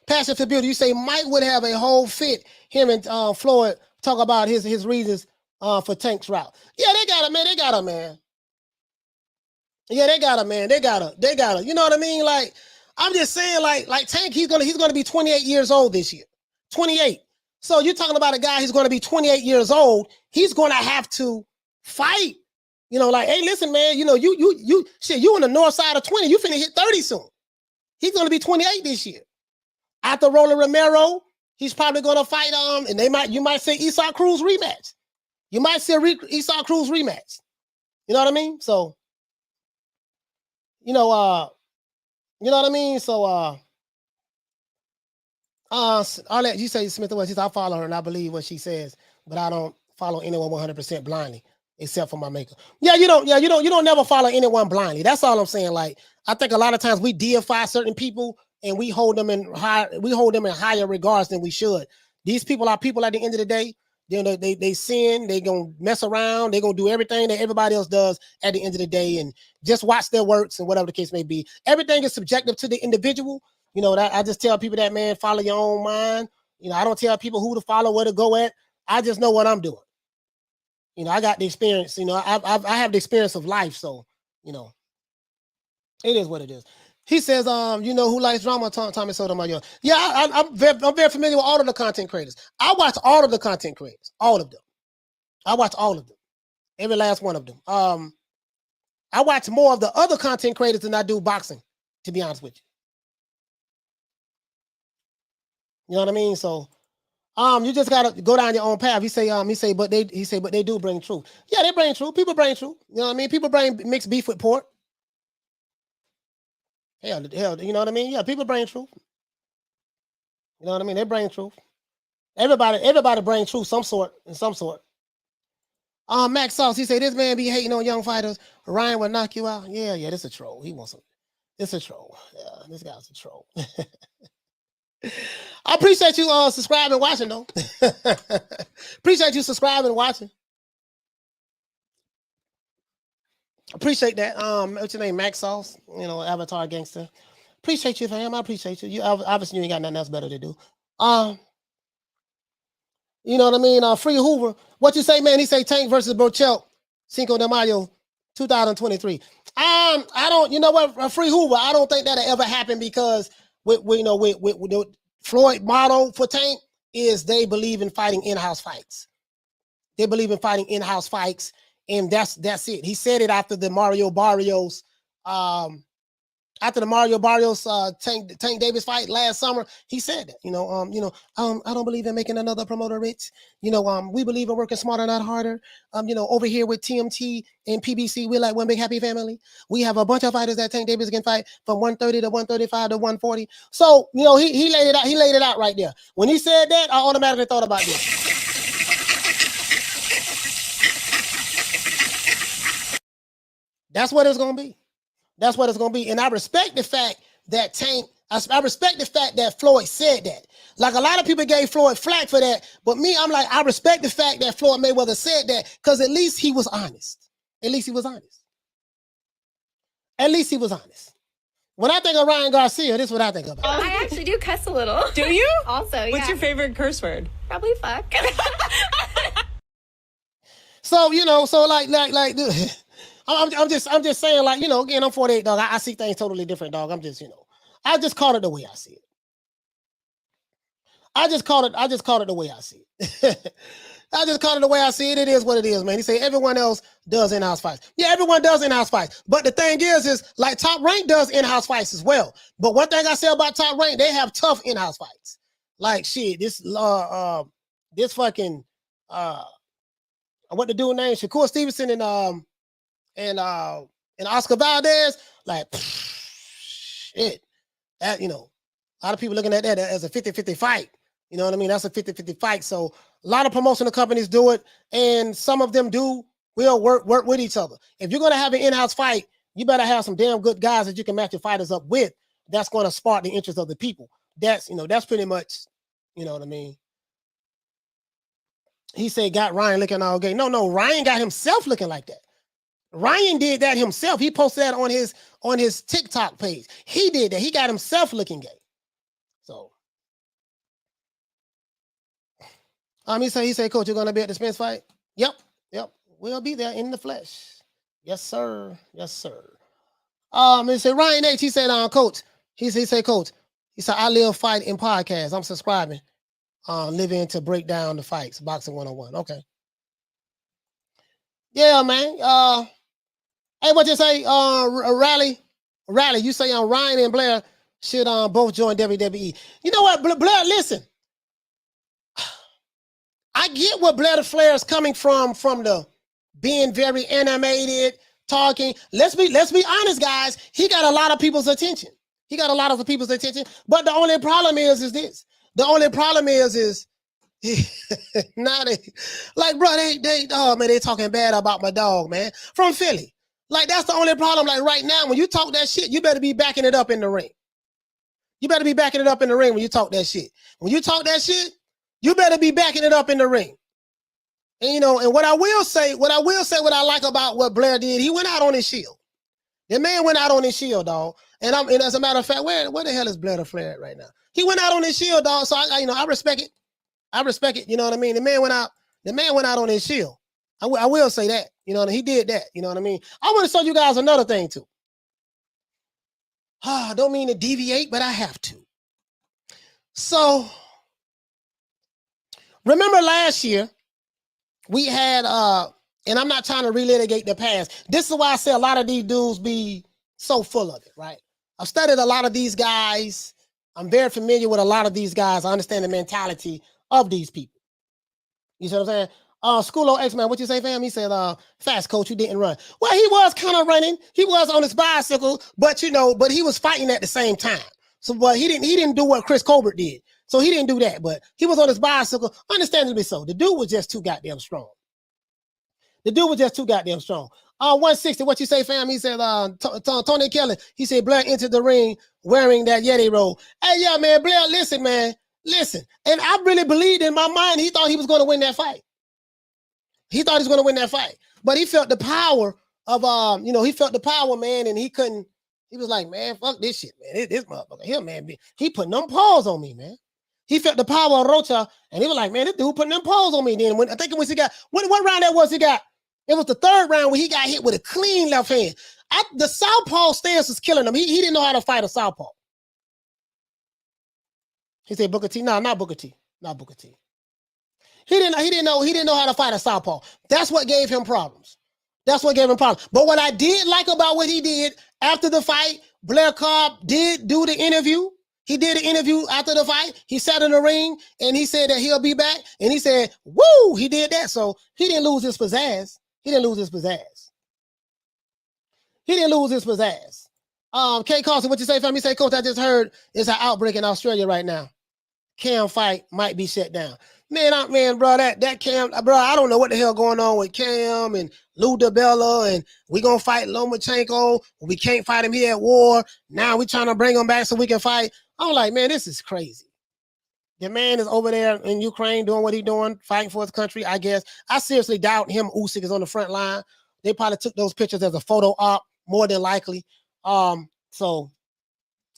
passion for beauty. You say Mike would have a whole fit. Him and Floyd talk about his reasons for Tank's route. Yeah, they got him, man. Yeah, they got him. You know what I mean? Like, I'm just saying, like Tank, he's gonna be 28 years old this year. 28. So you're talking about a guy who's going to be 28 years old. He's going to have to fight. You know, like, hey, listen, man, you know, you in the north side of 20. You finna hit 30 soon. He's going to be 28 this year. After Roland Romero, he's probably going to fight and you might say Esau Cruz rematch. You might see a Esau Cruz rematch. You know what I mean? So, you know what I mean? So, I'll let you say Smith West. I follow her and I believe what she says, but I don't follow anyone 100% blindly, except for my maker. You don't never follow anyone blindly. That's all I'm saying. Like, I think a lot of times we deify certain people and we hold them in higher regards than we should. These people are people at the end of the day. You know, they sin, they gonna mess around, they gonna do everything that everybody else does at the end of the day, and just watch their works and whatever the case may be. Everything is subjective to the individual. You know, that I just tell people that, man, follow your own mind. You know, I don't tell people who to follow, where to go at. I just know what I'm doing. You know, I got the experience. You know, I have the experience of life, so you know, it is what it is. He says, you know, who likes drama? Tommy Sotomayor. Yeah, I'm very familiar with all of the content creators. I watch all of the content creators, all of them. I watch all of them, every last one of them. I watch more of the other content creators than I do boxing, to be honest with you. You know what I mean? So, you just gotta go down your own path. He say, but they do bring truth. Yeah, they bring truth. People bring truth. You know what I mean? People bring mixed beef with pork. Hell, you know what I mean? Yeah, people bring truth. You know what I mean? They bring truth. Everybody brings truth in some sort. Max Sauce, he said, this man be hating on young fighters. Ryan will knock you out. Yeah, this a troll. He wants some. It's a troll. Yeah, this guy's a troll. I appreciate you subscribing and watching, though. Appreciate you subscribing and watching. Appreciate that. What's your name? Max Sauce, you know, Avatar Gangster. Appreciate you, fam. I appreciate you. You obviously you ain't got nothing else better to do. You know what I mean? Free Hoover. What you say, man? He say Tank versus Burchell, Cinco de Mayo, 2023. I don't, you know what, Free Hoover, I don't think that'll ever happen because with Floyd motto for Tank is they believe in fighting in-house fights. They believe in fighting in-house fights. And that's it. He said it after the Mario Barrios, Tank Davis fight last summer. He said that, I don't believe in making another promoter rich. We believe in working smarter, not harder. Over here with TMT and PBC, we're like one big happy family. We have a bunch of fighters that Tank Davis can fight from 130 to 135 to 140. So, he laid it out. He laid it out right there. When he said that, I automatically thought about this. That's what it's going to be. That's what it's going to be. And I respect the fact that I respect the fact that Floyd said that. Like a lot of people gave Floyd flack for that. But me, I'm like, I respect the fact that Floyd Mayweather said that because at least he was honest. At least he was honest. At least he was honest. When I think of Ryan Garcia, this is what I think about. I actually do cuss a little. Do you? Also, yeah. What's your favorite curse word? Probably fuck. So, I'm just saying, like, again, I'm 48, dog. I see things totally different, dog. I'm just, I just call it the way I see it. I just call it the way I see it. I just call it the way I see it. It is what it is, man. He say everyone else does in-house fights. Yeah, everyone does in-house fights. But the thing is like Top Rank does in-house fights as well. But one thing I say about Top Rank, they have tough in-house fights. Like shit, this fucking what the dude name? Shakur Stevenson and Oscar Valdez, like shit. That, a lot of people looking at that as a 50-50 fight. You know what I mean? That's a 50-50 fight. So a lot of promotional companies do it, and some of them will work with each other. If you're gonna have an in-house fight, you better have some damn good guys that you can match your fighters up with. That's going to spark the interest of the people. That's pretty much, you know what I mean? He said got Ryan looking all gay. No, Ryan got himself looking like that. Ryan did that himself. He posted that on his TikTok page. He did that. He got himself looking gay. So, he said, Coach, you're gonna be at the Spence fight? Yep. We'll be there in the flesh. Yes, sir. He said Ryan H. He said, Coach. He said, Coach. He said, I live fight in podcasts. I'm subscribing. live in to break down the fights. Boxing 101. Okay. Yeah, man. Hey, what you say? Rally. You say Ryan and Blair should both join WWE. You know what, Blair? Listen, I get where Blair the Flair is coming from the being very animated, talking. Let's be honest, guys. He got a lot of people's attention. But the only problem is this. The only problem is now they like, bro, they talking bad about my dog, man, from Philly. Like, that's the only problem. Like, right now, when you talk that shit, you better be backing it up in the ring. You better be backing it up in the ring when you talk that shit. When you talk that shit, you better be backing it up in the ring. And, you know, and what I like about what Blair did, he went out on his shield. The man went out on his shield, dog. And as a matter of fact, where the hell is Blair the Flair at right now? He went out on his shield, dog. So I respect it. I respect it. You know what I mean? The man went out on his shield. I will say that. You know, he did that. You know what I mean? I want to show you guys another thing too. I don't mean to deviate, but I have to. So, remember last year, we had, and I'm not trying to relitigate the past. This is why I say a lot of these dudes be so full of it, right? I've studied a lot of these guys. I'm very familiar with a lot of these guys. I understand the mentality of these people. You see what I'm saying? Schoolo X-Man, what you say, fam? He said, fast coach, you didn't run. Well, he was kind of running. He was on his bicycle, but he was fighting at the same time. So, but he didn't do what Chris Colbert did. So he didn't do that, but he was on his bicycle, understandably so. The dude was just too goddamn strong. 160, what you say, fam? He said, Tony Kelly, he said, Blair entered the ring wearing that Yeti robe. Hey, yeah, man, Blair, listen, man, listen. And I really believed in my mind, he thought he was going to win that fight. But he felt the power of, he felt the power, man, and he was like, man, fuck this shit, man. This motherfucker here, man, he putting them paws on me, man. He felt the power of Rocha, and he was like, man, this dude putting them paws on me. Then what round that was he got? It was the third round where he got hit with a clean left hand. The southpaw stance was killing him. He didn't know how to fight a southpaw. He said Booker T. No, not Booker T. Not Booker T. He didn't know how to fight a southpaw. That's what gave him problems. But what I did like about what he did after the fight, Blair Cobb did do the interview. He did an interview after the fight. He sat in the ring and he said that he'll be back. And he said, woo, he did that. So he didn't lose his pizzazz. Kay Carson, what you say, fam? He said, Coach, I just heard it's an outbreak in Australia right now. Cam fight might be shut down. Man, bro, that Cam, bro, I don't know what the hell going on with Cam and Lou DiBella, and we gonna fight Lomachenko. We can't fight him here at war. Now we trying to bring him back so we can fight. I'm like, man, this is crazy. The man is over there in Ukraine doing what he's doing, fighting for his country, I guess. I seriously doubt him. Usyk is on the front line. They probably took those pictures as a photo op, more than likely. So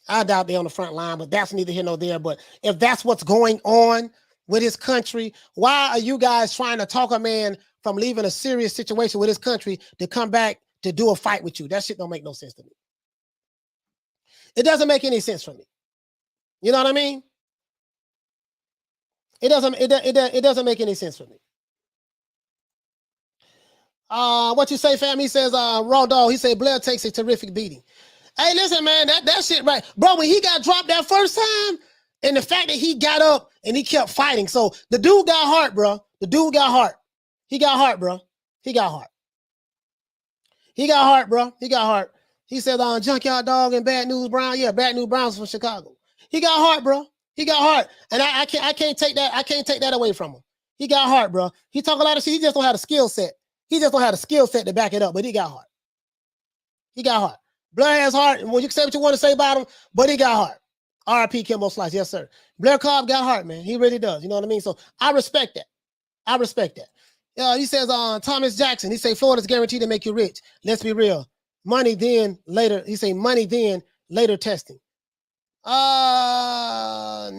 I doubt they're on the front line, but that's neither here nor there. But if that's what's going on with his country, why are you guys trying to talk a man from leaving a serious situation with his country to come back to do a fight with you? That shit don't make no sense to me. It doesn't make any sense for me. You know what I mean? It doesn't make any sense for me. What you say, fam? He says, Raw Dog, he said, Blair takes a terrific beating. Hey, listen, man, that shit right. Bro, when he got dropped that first time, and the fact that he got up and he kept fighting. So the dude got heart, bro. He got heart, bro. He got heart. He said, Junkyard Dog and Bad News Brown. Yeah, Bad News Brown's from Chicago. He got heart, bro. He got heart. And I can't take that away from him. He got heart, bro. He talk a lot of shit. He just don't have the skill set. To back it up, but he got heart. Blair has heart. And when you say what you want to say about him, but he got heart. R.I.P. Kimbo Slice. Yes, sir. Blair Cobb got heart, man. He really does. You know what I mean? So I respect that. He says, Thomas Jackson, he say, Florida's guaranteed to make you rich. Let's be real. Money then, later. He say, money then, later testing. No,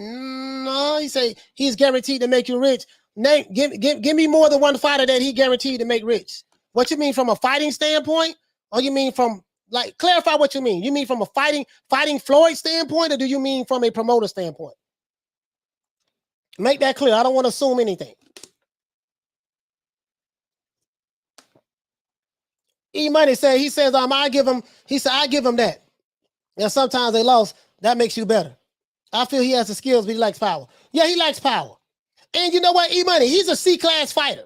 he say, he's guaranteed to make you rich. Name, give me more than one fighter that he guaranteed to make rich. What you mean, from a fighting standpoint? Or you mean from, like, clarify what you mean. You mean from a fighting Floyd standpoint, or do you mean from a promoter standpoint? Make that clear. I don't want to assume anything. E-Money said, he says, I give him that. And sometimes they lost. That makes you better. I feel he has the skills, but he likes power. Yeah, he likes power. And you know what, E-Money, he's a C-class fighter.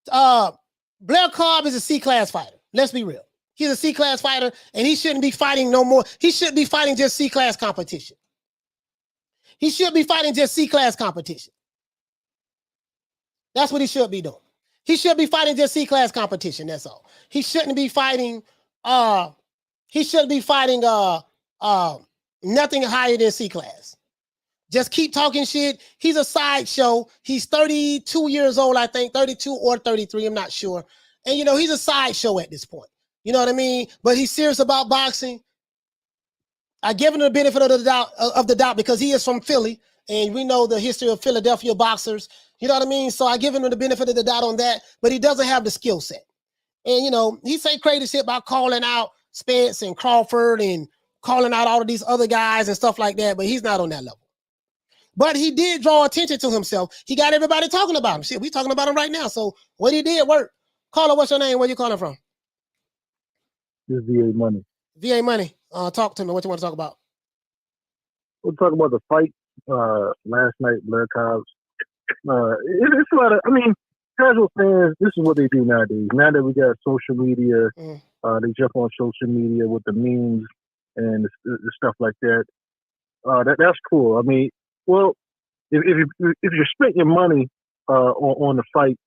Blair Cobb is a C-class fighter. Let's be real. He's a C-class fighter, and he shouldn't be fighting no more. He shouldn't be fighting just C-class competition. He should be fighting just C-class competition. That's what he should be doing. He should be fighting just C-class competition, that's all. He shouldn't be fighting nothing higher than C-class. Just keep talking shit. He's a sideshow. He's 32 years old, I think, 32 or 33, I'm not sure. And, you know, he's a sideshow at this point. You know what I mean? But he's serious about boxing. I give him the benefit of the doubt because he is from Philly, and we know the history of Philadelphia boxers. You know what I mean? So I give him the benefit of the doubt on that, but he doesn't have the skill set. And, you know, he say crazy shit about calling out Spence and Crawford and calling out all of these other guys and stuff like that, but he's not on that level. But he did draw attention to himself. He got everybody talking about him. Shit, we talking about him right now. So what he did worked. Caller, what's your name? Where you calling from? This VA Money. VA Money. Talk to me. What you want to talk about? We'll talk about the fight last night, Blair Cobbs. It's a lot of, I mean, casual fans, this is what they do nowadays. Now that we got social media, they jump on social media with the memes and the stuff like that. That's cool. I mean, well, if you're spending your money on the fight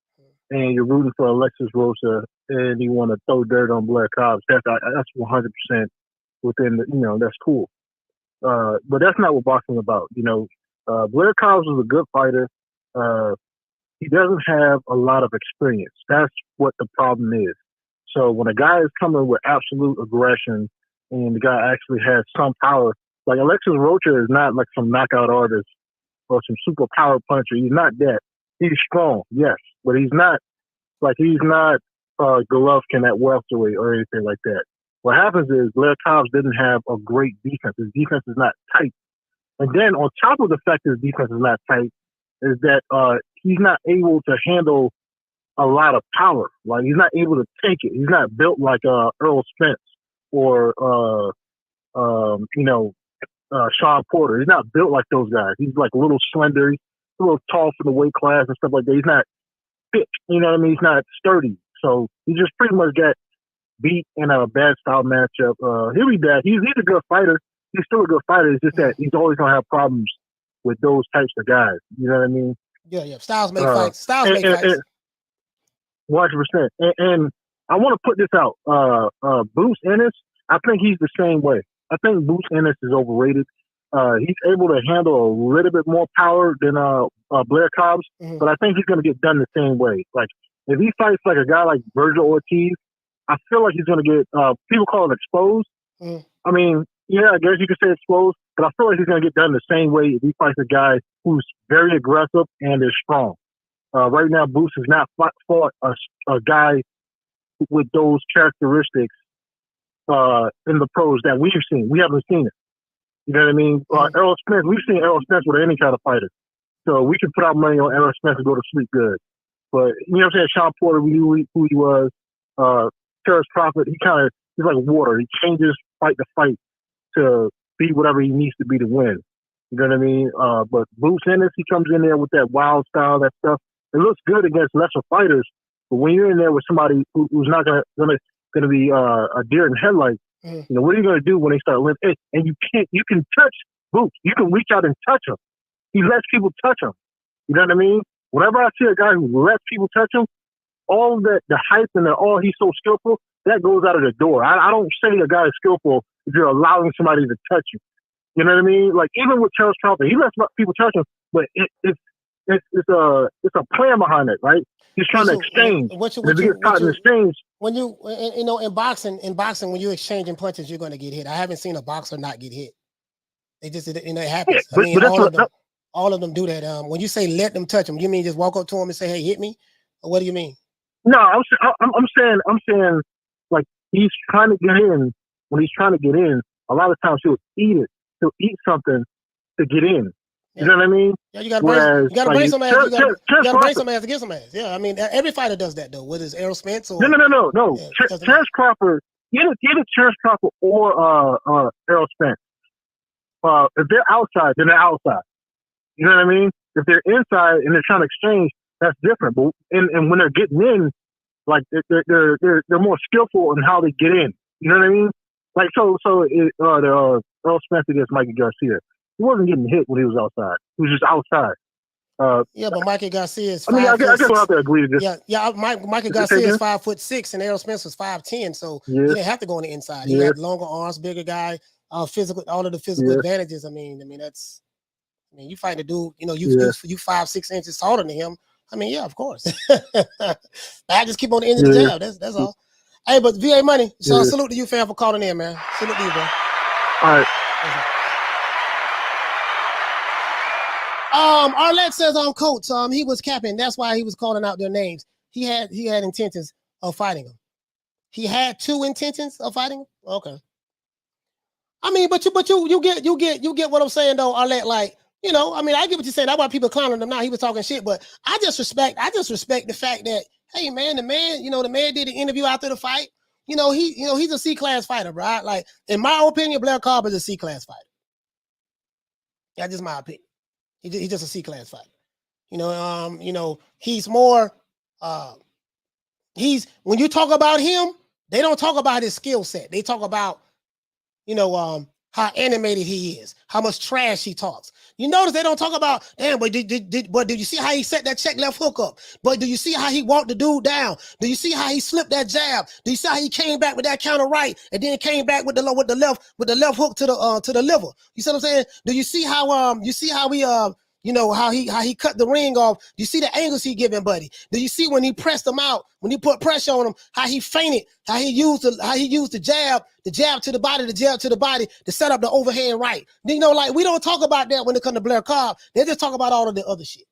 and you're rooting for Alexis Rocha and you want to throw dirt on Blair Cobbs, that's 100% within the, you know, that's cool. But that's not what boxing is about. You know, Blair Cobbs is a good fighter. He doesn't have a lot of experience. That's what the problem is. So when a guy is coming with absolute aggression and the guy actually has some power, like Alexis Rocha is not like some knockout artist or some super power puncher. He's not that. He's strong, yes, but he's not Golovkin at welterweight or anything like that. What happens is Blair Cobbs didn't have a great defense. His defense is not tight. And then on top of the fact that his defense is not tight is that he's not able to handle a lot of power. Like, he's not able to take it. He's not built like Errol Spence or, Sean Porter. He's not built like those guys. He's like a little slender. He's a little tall for the weight class and stuff like that. He's not thick. You know what I mean? He's not sturdy. So he just pretty much got beat in a bad style matchup. He'll be back. He's a good fighter. He's still a good fighter. It's just that he's always going to have problems with those types of guys. You know what I mean? Yeah. Styles make fights. Styles make fights. 100%. And I want to put this out. Bruce Ennis, I think he's the same way. I think Bruce Ennis is overrated. He's able to handle a little bit more power than Blair Cobbs, but I think he's going to get done the same way. Like, if he fights like a guy like Virgil Ortiz, I feel like he's going to get, people call it exposed. I mean, yeah, I guess you could say exposed, but I feel like he's going to get done the same way if he fights a guy who's very aggressive and is strong. Right now, Bruce has not fought a guy with those characteristics in the pros that we've seen. We haven't seen it. You know what I mean? Errol Spence, we've seen Errol Spence with any kind of fighter. So we can put our money on Errol Spence and go to sleep good. But, you know what I'm saying? Sean Porter, we knew who he was. Terence Crawford, he's like water. He changes fight to fight to be whatever he needs to be to win. You know what I mean? But Bruce Ennis, he comes in there with that wild style, that stuff. It looks good against lesser fighters, but when you're in there with somebody who's not gonna be a deer in headlights, you know, what are you gonna do when they start lifting? And you can touch Boots. You can reach out and touch him. He lets people touch him. You know what I mean? Whenever I see a guy who lets people touch him, all of that, the hype and he's so skillful, that goes out of the door. I don't say a guy is skillful if you're allowing somebody to touch you. You know what I mean? Like, even with Terence Crawford, he lets people touch him, but it's a plan behind it, right? He's trying to exchange. When you know, in boxing, when you're exchanging punches, you're going to get hit. I haven't seen a boxer not get hit. It happens. Yeah, I mean, all of them do that. When you say let them touch them, you mean just walk up to them and say, "Hey, hit me," or what do you mean? No, I'm saying like, he's trying to get in. When he's trying to get in, a lot of times he'll eat it. He'll eat something to get in. You know what I mean? Yeah, you gotta bring some ass. You gotta bring some ass to get some ass. Yeah, I mean every fighter does that though. Whether it's Errol Spence or no. Terence Crawford, either Terence Crawford or Errol Spence. If they're outside, then they're outside. You know what I mean? If they're inside and they're trying to exchange, that's different. But and when they're getting in, like they're more skillful in how they get in. You know what I mean? Like the Errol Spence against Mikey Garcia. He wasn't getting hit when he was outside. He was just outside. Yeah, but Mikey Garcia is 5'6". I mean, I guess we'll have to agree to this. Mikey Garcia is 5'6", and Errol Spence was 5'10", so he didn't have to go on the inside. He had longer arms, bigger guy, physical, all of the physical advantages. I mean, you fight a dude, you 5'6" inches taller than him. I mean, yeah, of course. I just keep on the end of the jab. That's all. Hey, but VA Money, so salute to you, fam, for calling in, man. Salute to you, bro. All right. Arlette says on Coach, he was capping. That's why he was calling out their names. He had intentions of fighting him. He had 2 intentions of fighting him. Okay. I mean, but you get what I'm saying though, Arlette. Like, I mean, I get what you're saying. That's why people clowning him now. He was talking shit, but I just respect the fact that, hey man, the man did an interview after the fight. He's a C-class fighter, bro. Like, in my opinion, Blair Cobb is a C-class fighter. That's just my opinion. He's just a C-class fighter. He's more. When you talk about him, they don't talk about his skill set. They talk about, how animated he is, how much trash he talks. You notice they don't talk about, damn, but did you see how he set that check left hook up? But do you see how he walked the dude down? Do you see how he slipped that jab? Do you see how he came back with that counter right and then came back with the left hook to the liver? You see what I'm saying? Do you see how how he cut the ring off? Do you see the angles he giving, buddy? Do you see when he pressed him out, when he put pressure on him, how he feinted, how he used the jab to the body to set up the overhand right? Like, we don't talk about that when it comes to Blair Cobb. They just talk about all of the other shit.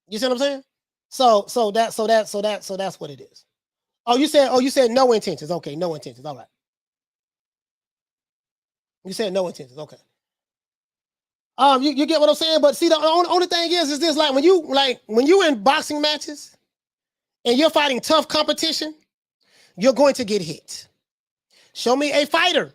You see what I'm saying? So that's what it is. Oh, you said no intentions. Okay, no intentions. All right. You said no intentions. Okay. You get what I'm saying? But see, the only thing is this: like when you in boxing matches and you're fighting tough competition, you're going to get hit. Show me a fighter.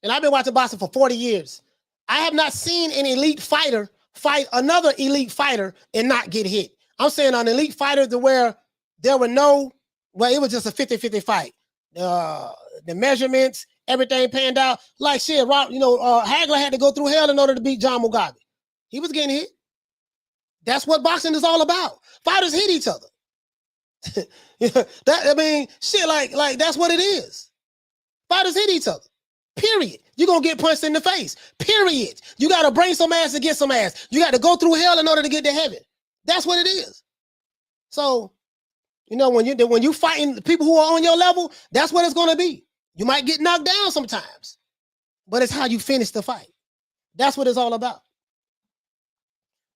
And I've been watching boxing for 40 years. I have not seen an elite fighter fight another elite fighter and not get hit. I'm saying an elite fighter to where there were it was just a 50-50 fight. The measurements, everything panned out. Like shit, Hagler had to go through hell in order to beat John Mugabe. He was getting hit. That's what boxing is all about. Fighters hit each other. Like that's what it is. Fighters hit each other. Period. You're gonna get punched in the face. Period. You gotta bring some ass to get some ass. You got to go through hell in order to get to heaven. That's what it is. So, when you fighting people who are on your level, that's what it's gonna be. You might get knocked down sometimes, but it's how you finish the fight. That's what it's all about.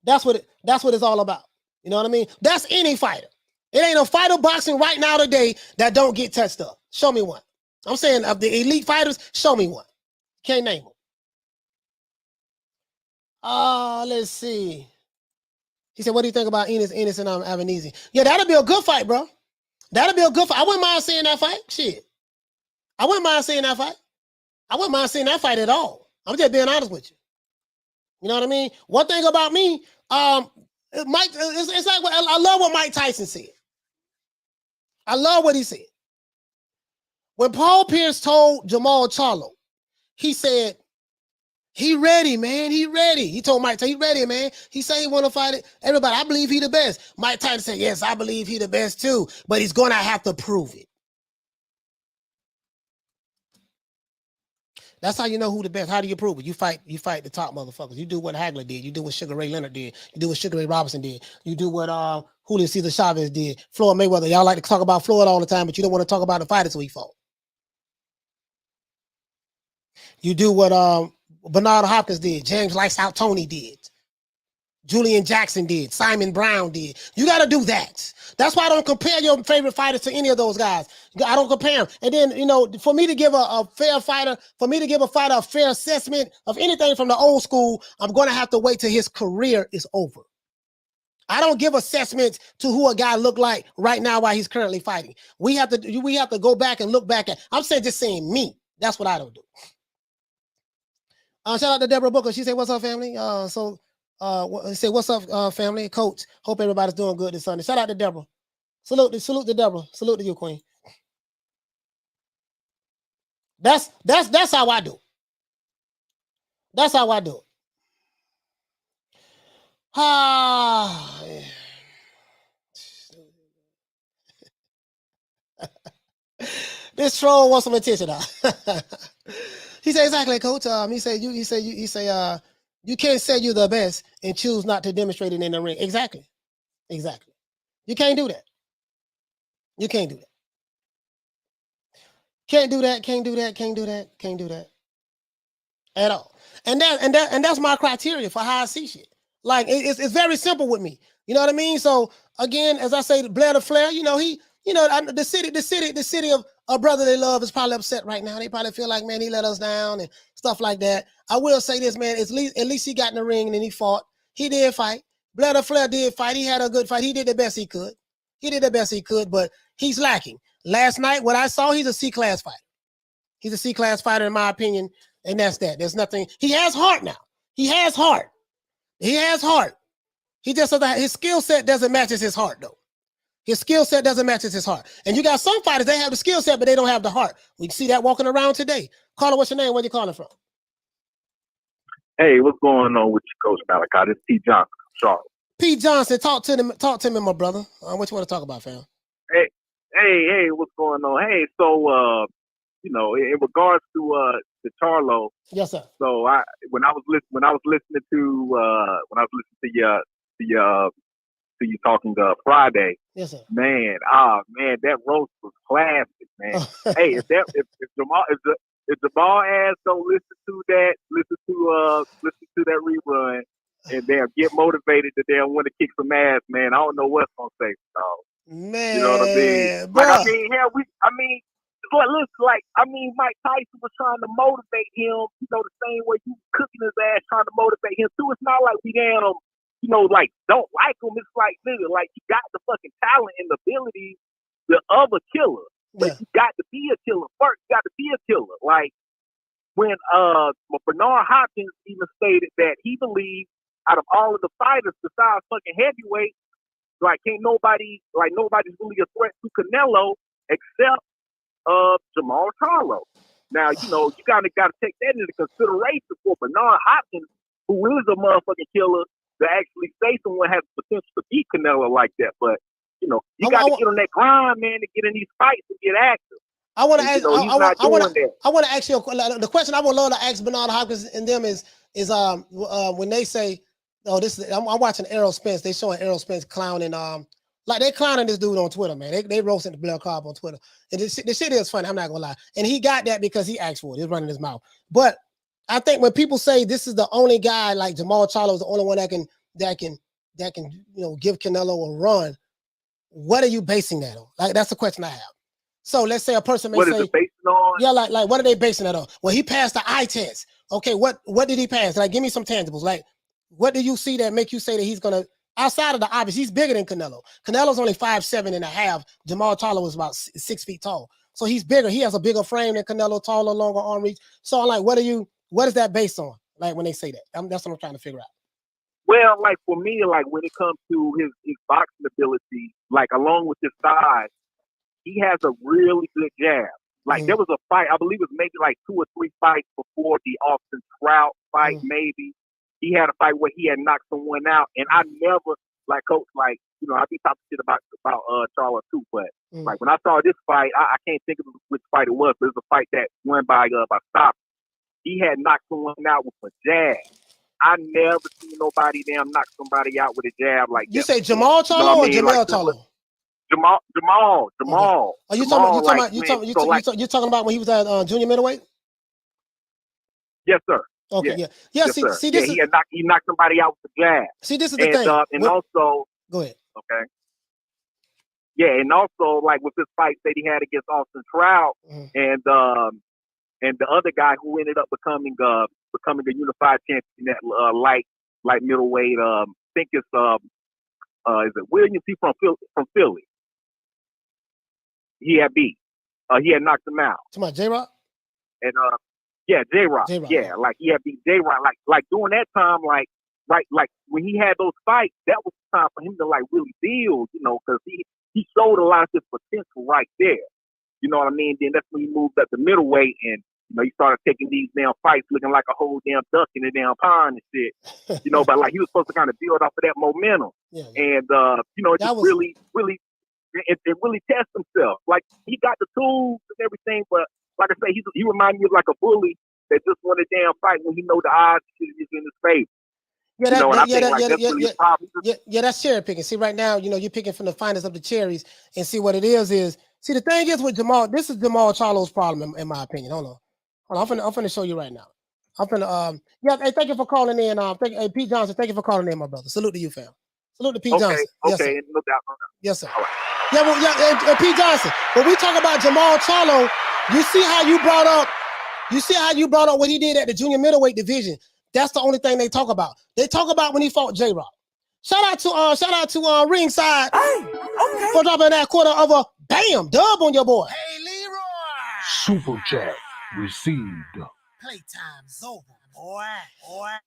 That's what it's all about. You know what I mean? That's any fighter. It ain't a fighter boxing right now today that don't get touched up. Show me one. I'm saying of the elite fighters, show me one. Can't name them. Let's see. He said, what do you think about Ennis and Avanese? Yeah, that'll be a good fight, bro. That'll be a good fight. I wouldn't mind seeing that fight. Shit. I wouldn't mind seeing that fight. I wouldn't mind seeing that fight at all. I'm just being honest with you. You know what I mean? One thing about me, Mike, it's like I love what Mike Tyson said. I love what he said. When Paul Pierce told Jamal Charlo, he said, he ready, man. He ready. He told Mike, he ready, man. He said he want to fight it. Everybody, I believe he the best. Mike Tyson said, yes, I believe he the best too, but he's going to have to prove it. That's how you know who the best. How do you prove it? You fight the top motherfuckers. You do what Hagler did. You do what Sugar Ray Leonard did. You do what Sugar Ray Robinson did. You do what Julio Cesar Chavez did. Floyd Mayweather. Y'all like to talk about Floyd all the time, but you don't want to talk about the fighters who he fought. You do what Bernard Hopkins did. James Lights Out Tony did. Julian Jackson did. Simon Brown did. You got to do that. That's why I don't compare your favorite fighters to any of those guys. I don't compare them. And then, you know, for me to give a fair fighter, for me to give a fighter a fair assessment of anything from the old school, I'm going to have to wait till his career is over. I don't give assessments to who a guy look like right now while he's currently fighting. We have to go back and look back at. I'm just saying me. That's what I don't do. Shout out to Deborah Booker. She said, "What's up, family?" Say, "What's up, family?" Coach, hope everybody's doing good this Sunday. Shout out to Deborah. Salute to Deborah. Salute to you, Queen. That's how I do. That's how I do it. This troll wants some attention now. He said, exactly, Coach. He said you can't say you're the best and choose not to demonstrate it in the ring. Exactly. You can't do that. You can't do that. Can't do that at all. And that's my criteria for how I see shit. Like it's very simple with me. You know what I mean? So again, as I say, Blair the Flair, the city of a brotherly love is probably upset right now. They probably feel like, man, he let us down and stuff like that. I will say this, man, at least he got in the ring and he fought. He did fight. Blair the Flair did fight. He had a good fight. He did the best he could. But he's lacking. Last night, what I saw, he's a C-class fighter. He's a C-class fighter, in my opinion, and that's that. There's nothing. He has heart now. He has heart. He just his skill set doesn't match his heart, though. His skill set doesn't match his heart. And you got some fighters, they have the skill set, but they don't have the heart. We see that walking around today. Caller, what's your name? Where you calling from? Hey, what's going on with you, Coach Malachi? This is P. Johnson from Charlotte. P. Johnson, talk to me, my brother. What you want to talk about, fam? Hey, what's going on? Hey, so in regards to Charlo. Yes, sir. So when I was listening to you talking Friday. Yes, sir. Man, that roast was classic, man. Hey, if Jamal ass don't listen to that rerun and damn get motivated to damn want to kick some ass, man, I don't know what's gonna say, dog. Man, you know what I mean? Bro. Like Mike Tyson was trying to motivate him, the same way you cooking his ass trying to motivate him too. It's not like we damn don't like him. It's like, nigga, like you got the fucking talent and the ability of a killer. But you got to be a killer first. You got to be a killer. Like when Bernard Hopkins even stated that he believed out of all of the fighters besides fucking heavyweight, like nobody's really a threat to Canelo except Jamal Charlo. Now, you gotta take that into consideration for Bernard Hopkins, who is a motherfucking killer, to actually say someone has the potential to beat Canelo like that. But you got to get on that grind, man, to get in these fights and get active. I want to ask. I want to ask you the question. I would love to ask Bernard Hopkins and them is when they say, "Oh, this is." I'm watching Errol Spence. They showing Errol Spence clowning. Like they clowning this dude on Twitter, man. They roasting the Blair Cobb on Twitter, and the shit is funny. I'm not gonna lie. And he got that because he asked for it. He's running his mouth. But I think when people say this is the only guy, like Jamal Charlo is the only one that can give Canelo a run, what are you basing that on? Like that's the question I have. So let's say a person may say, what is it based on? Yeah, like what are they basing that on? Well, he passed the eye test. Okay, what did he pass? Like, give me some tangibles. Like, what do you see that make you say that he's gonna? Outside of the obvious, he's bigger than Canelo. Canelo's only 5'7.5". Jamal Charlo is about 6 feet tall. So he's bigger. He has a bigger frame than Canelo, taller, longer arm reach. So I'm like, what is that based on? Like when they say that? That's what I'm trying to figure out. Well, like for me, like when it comes to his boxing ability, like along with his size, he has a really good jab. Like there was a fight, I believe it was maybe like 2 or 3 fights before the Austin Trout fight, maybe. He had a fight where he had knocked someone out, and I never, like, Coach, like, I be talking shit about Charlo too, but like when I saw this fight, I can't think of which fight it was, but it was a fight that went by stop. He had knocked someone out with a jab. I never seen nobody knock somebody out with a jab like that. You say Jamal Charlo or Jamal Charlo? Jamal. Okay. You talking about when he was at junior middleweight? Yes, sir. Okay, yeah. Yes, See, sir. see, this is he knocked somebody out with the jab. see, this is the thing. And also, Go ahead. okay. Yeah, and also like with this fight that he had against Austin Trout, and the other guy who ended up becoming a unified champion at light middleweight. I think it's is it Williams? He from Philly. He had beat. He had knocked him out. To my J-Rock? And yeah, J-Rock. Yeah, like he had beat J-Rock. Like during that time, like when he had those fights, that was the time for him to like really build, you know, because he showed a lot of his potential right there. You know what I mean? Then that's when he moved up to middleweight, and you know he started taking these damn fights looking like a whole damn duck in the damn pond and shit. You know, but like he was supposed to kind of build off of that momentum, and you know, just really test himself. Like he got the tools and everything, but like I say, he reminded me of like a bully that just won a damn fight when he know the odds is in his favor. That's cherry picking. See, right now, you know, you're picking from the finest of the cherries, and see what it is. See, the thing is with Jamal, this is Jamal Charlo's problem, in my opinion. Hold on, I'm finna show you right now. I'm finna hey, thank you for calling in. Hey, Pete Johnson, thank you for calling in, my brother. Salute to you, fam. Salute to Pete Johnson. Yes, okay, sir. no doubt. Yes, sir. Yeah, well, Pete Johnson. When we talk about Jamal Charlo, you see how you brought up what he did at the junior middleweight division. That's the only thing they talk about. They talk about when he fought J-Rock. Shout out to Ringside for dropping that quarter of a bam dub on your boy. Hey, Leroy. Super chat received. Playtime's over, boy.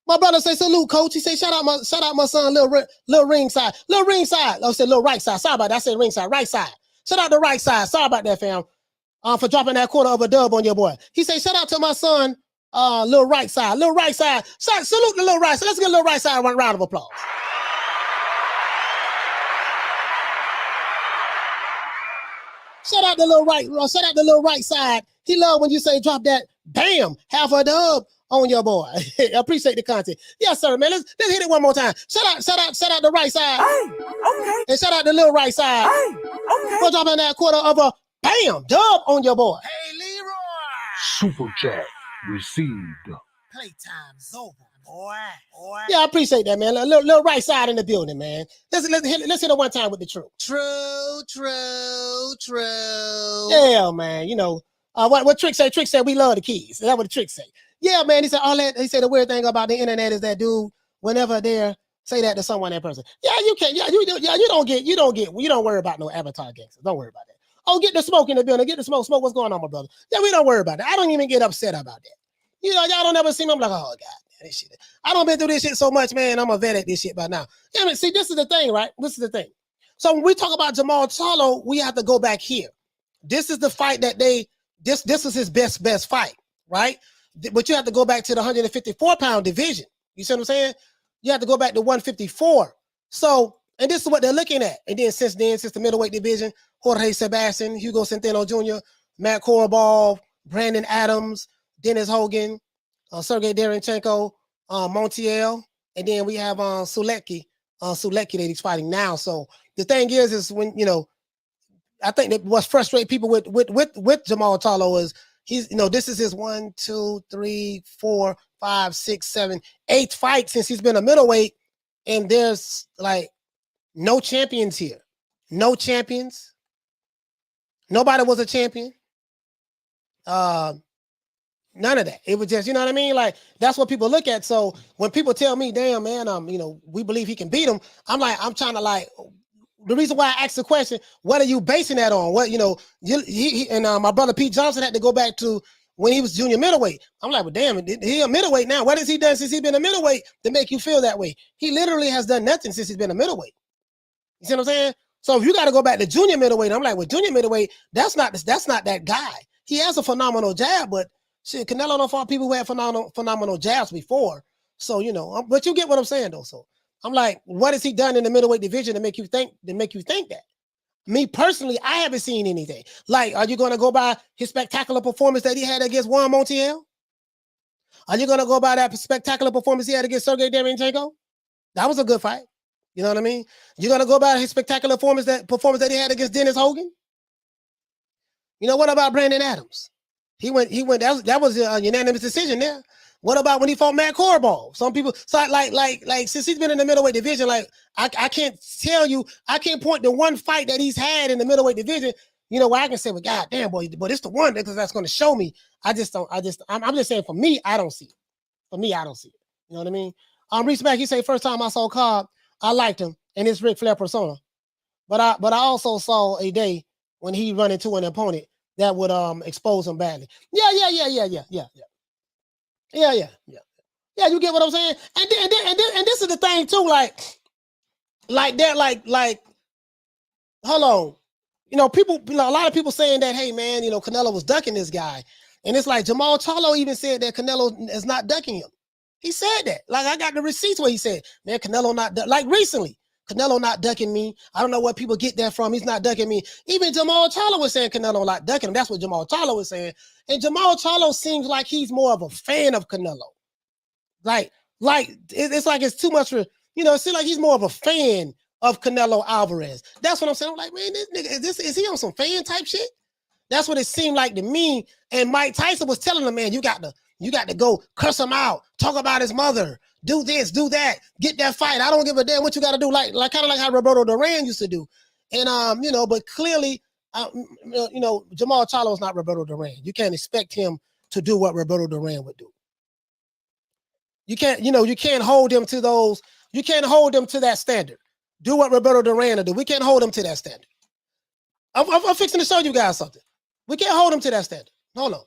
My brother say salute, coach. He say shout out my son, little Ringside. Little Ringside. I said little right side. Sorry about that. I said Ringside, right side. Shout out the right side. Sorry about that, fam. For dropping that quarter of a dub on your boy. He say shout out to my son, little right side. Little right side. Salute the little right side. Let's get a little right side one round of applause. Shout out the little right side. He love when you say drop that bam, half a dub on your boy. I appreciate the content. Yes, sir, man. Let's hit it one more time. Shout out the right side. Hey, okay. And shout out the little right side. Hey, okay. For dropping that quarter of a bam dub on your boy. Hey, Leroy. Super chat received. Playtime's over, boy. Yeah, I appreciate that, man. Little right side in the building, man. Let's hit it one time with the truth. True. Yeah, man. You know, what Trick say? Trick said we love the keys. Is that what the Trick say? Yeah, man. He said he said the weird thing about the internet is that dude, whenever they're say that to someone, that person. Yeah, you can't. Yeah, you don't worry about no avatar gangsters. Don't worry about that. Oh, get the smoke in the building. Get the smoke. Smoke, what's going on, my brother? Yeah, we don't worry about that. I don't even get upset about that. You know, y'all don't ever see me. I'm like, oh, God, this shit. I don't been through this shit so much, man. I'm a vet at this shit by now. Yeah, I mean, see, this is the thing, right? This is the thing. So when we talk about Jamal Charlo, we have to go back here. This is the fight that this is his best fight, right? But you have to go back to the 154-pound division. You see what I'm saying? You have to go back to 154. So, and this is what they're looking at. And then since the middleweight division, Jorge Sebastian, Hugo Centeno Jr., Matt Korobov, Brandon Adams, Dennis Hogan, Sergey Derenchenko, Montiel, and then we have Sulecki that he's fighting now. So the thing is when, you know, I think that what's frustrating people with Jamal Charlo is he's, you know, this is his 1, 2, 3, 4, 5, 6, 7, 8th fight since he's been a middleweight, and there's like no champions here. No champions. Nobody was a champion. None of that. It was just, you know what I mean? Like, that's what people look at. So when people tell me, damn, man, you know, we believe he can beat him, I'm trying to like, the reason why I asked the question, what are you basing that on? What, you know, my brother Pete Johnson had to go back to when he was junior middleweight. I'm like, well, damn, he a middleweight now. What has he done since he's been a middleweight to make you feel that way? He literally has done nothing since he's been a middleweight. You see what I'm saying? So if you got to go back to junior middleweight, I'm like, well, junior middleweight, that's not that guy. He has a phenomenal jab, but shit, Canelo don't fought people who had phenomenal jabs before. So, you know, but you get what I'm saying though. So I'm like, what has he done in the middleweight division to make you think that? Me personally, I haven't seen anything. Like, are you going to go by his spectacular performance that he had against Juan Montiel? Are you going to go by that spectacular performance he had against Sergey Derenchenko? That was a good fight. You know what I mean? You're going to go by his spectacular performance that he had against Dennis Hogan? You know, what about Brandon Adams? He went, that was a unanimous decision there. What about when he fought Matt Corbo? Some people, so like since he's been in the middleweight division, like I can't tell you, I can't point to one fight that he's had in the middleweight division, you know, where I can say, well, God damn, boy, but it's the one because that's going to show me. I'm just saying, for me, I don't see it. For me, I don't see it. You know what I mean? Reese back, he said, first time I saw Cobb, I liked him and his Ric Flair persona. But I also saw a day when he run into an opponent that would expose him badly. Yeah. Yeah, you get what I'm saying? And this is the thing too, hold on. You know, a lot of people saying that, hey man, you know, Canelo was ducking this guy. And it's like Jamal Charlo even said that Canelo is not ducking him. He said that. Like, I got the receipts where he said, man, Canelo not like recently. Canelo not ducking me. I don't know where people get that from. He's not ducking me. Even Jamal Charlo was saying Canelo not ducking him. That's what Jamal Charlo was saying. And Jamal Charlo seems like he's more of a fan of Canelo. Like it's like it's too much for, you know, it seems like he's more of a fan of Canelo Alvarez. That's what I'm saying. I'm like, man, this nigga, is he on some fan type shit? That's what it seemed like to me. And Mike Tyson was telling him, man, you got to go curse him out, talk about his mother, do this, do that, get that fight. I don't give a damn what you got to do. Like kind of like how Roberto Duran used to do. And you know, but clearly, you know, Jamal Charlo is not Roberto Duran. You can't expect him to do what Roberto Duran would do. You can't hold him to those. You can't hold him to that standard. Do what Roberto Duran will do. We can't hold him to that standard. I'm fixing to show you guys something. We can't hold him to that standard. Hold on.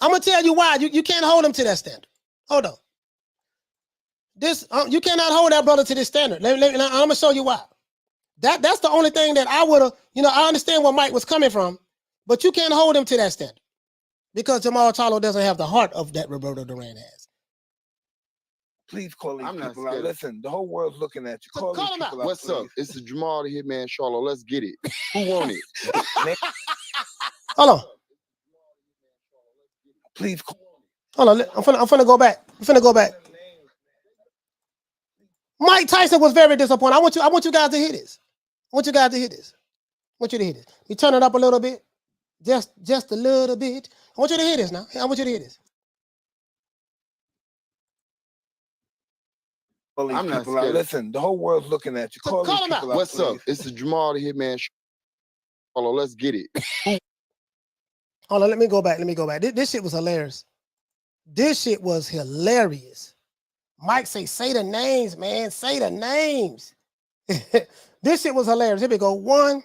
I'm gonna tell you why you can't hold him to that standard. Hold on. This you cannot hold that brother to this standard. I'm gonna show you why. That's the only thing that I would have. You know, I understand where Mike was coming from, but you can't hold him to that standard because Jamal Charlo doesn't have the heart of that Roberto Duran has. Please call these people out. Listen, the whole world's looking at you. Call these people out. What's up? It's the Jamal the Hitman Charlo. Let's get it. Who won it? Hold on. Please call. Hold on. I'm finna go back. Mike Tyson was very disappointed. I want you guys to hear this. I want you to hear this. You turn it up a little bit. Just a little bit. I want you to hear this now. I want you to hear this. I'm not scared. Listen, the whole world's looking at you. Call these people out. What's up? It's the Jamal the Hitman Charlo. Let's get it. Hold on, let me go back. This shit was hilarious. Mike say the names, man. Say the names. This shit was hilarious. Here we go. 1,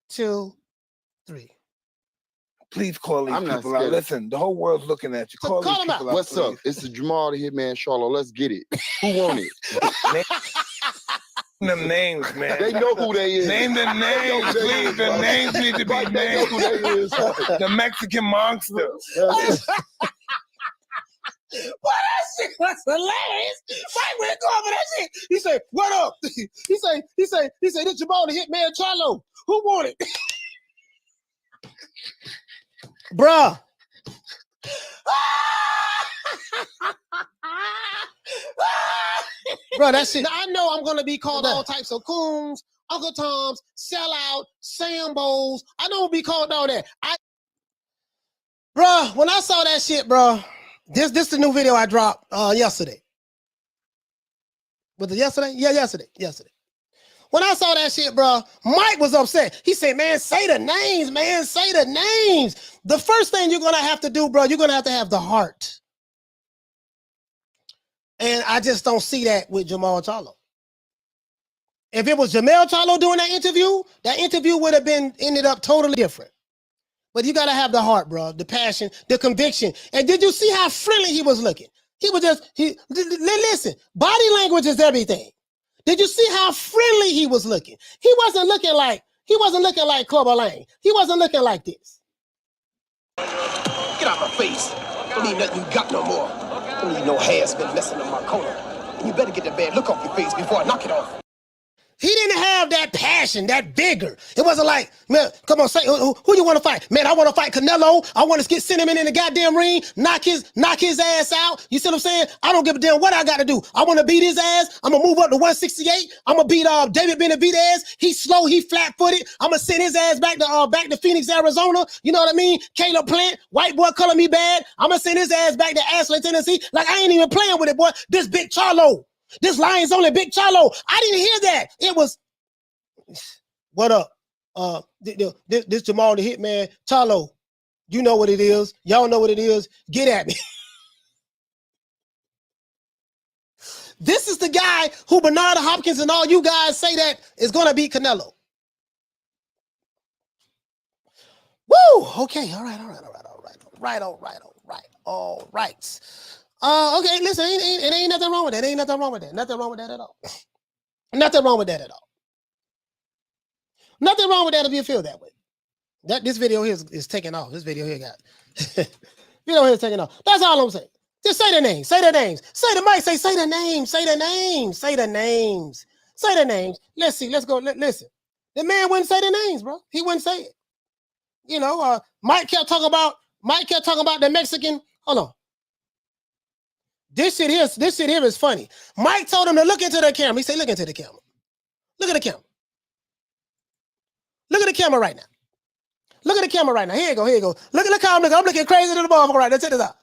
2, 3. Please call these people out. Listen, the whole world's looking at you. Call these people out. What's up? It's the Jamal the Hitman Charlo. Let's get it. Who won it? Name them names, man. They know who they is. Name the names, please. The names need to be named. They know who they is. The Mexican monster. Boy, that shit was hilarious. Mike went over that shit. He said, "What up?" He said, "This Jamal the Hitman Charlo. Who won it?" Bruh. Bro, that shit. Now, I know I'm gonna be called all types of coons, Uncle Toms, sellout, Sambos. I know I'll be called all that. Bruh, when I saw that shit, bruh, this is the new video I dropped yesterday. Was it yesterday? Yeah, yesterday. When I saw that shit, bro, Mike was upset. He said, man, say the names, man. Say the names. The first thing you're going to have to do, bro, you're going to have the heart. And I just don't see that with Jamal Charlo. If it was Jamal Charlo doing that interview would have ended up totally different. But you got to have the heart, bro, the passion, the conviction. And did you see how friendly he was looking? He was listen, body language is everything. Did you see how friendly he was looking? He wasn't looking like Clubber Lang. He wasn't looking like this. Get out my face. Don't need nothing you got no more. Don't need no hair been messing up my corner. And you better get that bad look off your face before I knock it off. He didn't have that passion, that vigor. It wasn't like, man, come on, say who you want to fight? Man, I want to fight Canelo. I want to get Cinnamon in the goddamn ring, knock his ass out. You see what I'm saying? I don't give a damn what I got to do. I want to beat his ass. I'm gonna move up to 168. I'm gonna beat David Benavidez. He's slow. He flat-footed. I'm gonna send his ass back to Phoenix, Arizona. You know what I mean? Caleb Plant, white boy, color me bad. I'm gonna send his ass back to Ashland, Tennessee. Like I ain't even playing with it, boy. This big Charlo. This Lions only big Charlo. I didn't hear that. It was, what up? This Jamal the Hitman Charlo. You know what it is. Y'all know what it is. Get at me. This is the guy who Bernard Hopkins and all you guys say that is gonna beat Canelo. Woo! Okay, all right. Okay, listen, it ain't nothing wrong with that. Nothing wrong with that at all. Nothing wrong with that at all. Nothing wrong with that if you feel that way. This video here is taking off. This video here video here is taking off. That's all I'm saying. Just say the names. Say the names. Say the mic. Say the names. Say the names. Say the names. Say the names. Let's see. Let's go. Listen. The man wouldn't say the names, bro. He wouldn't say it. You know, Mike kept talking about the Mexican. Hold on. This shit here is funny. Mike told him to look into the camera. He said, look into the camera. Look at the camera. Look at the camera right now. Look at the camera right now. Here you go. Look how I'm looking. I'm looking crazy to the motherfucker right now. Check this out.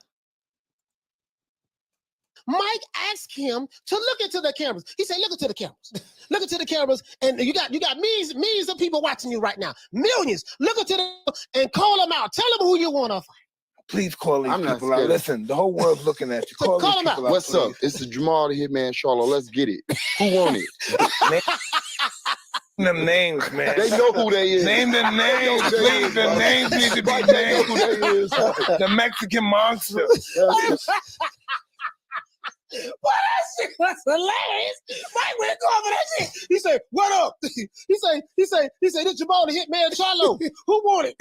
Mike asked him to look into the cameras. He said, look into the cameras. Look into the cameras. And you got millions of people watching you right now. Millions. Look into them and call them out. Tell them who you want to fight. Please call these people out. Listen, the whole world's looking at you. Call them out. What's up? It's the Jamal the Hitman Charlo. Let's get it. Who want it? Name them names, man. They know who they is. Name the names, please. The names need to be named. Who they is. The Mexican monster. Boy, that shit was hilarious. Mike went going for that shit. He said, what up? He said, this Jamal the Hitman Charlo. Who want it?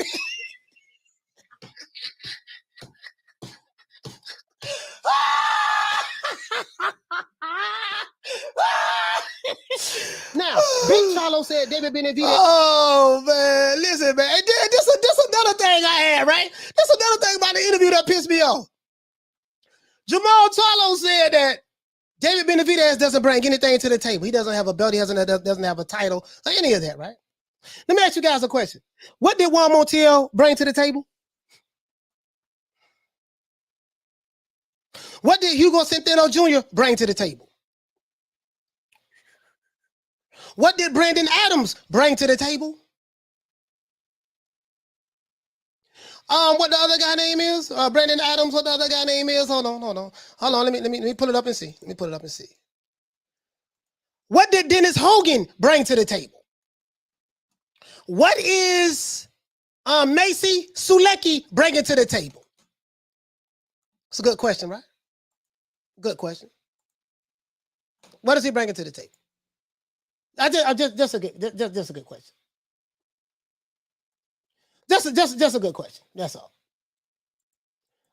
Now, Big Charlo said David Benavidez. Oh man, listen, man. This another thing I had, right? This another thing about the interview that pissed me off. Jamal Charlo said that David Benavidez doesn't bring anything to the table. He doesn't have a belt. He doesn't have a title or any of that, right? Let me ask you guys a question. What did Juan Montiel bring to the table? What did Hugo Centeno Jr. bring to the table? What did Brandon Adams bring to the table? What the other guy name is? Brandon Adams, what the other guy name is? Hold on. Let me pull it up and see. What did Dennis Hogan bring to the table? What is Macy Sulecki bringing to the table? It's a good question, right? Good question. What is he bringing to the table? Just a good question. Just a good question. That's all.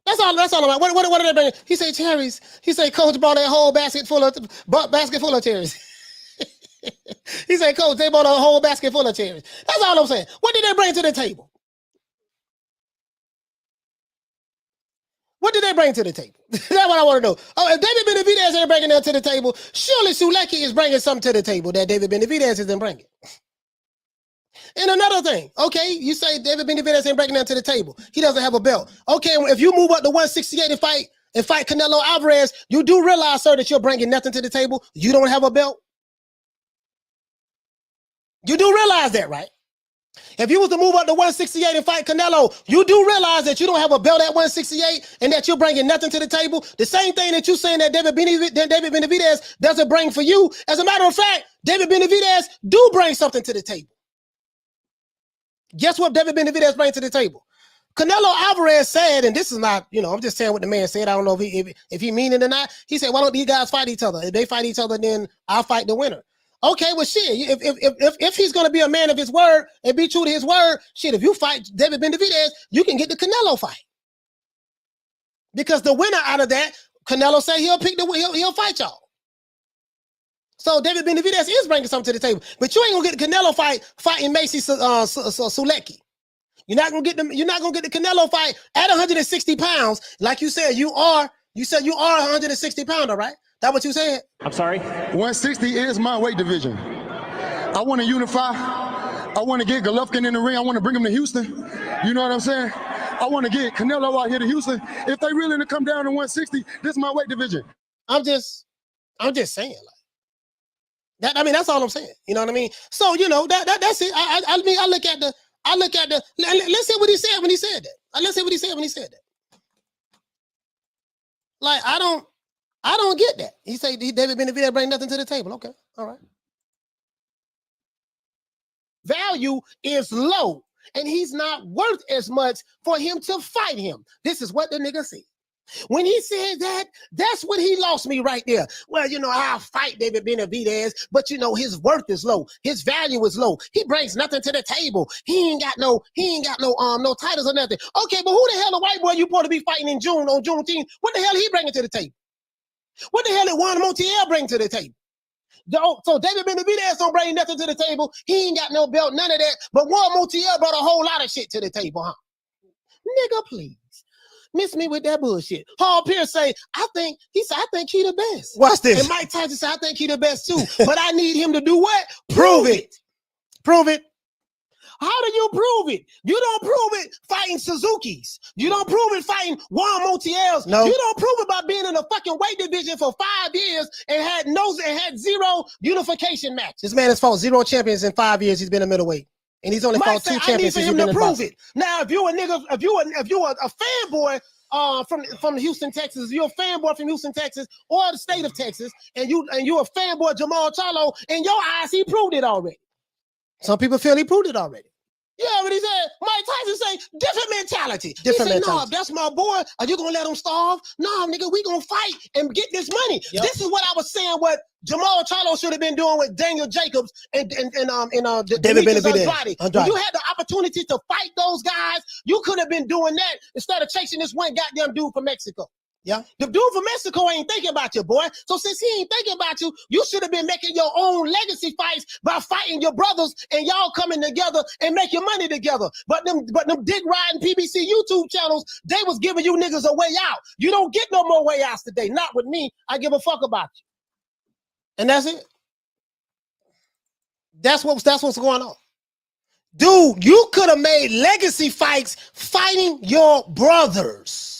That's all about. What are they bringing? He say cherries. He say Coach bought a whole basket full of cherries. He say Coach, they bought a whole basket full of cherries. That's all I'm saying. What did they bring to the table? What did they bring to the table? That's what I want to know. Oh, if David Benavidez ain't bringing that to the table, surely Sulecki is bringing something to the table that David Benavidez isn't bringing. And another thing, okay, you say David Benavidez ain't bringing that to the table. He doesn't have a belt. Okay, if you move up to 168 and fight Canelo Alvarez, you do realize, sir, that you're bringing nothing to the table. You don't have a belt. You do realize that, right? If you was to move up to 168 and fight Canelo, you do realize that you don't have a belt at 168 and that you're bringing nothing to the table. The same thing that you're saying that David Benavidez doesn't bring for you. As a matter of fact, David Benavidez do bring something to the table. Guess what David Benavidez brings to the table? Canelo Alvarez said, and this is not, I'm just saying what the man said. I don't know if he mean it or not. He said, why don't these guys fight each other? If they fight each other, then I'll fight the winner. Okay, well, shit, if he's going to be a man of his word and be true to his word, shit, if you fight David Benavidez, you can get the Canelo fight. Because the winner out of that, Canelo say he'll fight y'all. So David Benavidez is bringing something to the table, but you ain't gonna get the Canelo fight fighting Macy Sulecki. You're not gonna get them. You're not gonna get the Canelo fight at 160 pounds, like you said. You said you are 160 pounder, right? That what you said? I'm sorry. 160 is my weight division. I want to unify. I want to get Golovkin in the ring. I want to bring him to Houston. You know what I'm saying? I want to get Canelo out here to Houston. If they really to come down to 160, this is my weight division. I'm just saying, like that. I mean, that's all I'm saying. You know what I mean? So you know that's it. I mean, I look at the. Let's see what he said when he said that. Let's see what he said when he said that. Like I don't get that. He said David Benavidez bring nothing to the table. Okay, all right. Value is low, and he's not worth as much for him to fight him. This is what the nigga said. When he said that, that's when he lost me right there. Well, you know, I'll fight David Benavidez, but you know, his worth is low. His value is low. He brings nothing to the table. He ain't got no titles or nothing. Okay, but who the hell the white boy you supposed to be fighting in June on Juneteenth? What the hell he bringing to the table? What the hell did Juan Montiel bring to the table? So David Benavidez don't bring nothing to the table. He ain't got no belt, none of that. But Juan Montiel brought a whole lot of shit to the table, huh? Nigga, please. Miss me with that bullshit. Paul Pierce say, I think he the best. Watch this. And Mike Tyson said, I think he the best too. But I need him to do what? Prove it. Prove it. How do you prove it? You don't prove it fighting Suzuki's. You don't prove it fighting Juan Montiel's. No. You don't prove it by being in a fucking weight division for 5 years and had zero unification matches. This man has fought 0 champions in 5 years. He's been a middleweight. And he's only fought 2 champions since he's been in boxing. Now, if you a nigga, if you a fanboy from Houston, Texas, you're a fanboy from Houston, Texas, or the state of Texas, and you're a fanboy of Jamal Charlo, in your eyes, he proved it already. Some people feel he proved it already. Yeah, but he said, Mike Tyson say, different mentality. Different mentality. No, that's my boy. Are you gonna let him starve? No, nigga, we gonna fight and get this money. Yep. This is what I was saying. What Jamal Charlo should have been doing with Daniel Jacobs and David Benavidez. When you had the opportunity to fight those guys, you could have been doing that instead of chasing this one goddamn dude from Mexico. Yeah, the dude from Mexico ain't thinking about you, boy. So since he ain't thinking about you, you should have been making your own legacy fights by fighting your brothers and y'all coming together and making money together. But them dick riding PBC YouTube channels, they was giving you niggas a way out. You don't get no more way outs today. Not with me. I give a fuck about you. And that's it. That's what's going on. Dude, you could have made legacy fights fighting your brothers.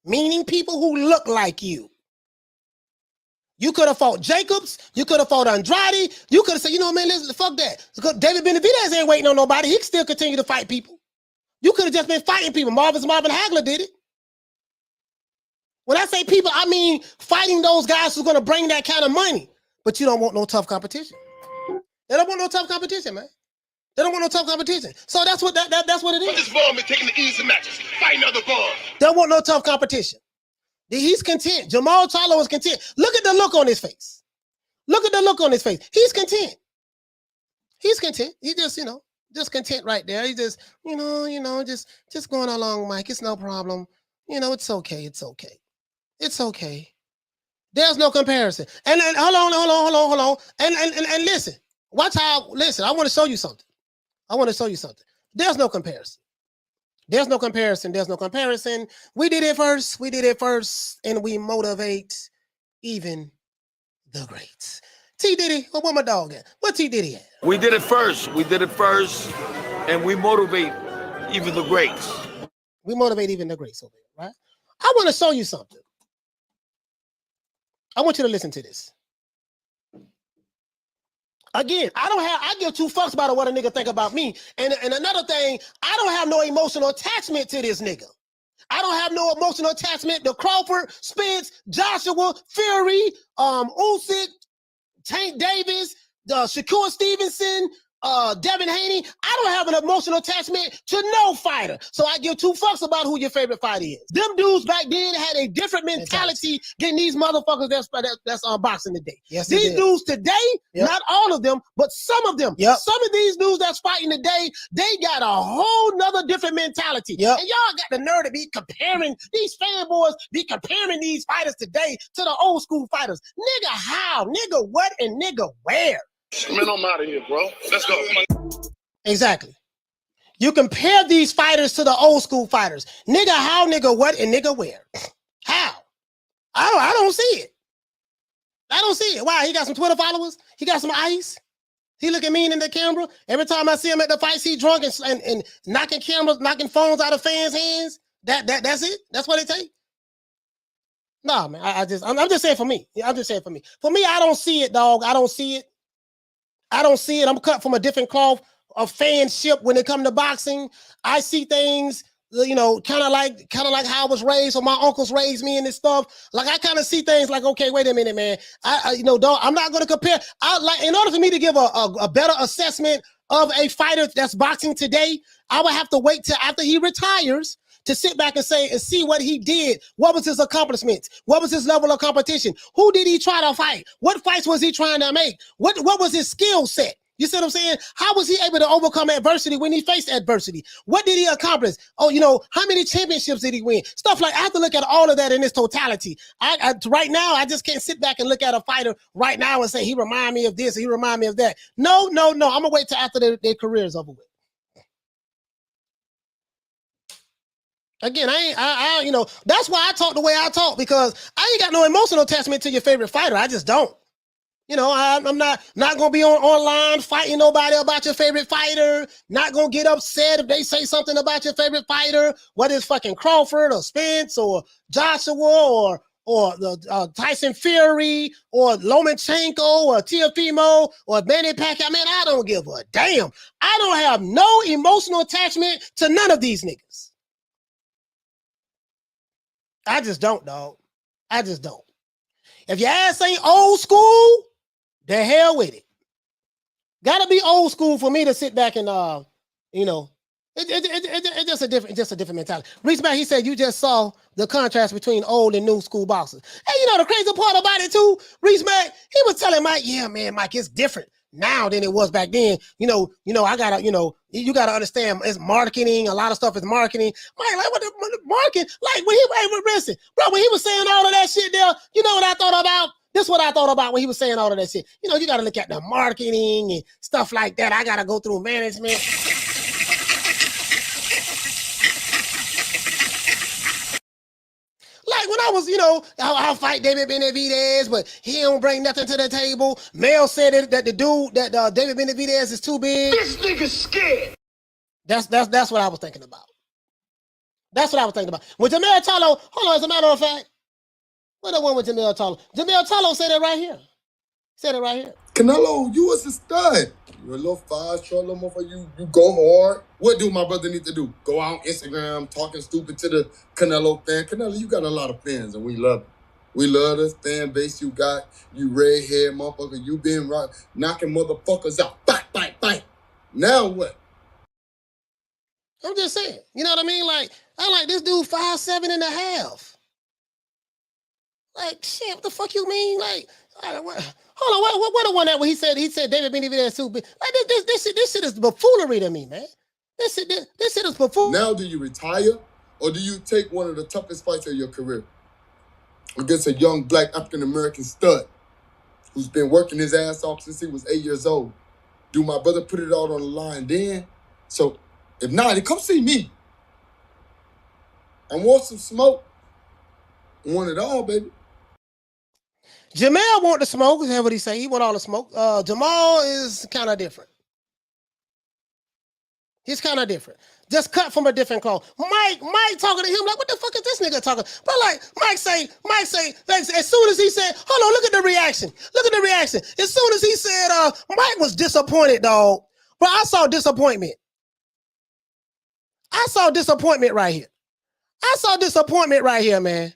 Meaning people who look like you. You could have fought Jacobs. You could have fought Andrade. You could have said, you know, man, listen, fuck that. David Benavidez ain't waiting on nobody. He can still continue to fight people. You could have just been fighting people. Marvin Hagler did it. When I say people, I mean fighting those guys who's going to bring that kind of money. But you don't want no tough competition. They don't want no tough competition, man. They don't want no tough competition. So that's what that's what it is. But this ball been taking the easy matches, fighting other balls. They don't want no tough competition. He's content. Jamal Charlo is content. Look at the look on his face. Look at the look on his face. He's content. He's content. He just, you know, just content right there. He just, you know, just going along, Mike. It's no problem. You know, it's okay. It's okay. It's okay. There's no comparison. And hold on. And listen. Watch how. Listen. I want to show you something. There's no comparison. There's no comparison. We did it first, and we motivate even the greats. T. Diddy, where my dog at? What T. Diddy at? We did it first, and we motivate even the greats. We motivate even the greats over here, right? I want to show you something. I want you to listen to this. Again, I give 2 fucks about what a nigga think about me. And another thing, I don't have no emotional attachment to this nigga. I don't have no emotional attachment to Crawford, Spence, Joshua, Fury, Usyk, Tank Davis, Shakur Stevenson, Devin Haney, I don't have an emotional attachment to no fighter. So I give two fucks about who your favorite fighter is. Them dudes back then had a different mentality than these motherfuckers that's boxing today. Yes, these dudes today, not all of them, but some of them. Some of these dudes that's fighting today, they got a whole nother different mentality. And y'all got the nerve to be comparing, these fanboys be comparing these fighters today to the old school fighters. Nigga, how? Nigga, what? And nigga, where? Man, I'm out of here, bro. Let's go. Exactly. You compare these fighters to the old school fighters. Nigga, how? Nigga, what? And nigga, where? How? I don't see it. I don't see it. Why? He got some Twitter followers? He got some ice? He looking mean in the camera? Every time I see him at the fights, he drunk and knocking cameras, knocking phones out of fans' hands? That's it? That's what it takes? Nah, man. I'm just saying for me. I'm just saying for me. For me, I don't see it, dog. I don't see it. I don't see it. I'm cut from a different cloth of fanship when it comes to boxing. I see things, you know, kind of like how I was raised or my uncles raised me and this stuff. Like I kind of see things like, okay, wait a minute, man. Dog, I'm not going to compare. In order for me to give a better assessment of a fighter that's boxing today, I would have to wait till after he retires to sit back and see what he did. What was his accomplishments? What was his level of competition? Who did he try to fight? What fights was he trying to make? What was his skill set? You see what I'm saying? How was he able to overcome adversity when he faced adversity? What did he accomplish? Oh, you know, how many championships did he win? Stuff like, I have to look at all of that in its totality. Right now, I just can't sit back and look at a fighter right now and say, he remind me of this, he remind me of that. No. I'm going to wait till after their career's over with. Again, I that's why I talk the way I talk, because I ain't got no emotional attachment to your favorite fighter. I just don't. You know, I'm not going to be online fighting nobody about your favorite fighter. Not going to get upset if they say something about your favorite fighter, whether it's fucking Crawford or Spence or Joshua or Tyson Fury or Lomachenko or Teofimo or Manny Pacquiao. Man, I don't give a damn. I don't have no emotional attachment to none of these niggas. I just don't, dog. I just don't. If your ass ain't old school, the hell with it. Gotta be old school for me to sit back and it's just a different mentality. Reach back, he said you just saw the contrast between old and new school boxers. Hey, you know the crazy part about it too? Reach back, he was telling Mike, yeah, man, Mike, it's different now than it was back then. You gotta understand it's marketing. A lot of stuff is marketing. Mike, like what the marketing? Like when he was saying all of that shit there, you know what I thought about? This is what I thought about when he was saying all of that shit. You know, you got to look at the marketing and stuff like that. I got to go through management. Like when I was, I'll fight David Benavidez, but he don't bring nothing to the table. Mel said that the dude, David Benavidez is too big. This nigga's scared. That's what I was thinking about. That's what I was thinking about. With Jamal Charlo, hold on, as a matter of fact, what the one with Jamal Charlo? Jamal Charlo said it right here. Canelo, you was a stud. You're a little fast-short little motherfucker. You go hard. What do my brother need to do? Go out on Instagram talking stupid to the Canelo fan. Canelo, you got a lot of fans, and we love it. We love the fan base you got. You redhead motherfucker. You been knocking motherfuckers out. Bang. Now what? I'm just saying. You know what I mean? Like, I like this dude 5'7.5". Like, shit, what the fuck you mean? Like, hold on, what the one that when he said David Benavidez too big? Like this shit is buffoonery to me, man. This shit is buffoonery. Now do you retire or do you take one of the toughest fights of your career against a young black African American stud who's been working his ass off since he was 8 years old? Do my brother put it out on the line then? So if not, then come see me. I want some smoke. I want it all, baby. Jamal want the smoke, is that what he say? He want all the smoke. Jamal is kind of different. He's kind of different. Just cut from a different cloth. Mike talking to him like, what the fuck is this nigga talking? But like, Mike say, as soon as he said, hold on, look at the reaction. As soon as he said, Mike was disappointed, dog. But I saw disappointment. I saw disappointment right here. Man.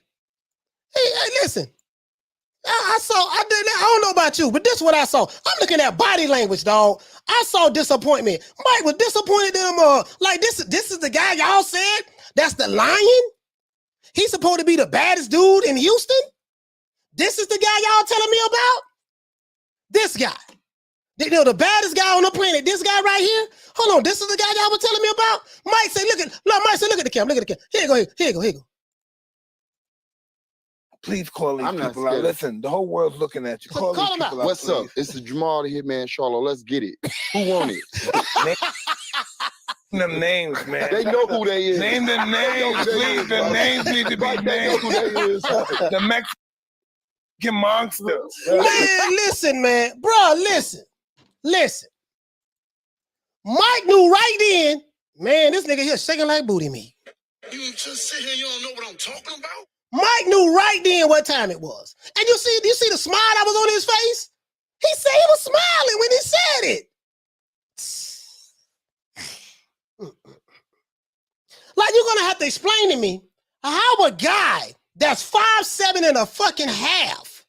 Hey, listen. I don't know about you, but this is what I saw. I'm looking at body language, dog. I saw disappointment. Mike was disappointed in him. Like this is the guy y'all said that's the lion. He's supposed to be the baddest dude in Houston. This is the guy y'all telling me about. This guy, the baddest guy on the planet. This guy right here. Hold on, this is the guy y'all were telling me about. Mike say, look at the camera. Look at the camera. Here you go. Please call these people out. Listen, the whole world's looking at you. Call them out. What's up? It's the Jamal the Hitman Charlo. Let's get it. Who won it? Name them names, man. They know who they is. Name the names, please. The names need to be named. They know who they is. The Mexican monster. Man, listen, man. Bro, listen. Mike knew right then, man, this nigga here shaking like booty meat. You just sit here, you don't know what I'm talking about? Mike knew right then what time it was. And you see the smile that was on his face? He said he was smiling when he said it. Like, you're gonna have to explain to me how a guy that's 5'7" and a fucking half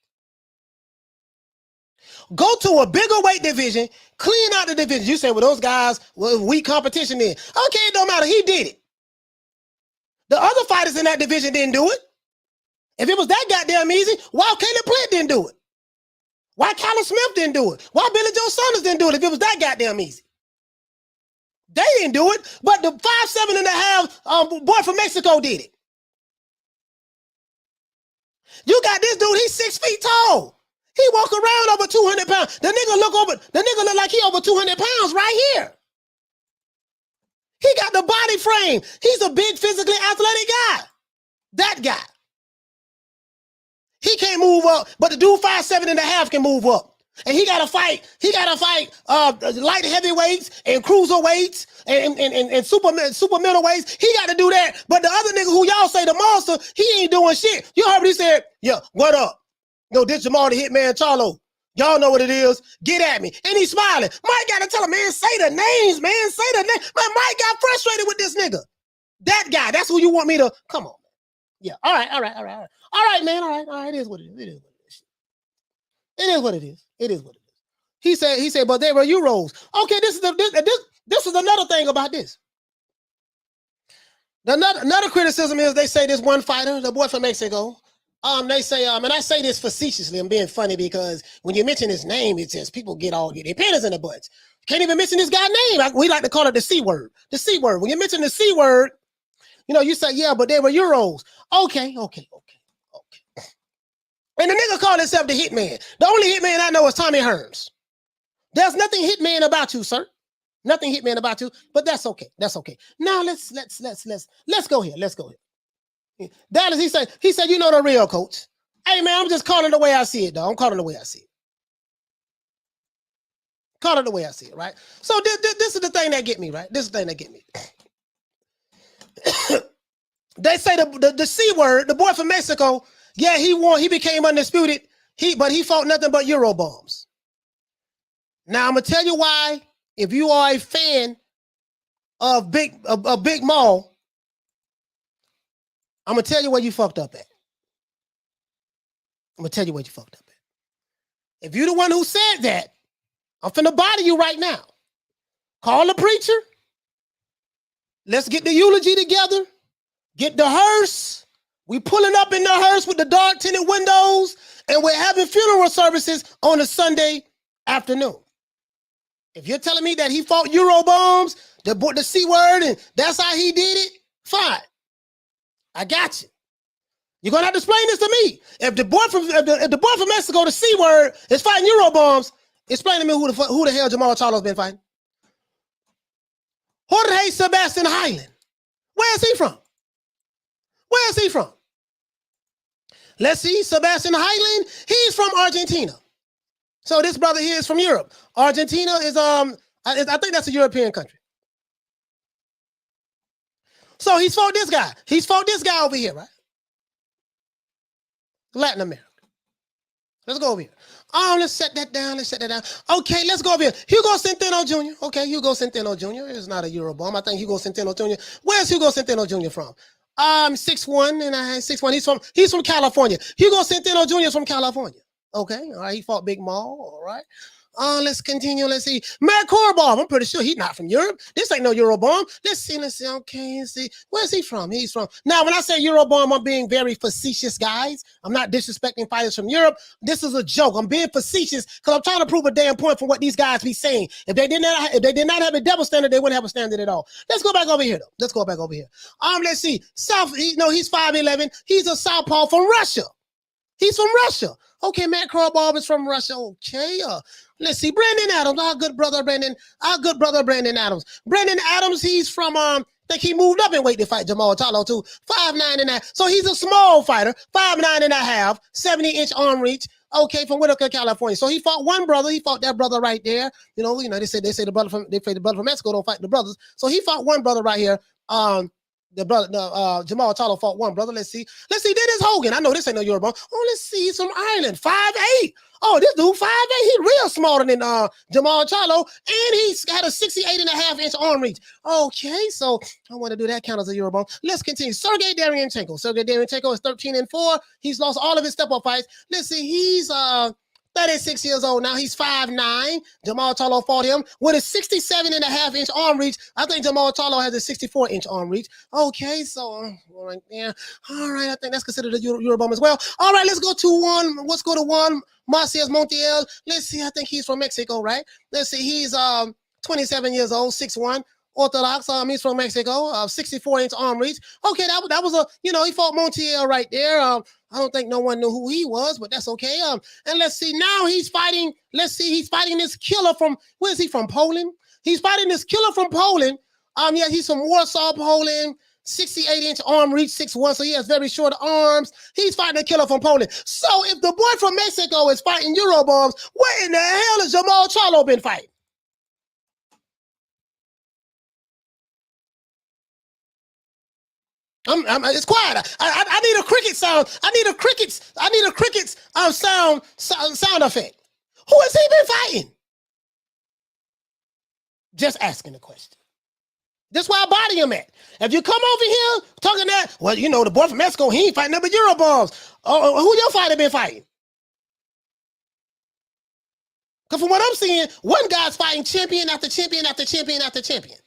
go to a bigger weight division, clean out the division. You say, well, those guys were weak competition then. Okay, it don't matter. He did it. The other fighters in that division didn't do it. If it was that goddamn easy, why Caleb Plant didn't do it? Why Callum Smith didn't do it? Why Billy Joe Saunders didn't do it if it was that goddamn easy? They didn't do it, but the 5'7" and a half boy from Mexico did it. You got this dude, he's 6 feet tall. He walk around over 200 pounds. The nigga look like he over 200 pounds right here. He got the body frame. He's a big, physically athletic guy. That guy. He can't move up, but the dude 5'7" and a half can move up. And he gotta fight light heavyweights and cruiserweights and super middleweights. He got to do that. But the other nigga who y'all say the monster, he ain't doing shit. You heard what he said? Yeah, what up? No, this Jamal the Hitman Charlo. Y'all know what it is. Get at me. And he's smiling. Mike got to tell him, man, say the names, man. Say the name. Man, Mike got frustrated with this nigga. That guy, that's who you want me to, come on. Yeah, all right, man, all right, it is what it is. It is what it is. He said, but they were Euros. Okay, this is another thing about this. Another criticism is they say this one fighter, the boy from Mexico, they say, and I say this facetiously, I'm being funny because when you mention his name, it says people get their panties in the butts. Can't even mention this guy's name. We like to call it the C word. The C word. When you mention the C word, you say, yeah, but they were Euros. Okay. And the nigga called himself the Hitman. The only Hitman I know is Tommy Hearns. There's nothing Hitman about you, sir. Nothing Hitman about you, but that's okay. Now let's go here. Dallas, he said, you know the real coach. Hey man, I'm just calling it the way I see it, dog. I'm calling it the way I see it. Call it the way I see it, right? So this is the thing that get me, right? This is the thing that get me. They say the C word, the boy from Mexico, yeah, he won, he became undisputed, but he fought nothing but Euro bombs. Now I'm gonna tell you why, if you are a fan of Big Maul, I'm gonna tell you where you fucked up at. If you're the one who said that, I'm finna body you right now. Call the preacher. Let's get the eulogy together. Get the hearse. We pulling up in the hearse with the dark tinted windows, and we're having funeral services on a Sunday afternoon. If you're telling me that he fought Euro bombs, the C word, and that's how he did it, fine. I got you. You're gonna have to explain this to me. If the boy from Mexico, the C word, is fighting Euro bombs, explain to me who the hell Jamal Charlo's been fighting. Jorge Sebastian Highland. Where is he from? Let's see, Sebastian Highland, he's from Argentina. So this brother here is from Europe. Argentina is, I think that's a European country. So he's fought this guy. He's fought this guy over here, right? Latin America. Let's go over here. Let's set that down. Okay, let's go over here. Hugo Centeno Jr. Okay, Hugo Centeno Jr. is not a Euro bomb. I think Hugo Centeno Jr. Where's Hugo Centeno Jr. from? 6'1", and I had 6'1". He's from California. Hugo Centeno Jr. is from California. Okay, all right. He fought Big Maul. All right. Let's continue. Let's see. Matt Korobov. I'm pretty sure he's not from Europe. This ain't no Eurobomb. Let's see. Okay, let's see. Where's he from? He's from. Now, when I say Eurobomb, I'm being very facetious, guys. I'm not disrespecting fighters from Europe. This is a joke. I'm being facetious because I'm trying to prove a damn point for what these guys be saying. If they did not have a double standard, they wouldn't have a standard at all. Let's go back over here, though. Let's go back over here. Let's see. He's 5'11". He's a southpaw from Russia. He's from Russia. Okay, Matt Korobov is from Russia. Okay. Let's see. Brandon Adams, our good brother Brandon Adams. Brandon Adams, he's from I think he moved up in weight to fight Jamal Charlo too. 5'9.5". So he's a small fighter, 5'9.5", 70-inch arm reach. Okay, from Whitaker, California. So he fought one brother. He fought that brother right there. They say the brother from Mexico don't fight the brothers. So he fought one brother right here. Jamal Charlo fought one brother. Let's see. Dennis Hogan. I know this ain't no Eurobomb. Let's see. He's from Ireland. 5'8". This dude 5'8". He's real smaller than Jamal Charlo, and he's got a 68.5-inch arm reach. Okay, so I want to do that count as a Eurobomb. Let's continue. Sergey Derevyanchenko. Sergey Derevyanchenko is 13-4. He's lost all of his step-up fights. Let's see. He's 36 years old now. He's 5'9". Jamal Charlo fought him with a 67.5-inch arm reach. I think Jamal Charlo has a 64-inch arm reach. Okay, so all right there. All right, I think that's considered a Eurobomb as well. All right, let's go to one. Let's go to one. Marcius Montiel. Let's see. I think he's from Mexico, right? Let's see. He's 27 years old, 6'1". Orthodox. He's from Mexico. 64-inch arm reach. Okay, that was a he fought Montiel right there. I don't think no one knew who he was, but that's okay. And let's see. Now he's fighting. Let's see. He's fighting this killer from where is he from? Poland. He's fighting this killer from Poland. Yeah, he's from Warsaw, Poland. 68-inch arm reach, 6'1", so he has very short arms. He's fighting a killer from Poland. So if the boy from Mexico is fighting Eurobombs, where in the hell has Jamal Charlo been fighting? It's quiet. I need a cricket sound. I need a crickets sound effect. Who has he been fighting? Just asking the question. That's why I body him at. If you come over here talking that, well, the boy from Mexico, he ain't fighting nothing but Eurobombs. Who your fighter been fighting? Because from what I'm seeing, one guy's fighting champion after champion after champion after champion.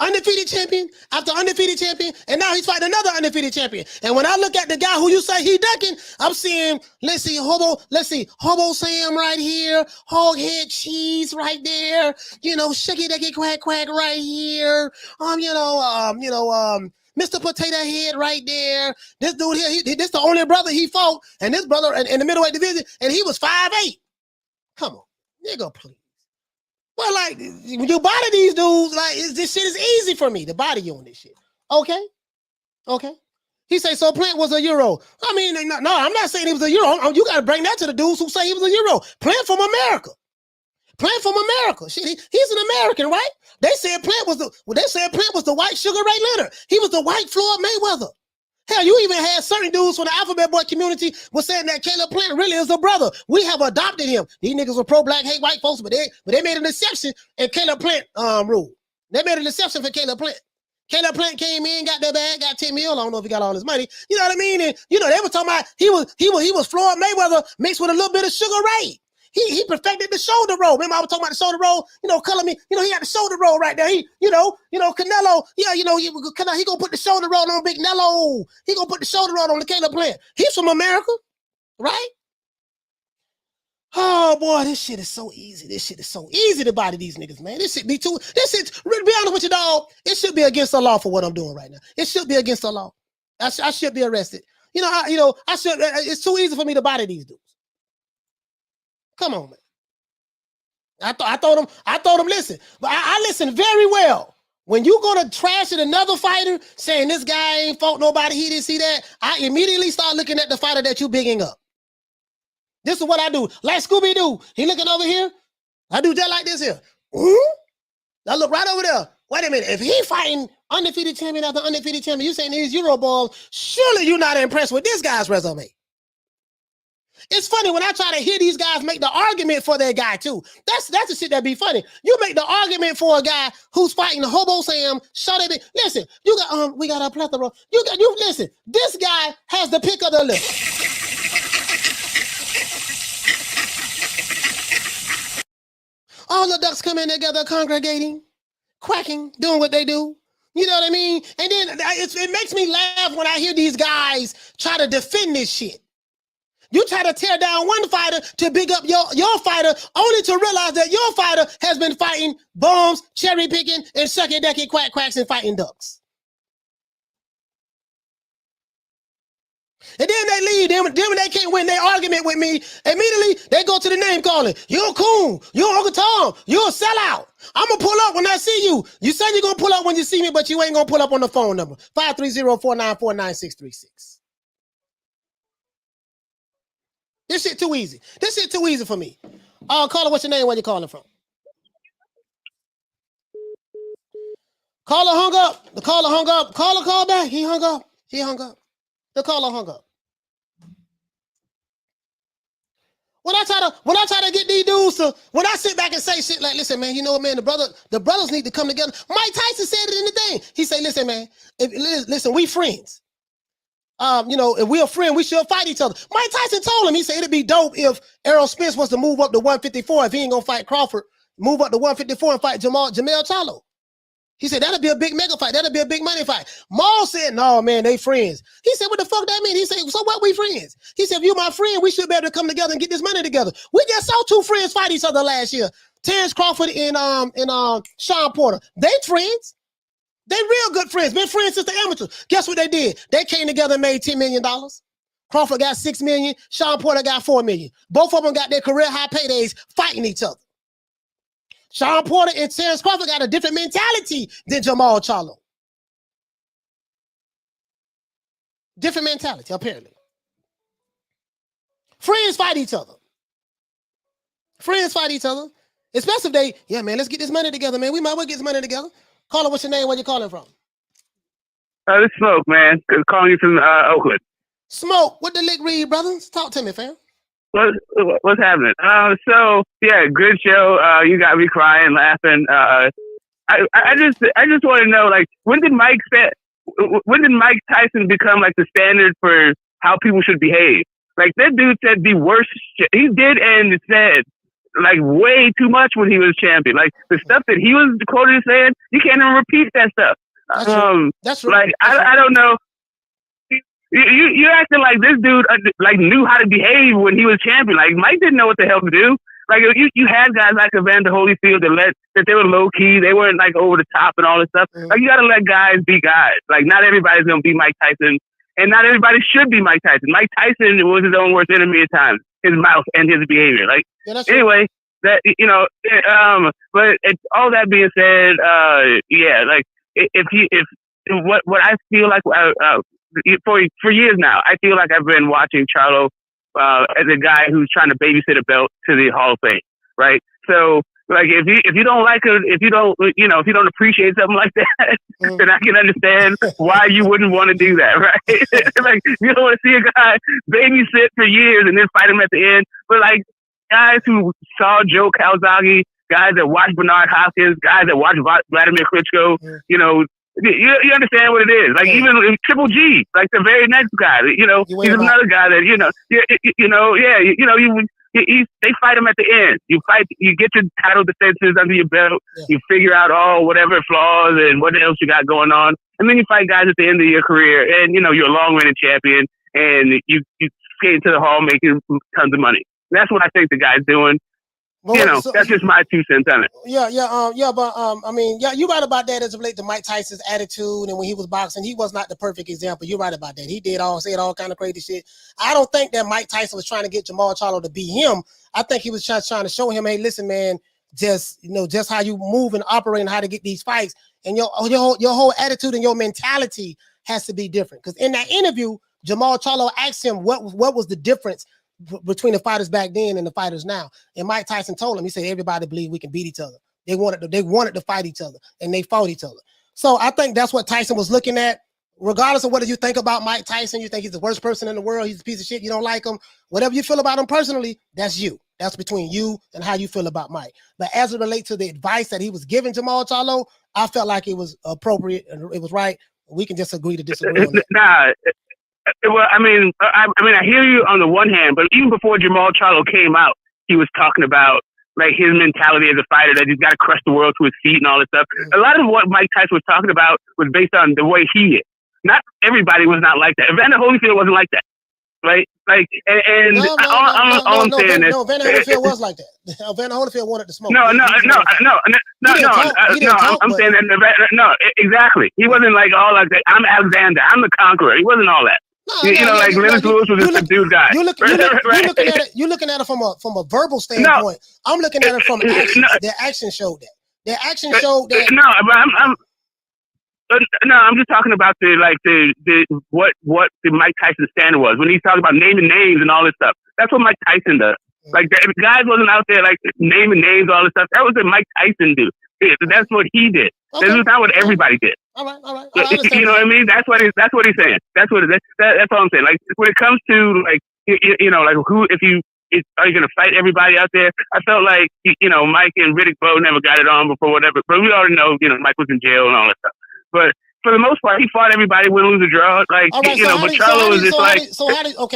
Undefeated champion after undefeated champion, and now he's fighting another undefeated champion. And when I look at the guy who you say he ducking, I'm seeing, Hobo Sam right here, hog head cheese right there, shucky ducky quack quack right here, Mr. Potato Head right there. This dude here, this the only brother he fought, and this brother in the middleweight division, and he was 5'8". Come on, nigga, please. Well, like, when you body these dudes, like, this shit is easy for me to body you on this shit. Okay? He say, so Plant was a Euro. I mean, no, I'm not saying he was a Euro. You got to bring that to the dudes who say he was a Euro. Plant from America. Shit, he's an American, right? They said Plant was the white Sugar Ray Leonard. He was the white Floyd Mayweather. Hell, you even had certain dudes from the Alphabet Boy community was saying that Caleb Plant really is a brother. We have adopted him. These niggas were pro-black, hate white folks, but they made an exception in Caleb Plant rule. They made an exception for Caleb Plant. Caleb Plant came in, got that bag, got 10 mil. I don't know if he got all his money. You know what I mean? And they were talking about he was Floyd Mayweather mixed with a little bit of Sugar Ray. He perfected the shoulder roll. Remember I was talking about the shoulder roll? Color me. He had the shoulder roll right there. Canelo. Yeah, he gonna put the shoulder roll on Big Nello. He gonna put the shoulder roll on the Caleb Plant. He's from America, right? Oh boy, this shit is so easy. This shit is so easy to body these niggas, man. This shit, to be honest with you, dog, it should be against the law for what I'm doing right now. It should be against the law. I should be arrested. I should. It's too easy for me to body these dudes. Come on, man. I told him, listen. But I listened very well. When you go to trash at another fighter saying this guy ain't fought nobody, he didn't see that, I immediately start looking at the fighter that you bigging up. This is what I do. Like Scooby-Doo. He looking over here. I do just like this here. I look right over there. Wait a minute. If he fighting undefeated champion after undefeated champion, you saying these Euroballs, surely you're not impressed with this guy's resume. It's funny when I try to hear these guys make the argument for their guy too. That's the shit that be funny. You make the argument for a guy who's fighting Hobo Sam. Listen, you got we got a plethora. You listen. This guy has the pick of the list. All the ducks come in together, congregating, quacking, doing what they do. You know what I mean? And then it makes me laugh when I hear these guys try to defend this shit. You try to tear down one fighter to big up your fighter, only to realize that your fighter has been fighting bums, cherry picking, and sucking ducky quacks and fighting ducks. And then they leave. Then when they can't win their argument with me, immediately they go to the name calling. You're a coon. You're Uncle Tom. You're a sellout. I'm going to pull up when I see you. You said you're going to pull up when you see me, but you ain't going to pull up on the phone number. 530-494-9636. This shit too easy. This shit too easy for me. Caller, what's your name? Where you calling from? Caller hung up. The caller hung up. Caller called back. He hung up. He hung up. The caller hung up. When I try to get these dudes to, when I sit back and say shit like, listen, man, you know what, man, the brothers need to come together. Mike Tyson said it in the thing. He said, listen, man, listen, we friends. If we're a friend, we should fight each other. Mike Tyson told him, he said it'd be dope if Errol Spence was to move up to 154 if he ain't gonna fight Crawford, move up to 154 and fight Jamal Charlo. He said, that'll be a big mega fight. That'll be a big money fight. Maul said, no, man, they friends. He said, what the fuck that mean? He said, so what, we friends? He said, if you my friend, we should be able to come together and get this money together. We just saw two friends fight each other last year. Terence Crawford and Sean Porter. They friends. They real good friends. Been friends since the amateurs. Guess what they did? They came together and made $10 million. Crawford got $6 million. Sean Porter got $4 million. Both of them got their career high paydays fighting each other. Sean Porter and Terence Crawford got a different mentality than Jamal Charlo. Different mentality, apparently. Friends fight each other. Friends fight each other. Especially if they, yeah, man, let's get this money together, man. We might well get this money together. Caller, what's your name? Where you calling from? This is Smoke, man. Calling you from Oakland. Smoke, what the lick read, brothers? Talk to me, fam. What's happening? So yeah, good show. You got me crying, laughing. I just want to know, like, when did Mike Tyson become like the standard for how people should behave? Like, that dude said the worst shit. He did and said like way too much when he was champion. Like, the stuff that he was quoted as saying, you can't even repeat that stuff. That's right. Like, I don't know. You're acting like this dude like knew how to behave when he was champion. Like, Mike didn't know what the hell to do. Like, you had guys like Evander Holyfield that they were low key, they weren't like over the top and all this stuff. Like, you gotta let guys be guys. Like, not everybody's gonna be Mike Tyson, and not everybody should be Mike Tyson. Mike Tyson was his own worst enemy at times, his mouth and his behavior. Like, anyway, that but all that being said, yeah, like if what I feel like. For years now, I feel like I've been watching Charlo as a guy who's trying to babysit a belt to the Hall of Fame, right? So, like, if you don't like it, if you don't appreciate something like that, then I can understand why you wouldn't want to do that, right? Like, you don't want to see a guy babysit for years and then fight him at the end. But like, guys who saw Joe Calzaghe, guys that watched Bernard Hopkins, guys that watched Vladimir Klitschko, you understand what it is. Like, even Triple G, like the very next guy, he's another guy that, they fight him at the end. You get your title defenses under your belt. Yeah. You figure out whatever flaws and what else you got going on. And then you fight guys at the end of your career and, you're a long-running champion and you skate into the hall making tons of money. And that's what I think the guy's doing. Well, that's just my 2 cents on it. Yeah, but you're right about that as it relates to Mike Tyson's attitude, and when he was boxing, he was not the perfect example. You're right about that. He said all kind of crazy shit. I don't think that Mike Tyson was trying to get Jamal Charlo to beat him. I think he was just trying to show him, hey, listen, man, just how you move and operate and how to get these fights, and your whole attitude and your mentality has to be different. Because in that interview, Jamal Charlo asked him what was the difference between the fighters back then and the fighters now. And Mike Tyson told him, he said, everybody believed we can beat each other. They wanted to fight each other, and they fought each other. So I think that's what Tyson was looking at. Regardless of what you think about Mike Tyson, you think he's the worst person in the world, he's a piece of shit, you don't like him, whatever you feel about him personally, that's you. That's between you and how you feel about Mike. But as it relates to the advice that he was giving Jamal Charlo, I felt like it was appropriate and it was right. We can just agree to disagree on that. Nah. Well, I hear you on the one hand, but even before Jamal Charlo came out, he was talking about like his mentality as a fighter, that he's got to crush the world to his feet and all this stuff. A lot of what Mike Tyson was talking about was based on the way he is. Not everybody was not like that. Evander Holyfield wasn't like that, right? Like, and all I'm saying is, Evander Holyfield was like that. Evander Holyfield wanted to smoke. I'm saying that, no, exactly. He wasn't like all like that. I'm Alexander. I'm the conqueror. He wasn't all that. Like Lennox Lewis was a subdued guy. You're looking at it from a verbal standpoint. I'm looking at it from action. Their action showed that. Their action showed that. I'm just talking about what the Mike Tyson standard was when he's talking about naming names and all this stuff. That's what Mike Tyson does. Like, if guys wasn't out there like naming names, all this stuff. That was what Mike Tyson do. That's what he did. Okay. This is not what everybody did. All right. You know what I mean? That's what he's saying. That's all I'm saying. Like, when it comes to like, like who, are you going to fight everybody out there? I felt like, Mike and Riddick Bowe never got it on before, whatever. But we already know, Mike was in jail and all that stuff. But for the most part, he fought everybody, win, lose, or draw. Like, but Charlo was just like.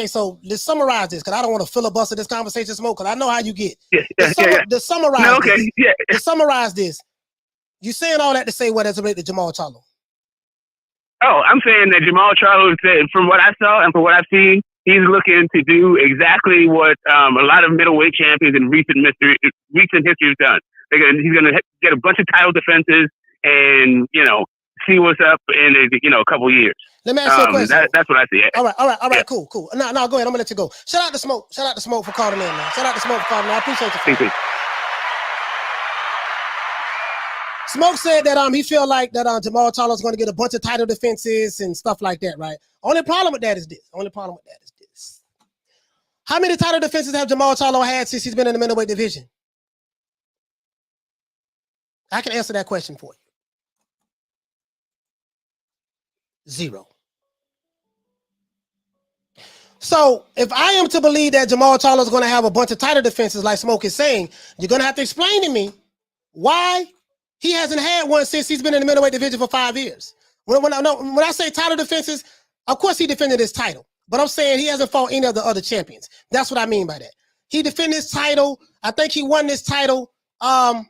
So let's summarize this, because I don't want to filibuster this conversation, Smoke, because I know how you get. To summarize this, you saying all that to say what as it relates to Jamal Charlo? Oh, I'm saying that Jamal Charlo said, from what I saw and from what I've seen, he's looking to do exactly what a lot of middleweight champions in recent history have done. He's going to get a bunch of title defenses and, see what's up in a couple years. Let me ask you a question. That's what I see. All right, cool. No, go ahead. I'm gonna let you go. Shout out to Smoke for calling in, man. I appreciate you. Smoke said that he feel like that Jamal Charlo's going to get a bunch of title defenses and stuff like that, right? Only problem with that is this. How many title defenses have Jamal Charlo had since he's been in the middleweight division? I can answer that question for you. 0. So if I am to believe that Jamal Charlo is going to have a bunch of title defenses like Smoke is saying, you're going to have to explain to me why he hasn't had one since he's been in the middleweight division for 5 years. When I say title defenses, of course he defended his title, but I'm saying he hasn't fought any of the other champions. That's what I mean by that. He defended his title. I think he won this title. Hold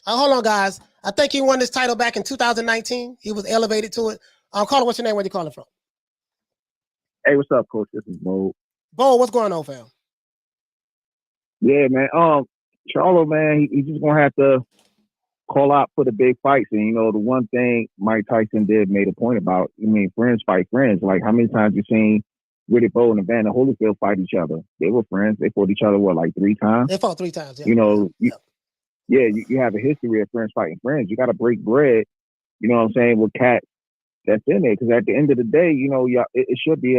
on, guys. I think he won this title back in 2019. He was elevated to it. Caller, what's your name? Where you calling from? Hey, what's up, Coach? This is Bo. Bo, what's going on, fam? Yeah, man. Charlo, man, he's just gonna have to call out for the big fights. And the one thing Mike Tyson made a point about. Friends fight friends. Like, how many times you seen Riddick Bowe and Evander Holyfield fight each other? They were friends. They fought each other 3 times? They fought 3 times. Yeah. You have a history of friends fighting friends. You got to break bread. You know what I'm saying, with cats that's in there, because at the end of the day, it should be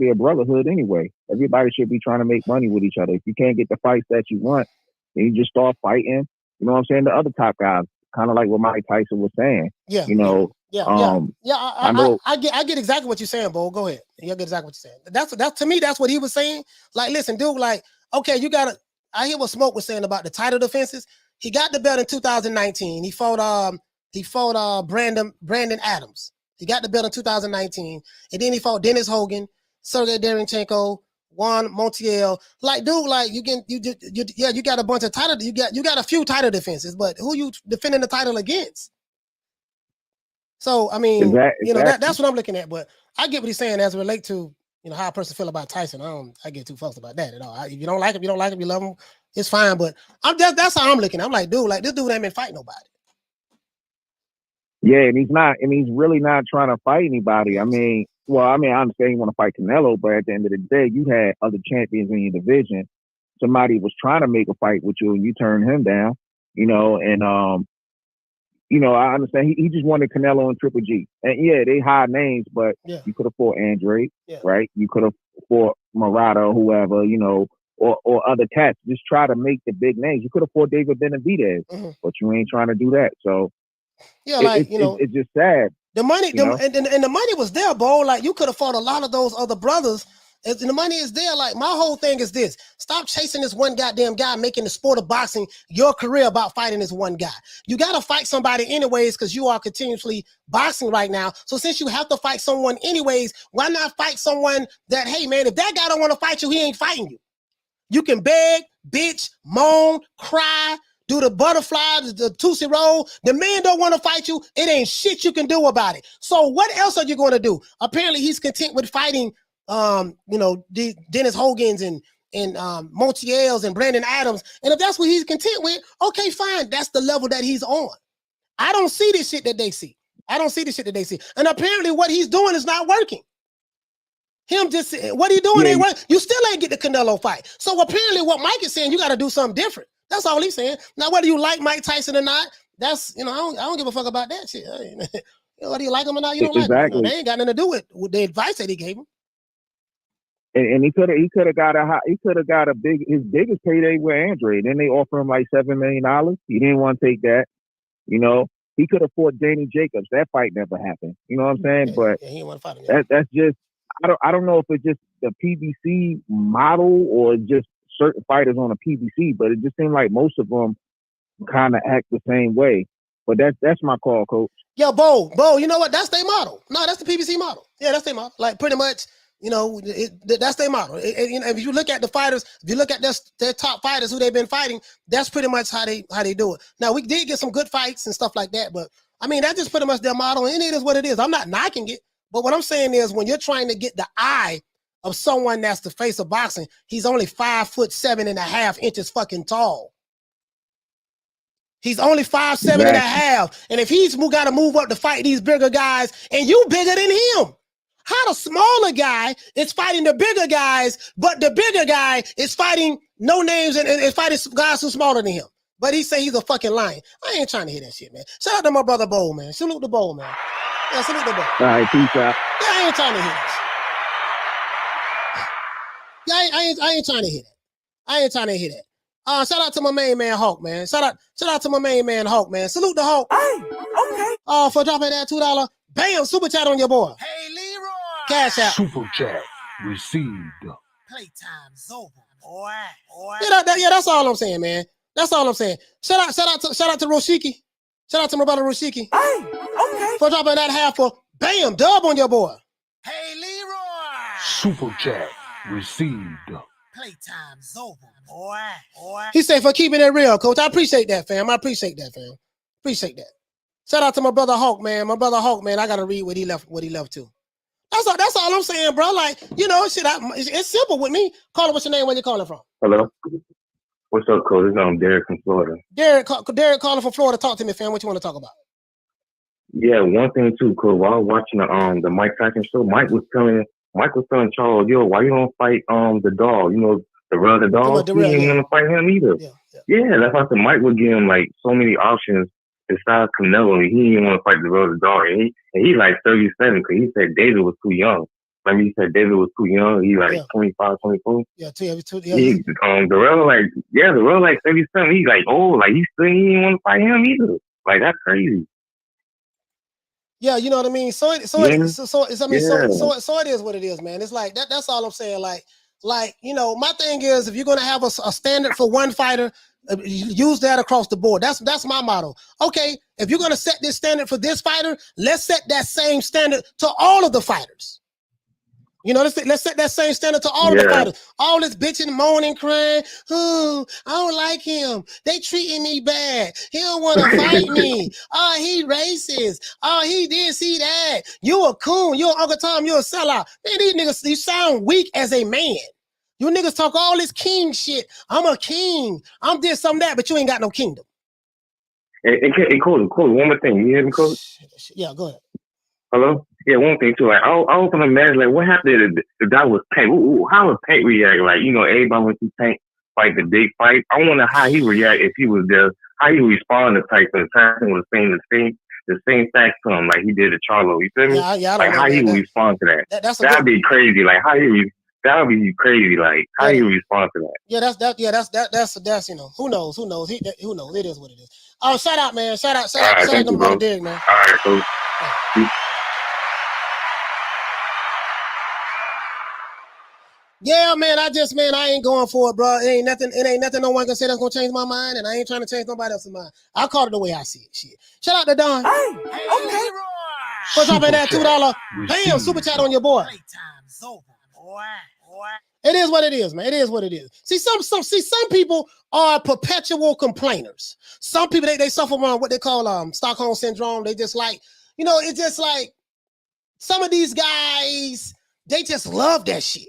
a brotherhood anyway. Everybody should be trying to make money with each other. If you can't get the fights that you want, then you just start fighting. You know what I'm saying? The other top guys, kind of like what Mike Tyson was saying. Yeah. I get exactly what you're saying, Bo. Go ahead. You get exactly what you're saying. That's to me, that's what he was saying. Like, listen, dude. Like, okay, you gotta. I hear what Smoke was saying about the title defenses. He got the belt in 2019. He fought Brandon Adams. He got the belt in 2019, and then he fought Dennis Hogan, Sergey Derenchenko, Juan Montiel. Like, dude, like you got a bunch of title. You got a few title defenses, but who you defending the title against? So I mean, that's what I'm looking at. But I get what he's saying as it relates to how a person feel about Tyson. I get too fussed about that at all. If you don't like him, you don't like him. You love him, it's fine. But that's how I'm looking. I'm like, dude, like this dude ain't been fighting nobody. Yeah, and he's really not trying to fight anybody. I understand you want to fight Canelo, but at the end of the day, you had other champions in your division. Somebody was trying to make a fight with you, and you turned him down. I understand he just wanted Canelo and Triple G, and yeah, they high names, but you could have fought Andre, right? You could have fought Murata or whoever, or other cats. Just try to make the big names. You could have fought David Benavidez, but you ain't trying to do that. So. Yeah, it's just sad. The money, and the money was there, bro. Like, you could have fought a lot of those other brothers, and the money is there. Like, my whole thing is this: stop chasing this one goddamn guy, making the sport of boxing your career about fighting this one guy. You got to fight somebody anyways, because you are continuously boxing right now. So since you have to fight someone anyways, why not fight someone that, hey man, if that guy don't want to fight you, he ain't fighting you. You can beg, bitch, moan, cry, do the butterfly, the Tootsie Roll. The man don't want to fight you. It ain't shit you can do about it. So what else are you going to do? Apparently he's content with fighting, Dennis Hogan's and Montiel's and Brandon Adams. And if that's what he's content with, okay, fine. That's the level that he's on. I don't see this shit that they see. And apparently what he's doing is not working. What he doing ain't working. You still ain't get the Canelo fight. So apparently what Mike is saying, you got to do something different. That's all he's saying. Now, whether you like Mike Tyson or not, that's, I don't give a fuck about that shit. Whether you like him or not, you don't like him. They ain't got nothing to do with the advice that he gave him. And he could have got his biggest payday with Andre. Then they offer him like $7 million. He didn't want to take that. He could have fought Danny Jacobs. That fight never happened. You know what I'm saying? But he didn't want to fight him. That's just, I don't know if it's just the PBC model or just certain fighters on a PBC, but it just seemed like most of them kind of act the same way. But that's my call, coach. Yo, Bo, you know what? That's their model. No, that's the PBC model. Yeah, that's their model. Like pretty much, that's their model. If you look at the fighters, if you look at their top fighters who they've been fighting, that's pretty much how they do it. Now we did get some good fights and stuff like that, but I mean that's just pretty much their model, and it is what it is. I'm not knocking it, but what I'm saying is when you're trying to get the eye of someone that's the face of boxing, he's only 5'7.5" fucking tall. He's only 5'7.5", and if he's got to move up to fight these bigger guys, and you bigger than him, how the smaller guy is fighting the bigger guys, but the bigger guy is fighting no names and fighting guys who smaller than him. But he say he's a fucking lion. I ain't trying to hear that shit, man. Shout out to my brother Bo, man. Salute the Bo, man. Yeah, salute the Bo. All right, peace out. Yeah, I ain't trying to hear this. Yeah, I ain't trying to hear that. I ain't trying to hear that. Shout out to my main man Hawk, man. Shout out to my main man Hawk, man. Salute the Hawk. Hey, okay. For dropping that $2. Bam, super chat on your boy. Hey, Leroy. Cash out. Super chat received. Playtime's over, boy. Yeah, that's all I'm saying, man. That's all I'm saying. Shout out to Roshiki. Shout out to my brother Roshiki. Hey, okay. For dropping that half for bam, dub on your boy. Hey, Leroy. Super chat received. Playtime's over, boy. He said for keeping it real, coach. I appreciate that, fam. Appreciate that. Shout out to my brother Hawk, man. I gotta read what he left too. That's all I'm saying, bro. Like, it's simple with me. Call it, what's your name? Where you calling from? Hello. What's up, coach? It's Derek from Florida. Derek calling from Florida. Talk to me, fam. What you want to talk about? Yeah, one thing too, coach. While I was watching the Mike Tyson show, Mike was telling Charles, yo, why you don't fight the dog? The real dog. He ain't gonna fight him either. Yeah, that's why I said Mike would give him like so many options besides Canelo. He didn't want to fight the real dog, and he like 37 because he said David was too young. He said David was too young. He like 25, 24. Yeah, the real like 37. He like, he didn't want to fight him either. Like, that's crazy. Yeah, you know what I mean. So it is what it is, man. It's like that. That's all I'm saying. Like my thing is, if you're gonna have a standard for one fighter, use that across the board. That's my motto. Okay, if you're gonna set this standard for this fighter, let's set that same standard to all of the fighters. Let's set that same standard to all of the fighters. All this bitching, moaning, crying. Oh, I don't like him. They treating me bad. He don't want to fight me. Oh, he racist. Oh, he did see that. You a coon. You Uncle Tom. You a sellout. Man, these niggas, you sound weak as a man. You niggas talk all this king shit. I'm a king. I'm this, I'm that, but you ain't got no kingdom. Hey, Coach, one more thing. You hear me, Coach? Yeah, go ahead. Hello? Yeah, one thing too. Like, I was gonna imagine, like, what happened if the guy was Tank? How would Tank react? Like, everybody went to Tank fight the big fight. I wonder how he would react if he was there. How he would respond to Tyson. Tyson was saying the same facts to him, like he did to Charlo. You feel me? Yeah, how he would respond to that. That'd be crazy. Like that would be crazy. Like how he would respond to that. Yeah, that's who knows? Who knows? Who knows? It is what it is. Oh, shout out, man. Shout out to my dig, man. All right, cool. Yeah, man, I ain't going for it, bro. It ain't nothing no one can say that's gonna change my mind, and I ain't trying to change nobody else's mind. I call it the way I see it. Shit. Shout out to Don. Hey, okay. For dropping that $2. Bam, super chat on your boy. Playtime's over, boy. It is what it is, man. It is what it is. See, some people are perpetual complainers. Some people they suffer from what they call Stockholm syndrome. They just like, it's just like some of these guys, they just love that shit.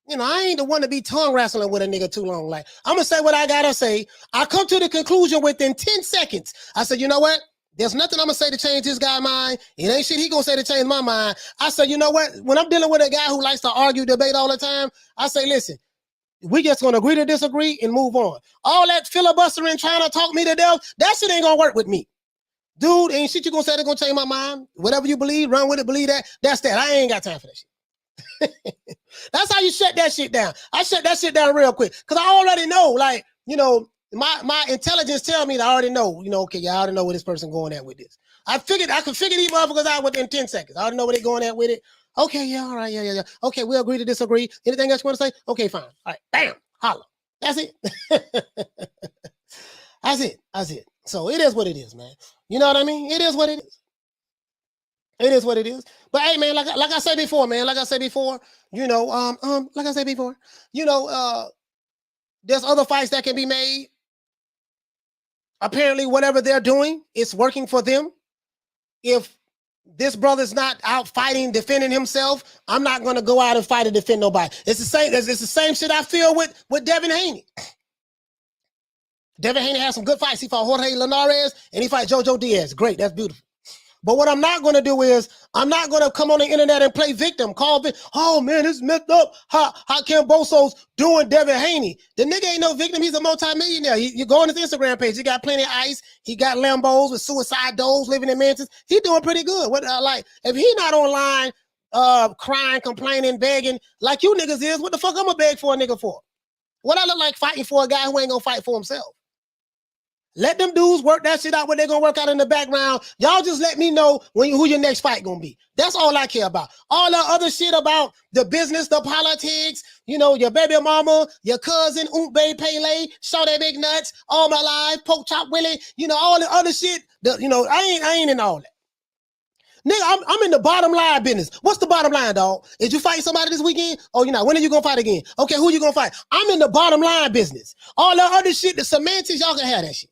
I ain't the one to be tongue wrestling with a nigga too long. Like, I'm gonna say what I gotta say. I come to the conclusion within 10 seconds. I said, you know what? There's nothing I'm gonna say to change this guy's mind. It ain't shit he gonna say to change my mind. I said, you know what? When I'm dealing with a guy who likes to argue, debate all the time, I say, listen, we just gonna agree to disagree and move on. All that filibustering, trying to talk me to death, that shit ain't gonna work with me. Dude, ain't shit you gonna say that's gonna change my mind. Whatever you believe, run with it, believe that. That's that. I ain't got time for that shit. That's how you shut that shit down. I shut that shit down real quick because I already know, like, my intelligence tell me that I already know, okay, yeah, I already know where this person going at with this. I could figure these motherfuckers out within 10 seconds. I already know where they going at with it. Okay, yeah, all right, yeah. Okay, we'll agree to disagree. Anything else you want to say? Okay, fine. All right, bam, holla. That's it. That's it. So it is what it is, man. You know what I mean? It is what it is. It is what it is. But hey, man, like I said before, man, there's other fights that can be made. Apparently, whatever they're doing, it's working for them. If this brother's not out fighting, defending himself, I'm not going to go out and fight and defend nobody. It's the same shit I feel with Devin Haney. Devin Haney has some good fights. He fought Jorge Linares and he fought Jojo Diaz. Great, that's beautiful. But what I'm not going to do is I'm not going to come on the internet and play victim. Oh, man, it's messed up. How Camboso's doing Devin Haney. The nigga ain't no victim. He's a multimillionaire. You go on his Instagram page. He got plenty of ice. He got Lambos with suicide doors living in mansions. He doing pretty good. If he not online crying, complaining, begging like you niggas is, what the fuck I'm going to beg for a nigga for? What I look like fighting for a guy who ain't going to fight for himself? Let them dudes work that shit out what they're going to work out in the background. Y'all just let me know who your next fight going to be. That's all I care about. All the other shit about the business, the politics, your baby mama, your cousin, Bay Pele, Shawty Big Nuts, All My Life, Poke Chop Willie, all the other shit. I ain't in all that. Nigga, I'm in the bottom line business. What's the bottom line, dog? Is you fighting somebody this weekend? Oh, you're not. When are you going to fight again? Okay, who you going to fight? I'm in the bottom line business. All the other shit, the semantics, y'all can have that shit.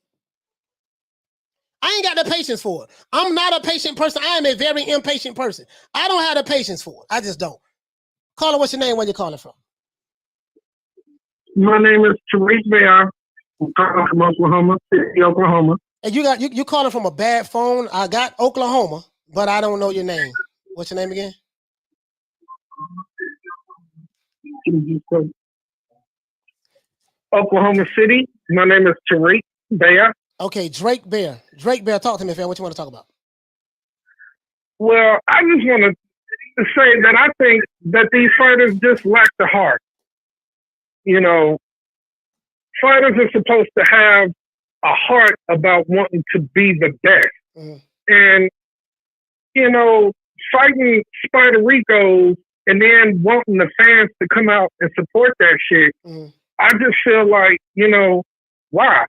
I ain't got the patience for it. I'm not a patient person. I am a very impatient person. I don't have the patience for it. I just don't. Caller, what's your name? Where you calling from? My name is Tariq Bear. I'm calling from Oklahoma City, Oklahoma. And you calling from a bad phone. I got Oklahoma, but I don't know your name. What's your name again? Oklahoma City. My name is Tariq Bear. Okay, Drake Bear. Drake Bear, talk to me, fam. What you want to talk about? Well, I just want to say that I think that these fighters just lack the heart. Fighters are supposed to have a heart about wanting to be the best. Mm-hmm. And, fighting Spider Ricos and then wanting the fans to come out and support that shit, mm-hmm. I just feel like, why?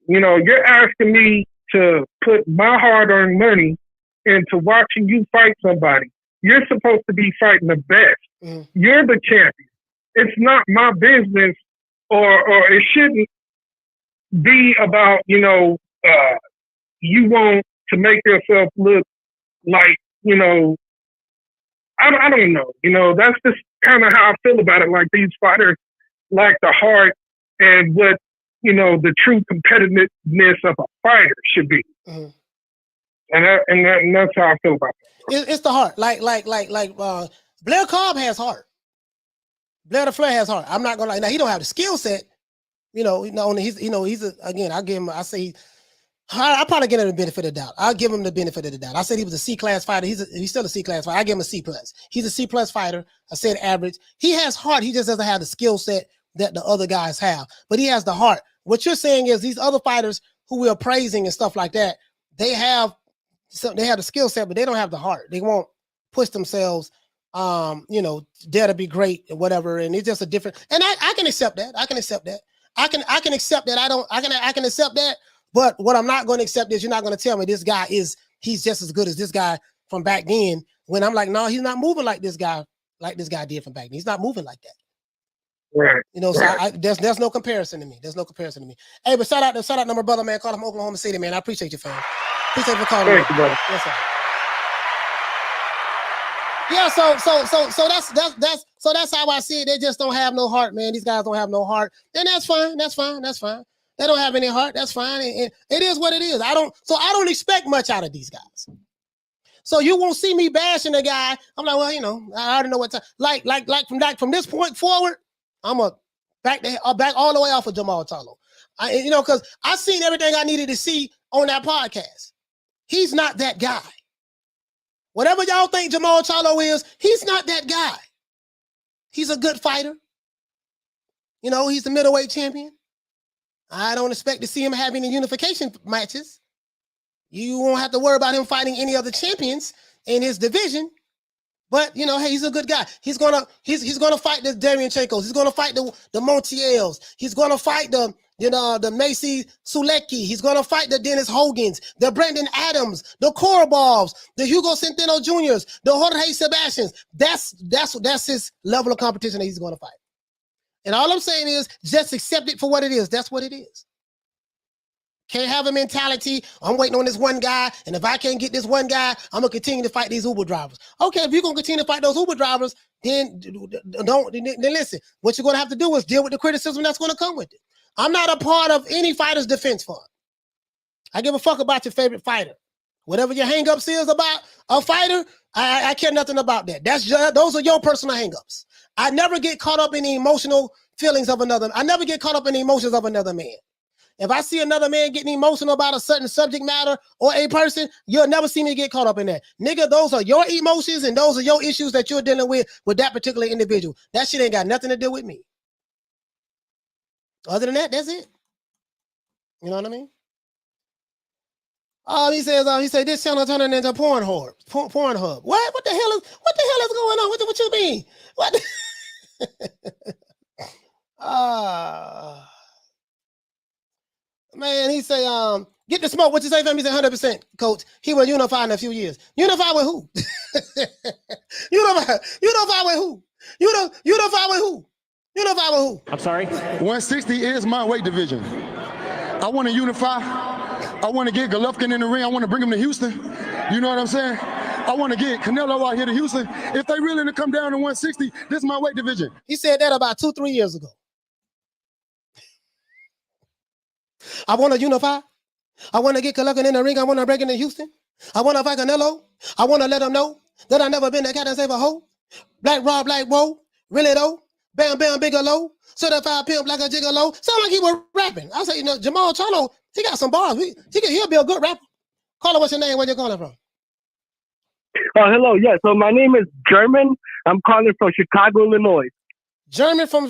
You're asking me to put my hard-earned money into watching you fight somebody. You're supposed to be fighting the best. Mm. You're the champion. It's not my business, or it shouldn't be about, you want to make yourself look like, I don't know. That's just kind of how I feel about it. Like, these fighters lack the heart and what, the true competitiveness of a fighter should be. Mm-hmm. And that's how I feel about it. It's the heart. Like Blair Cobb has heart. Blair The Flair has heart. I'm not gonna lie. Now, he don't have the skill set. He's I probably give him the benefit of the doubt. I'll give him the benefit of the doubt. I said he was a C-class fighter. He's still a C-class fighter. I give him a C+. He's a C+ fighter. I said average. He has heart. He just doesn't have the skill set that the other guys have. But he has the heart. What you're saying is these other fighters who we're praising and stuff like that, they have the skill set, but they don't have the heart. They won't push themselves, dare to be great or whatever. And it's just a different. And I can accept that. I can accept that. I can accept that. I can accept that. But what I'm not going to accept is you're not going to tell me he's just as good as this guy from back then. When I'm like, no, he's not moving like this guy like this guy did from back then. He's not moving like that. Right. You know, so there's no comparison to me. There's no comparison to me. Hey, but shout out to my brother, man. Call him Oklahoma City, man. I appreciate you, fam. Appreciate you for calling. Thank you, brother. Yes, sir. Yeah, so that's how I see it. They just don't have no heart, man. These guys don't have no heart. And that's fine. That's fine. That's fine. They don't have any heart. That's fine. And it is what it is. I don't expect much out of these guys. So you won't see me bashing a guy. I'm like, well, you know, I already know what time. Like from this point forward, I'm a back all the way off of Jamal Charlo. You know, because I seen everything I needed to see on that podcast. He's not that guy. Whatever y'all think Jamal Charlo is, he's not that guy. He's a good fighter. You know, he's the middleweight champion. I don't expect to see him having any unification matches. You won't have to worry about him fighting any other champions in his division. But you know, hey, he's a good guy. He's gonna fight the Darienchenkos. He's gonna fight the Montiels. He's gonna fight the Macy Sulecki. He's gonna fight the Dennis Hogans, the Brandon Adams, the Korobovs, the Hugo Centeno Juniors, the Jorge Sebastians. That's his level of competition that he's gonna fight. And all I'm saying is just accept it for what it is. That's what it is. Can't have a mentality, I'm waiting on this one guy, and if I can't get this one guy, I'm going to continue to fight these Uber drivers. Okay, if you're going to continue to fight those Uber drivers, then listen. What you're going to have to do is deal with the criticism that's going to come with it. I'm not a part of any fighter's defense fund. I give a fuck about your favorite fighter. Whatever your hangups is about a fighter, I care nothing about that. Those are your personal hangups. I never get caught up in the emotional feelings of another. I never get caught up in the emotions of another man. If I see another man getting emotional about a certain subject matter or a person, you'll never see me get caught up in that. Nigga, those are your emotions and those are your issues that you're dealing with that particular individual. That shit ain't got nothing to do with me. Other than that, that's it. You know what I mean? He said this channel turning into Pornhub. Pornhub. What the hell is going on? What you mean? What? Man, he say, get the smoke. What you say, fam? He said 100%, coach. He will unify in a few years. Unify with who? Unify with who? Unify with who? Unify with who? I'm sorry? 160 is my weight division. I want to unify. I want to get Golovkin in the ring. I want to bring him to Houston. You know what I'm saying? I want to get Canelo out here to Houston. If they really to come down to 160, this is my weight division. He said that about 2-3 years ago. I want to unify. I want to get Golovkin in the ring. I want to break into Houston. I want to fight Canelo. I want to let him know that I never been that kind of save a hoe. Black Rob, Black Roll. Really though? Bam, bam, Bigelow. Certified pimp like a gigolo. Sound like he was rapping. I say, you know, Jamal Charlo, he got some bars. He'll be a good rapper. Caller, what's your name? Where you calling from? Hello. Yeah, so my name is German. I'm calling from Chicago, Illinois. German from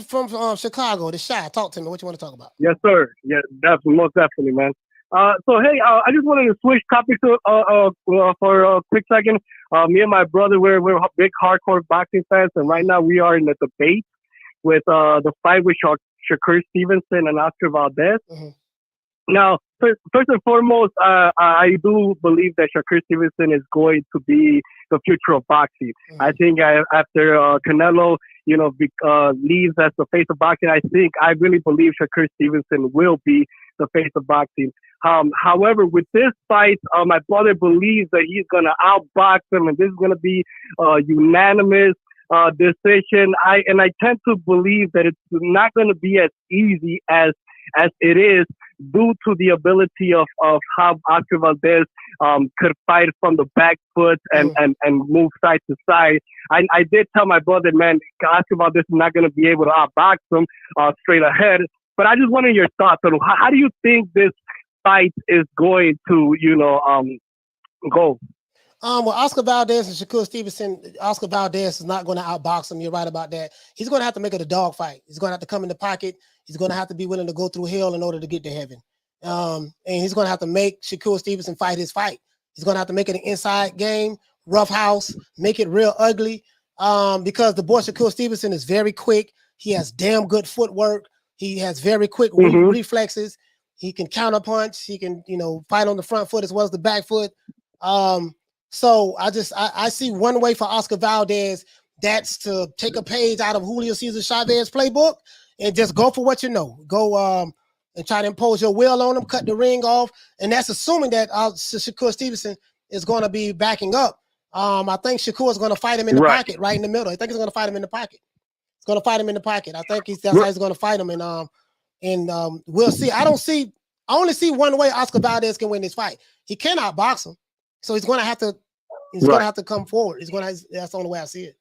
Chicago, the Shy. Talk to me. What you want to talk about? Yes, sir. Yeah, most definitely, man. So hey, I just wanted to switch topics for a quick second. Me and my brother, we're big hardcore boxing fans, and right now we are in a debate with the fight with Shakur Stevenson and Oscar Valdez. Mm-hmm. Now, first and foremost, I do believe that Shakur Stevenson is going to be the future of boxing. Mm-hmm. I think after Canelo, leaves as the face of boxing, I really believe Shakur Stevenson will be the face of boxing. However, with this fight, my brother believes that he's going to outbox him, and this is going to be a unanimous decision. I tend to believe that it's not going to be as easy as it is, due to the ability of how Oscar Valdez could fight from the back foot and move side to side. I did tell my brother, man, Oscar Valdez is not going to be able to outbox him straight ahead. But I just wanted your thoughts on how do you think this fight is going to, go? Well, Oscar Valdez and Shakur Stevenson, Oscar Valdez is not going to outbox him. You're right about that. He's going to have to make it a dog fight. He's going to have to come in the pocket. He's going to have to be willing to go through hell in order to get to heaven. And he's going to have to make Shakur Stevenson fight his fight. He's going to have to make it an inside game, rough house, make it real ugly. Because the boy Shakur Stevenson is very quick. He has damn good footwork. He has very quick reflexes. He can counterpunch. He can, fight on the front foot as well as the back foot. So I see one way for Oscar Valdez that's to take a page out of Julio Cesar Chavez's playbook and just go for what you know. Go and try to impose your will on him, cut the ring off, and that's assuming that Shakur Stevenson is going to be backing up. I think Shakur is going to fight him in the pocket, right in the middle. I think he's going to fight him in the pocket. He's going to fight him in the pocket. I think that's how he's going to fight him, and we'll see. I only see one way Oscar Valdez can win this fight. He cannot box him, so he's going to have to. He's going to have to come forward. That's the only way I see it.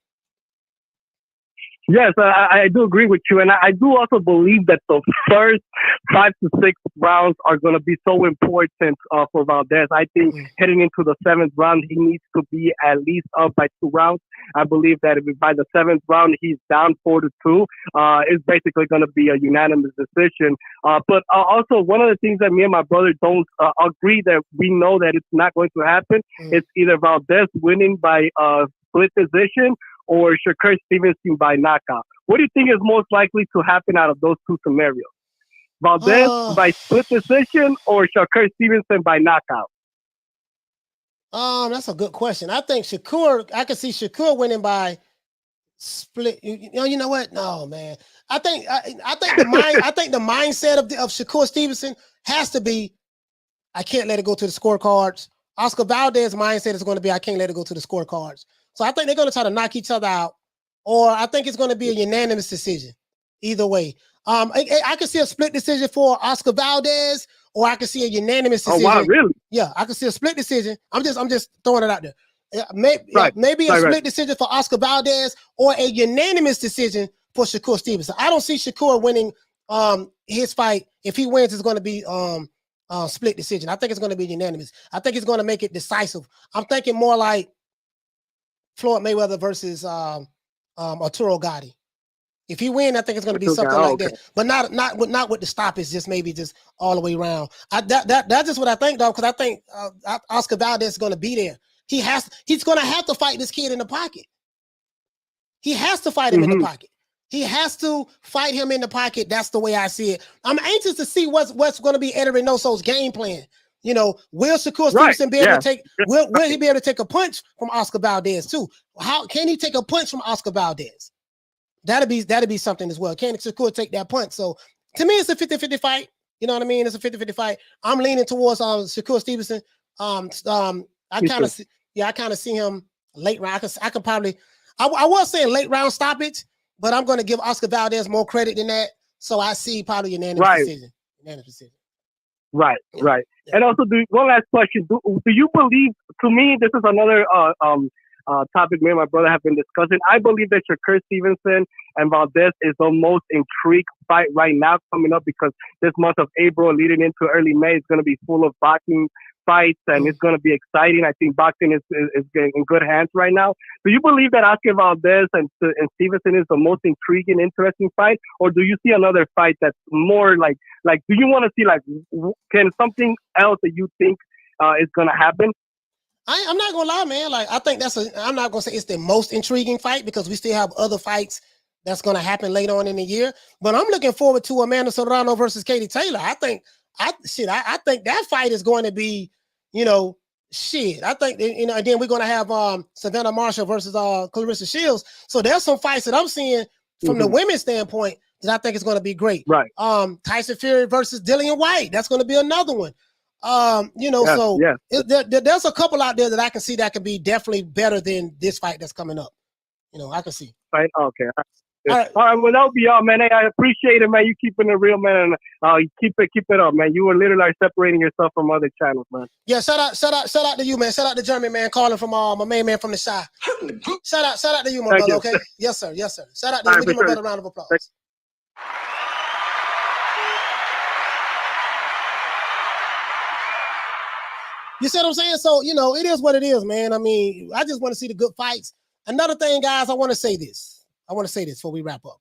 Yes, I do agree with you. And I do also believe that the first 5 to 6 rounds are going to be so important for Valdez. I think heading into the 7th round, he needs to be at least up by 2 rounds. I believe that if by the 7th round, he's down 4-2, it's basically going to be a unanimous decision. But also, one of the things that me and my brother don't agree that we know that it's not going to happen, it's either Valdez winning by split decision or Shakur Stevenson by knockout. What do you think is most likely to happen out of those two scenarios? Valdez by split decision or Shakur Stevenson by knockout? That's a good question. I think I can see Shakur winning by split. You know what? No, man. I think the mindset of Shakur Stevenson has to be, I can't let it go to the scorecards. Oscar Valdez's mindset is going to be, I can't let it go to the scorecards. So I think they're going to try to knock each other out, or I think it's going to be a unanimous decision. Either way, I can see a split decision for Oscar Valdez, or I can see a unanimous decision. Oh wow, really? Yeah, I can see a split decision. I'm just throwing it out there. Maybe a split decision for Oscar Valdez, or a unanimous decision for Shakur Stevenson. I don't see Shakur winning his fight. If he wins, it's going to be split decision. I think it's going to be unanimous. I think it's going to make it decisive. I'm thinking more like Floyd Mayweather versus Arturo Gatti. If he win, I think it's going to be something like that, but not with the stoppage. Just maybe just all the way around. That's just what I think, though, because I think Oscar Valdez is going to be there. He's going to have to fight this kid in the pocket. He has to fight him in the pocket. He has to fight him in the pocket. That's the way I see it. I'm anxious to see what's going to be Eddie Reynoso's game plan. You know, will Shakur Stevenson be able to take? Will he be able to take a punch from Oscar Valdez too? How can he take a punch from Oscar Valdez? That'd be something as well. Can Shakur take that punch? So to me, it's a 50-50 fight. You know what I mean? It's a 50-50 fight. I'm leaning towards Shakur Stevenson. I kind of see him late round. I could probably. I was saying late round stoppage, but I'm going to give Oscar Valdez more credit than that. So I see probably unanimous decision. Unanimous decision. Right. And also, one last question: Do you believe? To me, this is another topic me and my brother have been discussing. I believe that Shakur Stevenson and Valdez is the most intrigued fight right now coming up, because this month of April leading into early May is going to be full of boxing fights, and it's going to be exciting. I think boxing is getting in good hands right now. Do you believe that Oscar Valdez and Stevenson is the most intriguing, interesting fight, or do you see another fight that's more like do you want to see can something else that you think is going to happen? I'm not gonna lie, man. Like I think I'm not gonna say it's the most intriguing fight, because we still have other fights that's gonna happen later on in the year. But I'm looking forward to Amanda Serrano versus Katie Taylor. I think that fight is going to be, I think, and then we're going to have Savannah Marshall versus Clarissa Shields. So there's some fights that I'm seeing from the women's standpoint that I think is going to be great. Right. Tyson Fury versus Dillian White. That's going to be another one. There's a couple out there that I can see that could be definitely better than this fight that's coming up. I can see. Right. Okay. All right. Well, that'll be all, man. Hey, I appreciate it, man. You keeping it real, man. And keep it up, man. You were literally separating yourself from other channels, man. Yeah. Shout out to you, man. Shout out to Jeremy, man. Calling from my main man from the Shy. Shout out to you, my brother. Okay. Yes, sir. Shout out to you. Give my brother a round of applause. You see what I'm saying? So, it is what it is, man. I mean, I just want to see the good fights. Another thing, guys, I want to say this before we wrap up.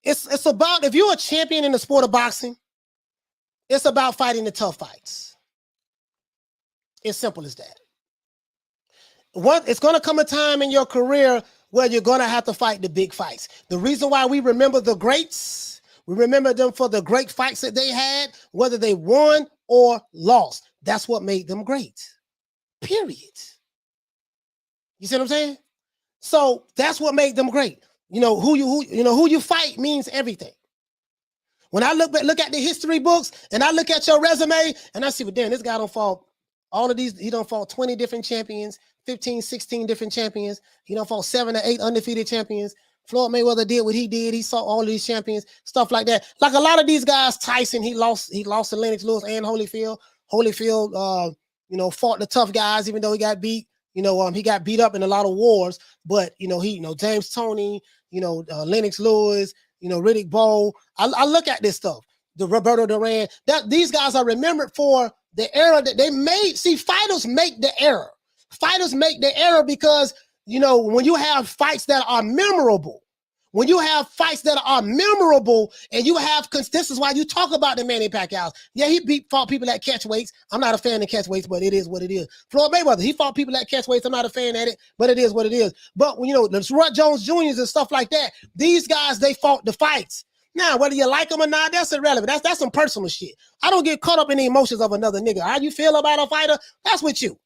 It's about, if you're a champion in the sport of boxing, it's about fighting the tough fights. It's simple as that. It's going to come a time in your career where you're going to have to fight the big fights. The reason why we remember the greats, we remember them for the great fights that they had, whether they won or lost. That's what made them great. Period. You see what I'm saying? So that's what made them great. You know, who you fight means everything. When I look at the history books and I look at your resume and I see, well, damn, this guy don't fought all of these. He don't fought 20 different champions, 15, 16 different champions. He don't fought 7 or 8 undefeated champions. Floyd Mayweather did what he did. He saw all of these champions, stuff like that. Like a lot of these guys, Tyson, he lost to Lennox Lewis and Holyfield. Holyfield, fought the tough guys, even though he got beat. He got beat up in a lot of wars, but James Toney, Lennox Lewis, Riddick Bowe. I look at this stuff. The Roberto Duran. These guys are remembered for the era that they made. See, fighters make the error. Fighters make the error because when you have fights that are memorable, and you have, this is why you talk about the Manny Pacquiao. Yeah, he fought people that catch weights. I'm not a fan of catch weights, but it is what it is. Floyd Mayweather, he fought people that catch weights. I'm not a fan of it, but it is what it is. But the Roy Jones Jr.'s and stuff like that, these guys, they fought the fights. Now, whether you like them or not, that's irrelevant. That's some personal shit. I don't get caught up in the emotions of another nigga. How you feel about a fighter, that's with you.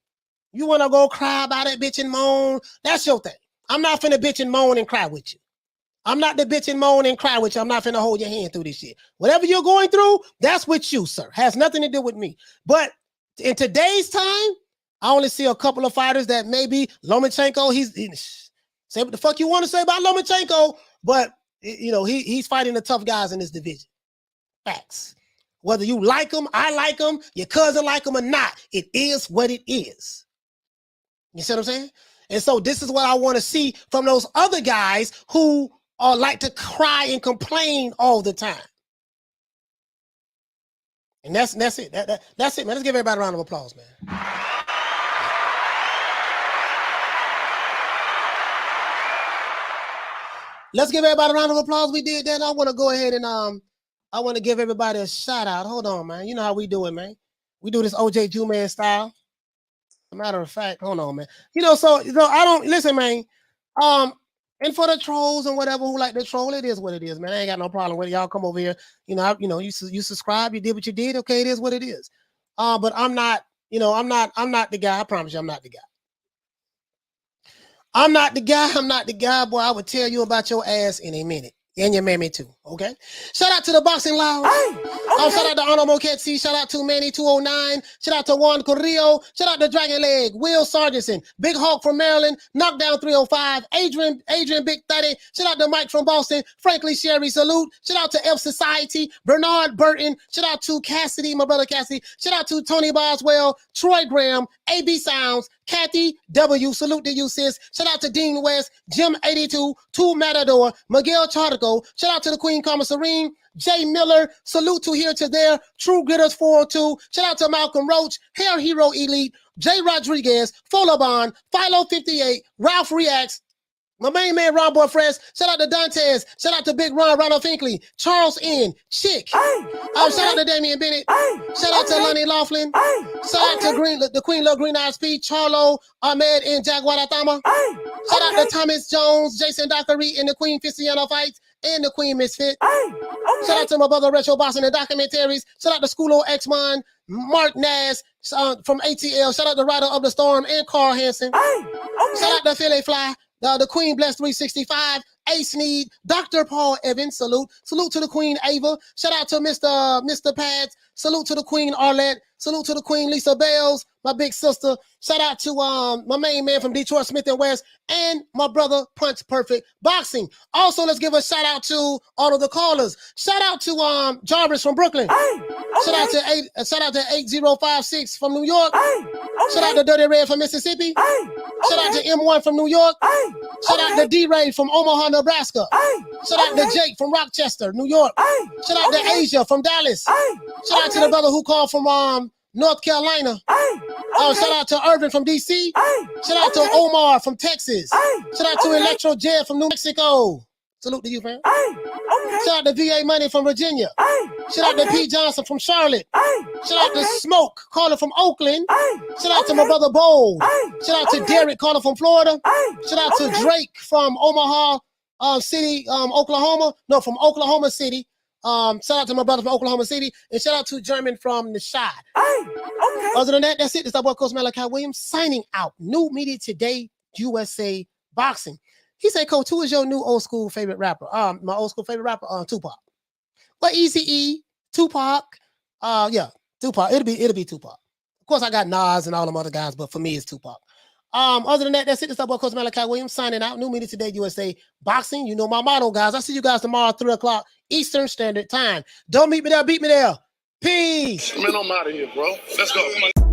You want to go cry about it, bitch and moan, that's your thing. I'm not finna bitch and moan and cry with you. I'm not the bitch and moan and cry with you. I'm not finna hold your hand through this shit. Whatever you're going through, that's with you, sir. Has nothing to do with me. But in today's time, I only see a couple of fighters that maybe Lomachenko, say what the fuck you want to say about Lomachenko, but he's fighting the tough guys in this division. Facts. Whether you like him, I like him, your cousin like him or not, it is what it is. You see what I'm saying? And so this is what I want to see from those other guys who like to cry and complain all the time. And that's it. That's it, man. Let's give everybody a round of applause, man. Let's give everybody a round of applause. We did that. I want to go ahead and I want to give everybody a shout out. Hold on, man. You know how we do it, man. We do this OJ Juman style. As a matter of fact, hold on, man. So I don't listen, man. And for the trolls and whatever who like to troll, it is what it is, man. I ain't got no problem with it. Y'all come over here. You subscribe, you did what you did. Okay, it is what it is. But I'm not, I'm not the guy. I promise you, I'm not the guy. I'm not the guy, boy. I would tell you about your ass in a minute. And your mammy too, okay? Shout out to the Boxing Lounge. Shout out to Honorable Ketsi. Shout out to Manny 209. Shout out to Juan Corrillo. Shout out to Dragon Leg. Will Sargentson. Big Hawk from Maryland. Knockdown 305. Adrian Big 30. Shout out to Mike from Boston. Frankly Sherry, salute. Shout out to F Society. Bernard Burton. Shout out to Cassidy, my brother Cassidy. Shout out to Tony Boswell. Troy Graham. AB Sounds. Kathy W. Salute to you, sis. Shout out to Dean West. Jim 82. 2 Matador. Miguel Chartico. Shout out to the Queen Commissarine, Jay Miller, salute to here to there, True Gritters 402, shout out to Malcolm Roach, Hair Hero Elite, Jay Rodriguez, Folabon, Philo 58, Ralph Reacts, my main man Ron Boy Fresh, shout out to Dantes, shout out to Big Ron, Ronald Finkley, Charles N, Chick, shout out to Damian Bennett, shout out to Lonnie Laughlin, shout out to the Queen Love Green Eyes P, Charlo, Ahmed, and Jaguar Atama, shout out to Thomas Jones, Jason Dockery, and the Queen Fistiano Fights, and the Queen Misfit. Shout out to my brother Retro Boss in the documentaries. Shout out to Schoolo X-Man, Mark Nass from ATL. Shout out to Rider of the Storm and Carl Hansen. Shout out to Philly Fly, the Queen Bless 365, Ace Need, Dr. Paul Evans, salute. Salute to the Queen Ava. Shout out to Mr. Pads. Salute to the Queen Arlette. Salute to the Queen Lisa Bales, my big sister. Shout out to my main man from Detroit, Smith and West, and my brother Punch Perfect Boxing. Also, let's give a shout out to all of the callers. Shout out to Jarvis from Brooklyn. Shout out to 8056 from New York. Shout out to Dirty Red from Mississippi. Shout out to M1 from New York. Shout out to D-Ray from Omaha, Nebraska. Shout out to Jake from Rochester, New York. Shout out to Asia from Dallas. Shout out to the brother who called from North Carolina. Shout out to Irvin from DC. Shout out to Omar from Texas. Shout out to Electro Jed from New Mexico. Salute to you, fam. Shout out to VA Money from Virginia. Shout out to P. Johnson from Charlotte. Shout out to Smoke calling from Oakland. Shout out to my brother Bold. Shout out to Derek calling from Florida. Shout out to Drake from Omaha City, Oklahoma. No, from Oklahoma City. Shout out to my brother from Oklahoma City, and shout out to German from the Shad. Other than that, that's it. This is our boy Coach Malachi Williams signing out. New Media Today, USA boxing. He said, Coach, who is your new old school favorite rapper? My old school favorite rapper, Tupac. But Eazy-E, Tupac, yeah, Tupac. It'll be Tupac. Of course, I got Nas and all them other guys, but for me, it's Tupac. Other than that, that's it. This is Coach Malachi Williams signing out. New Media Today, USA Boxing. You know my motto, guys. I'll see you guys tomorrow, 3 o'clock Eastern Standard Time. Don't meet me there, beat me there. Peace. Man, I'm out of here, bro. Let's go.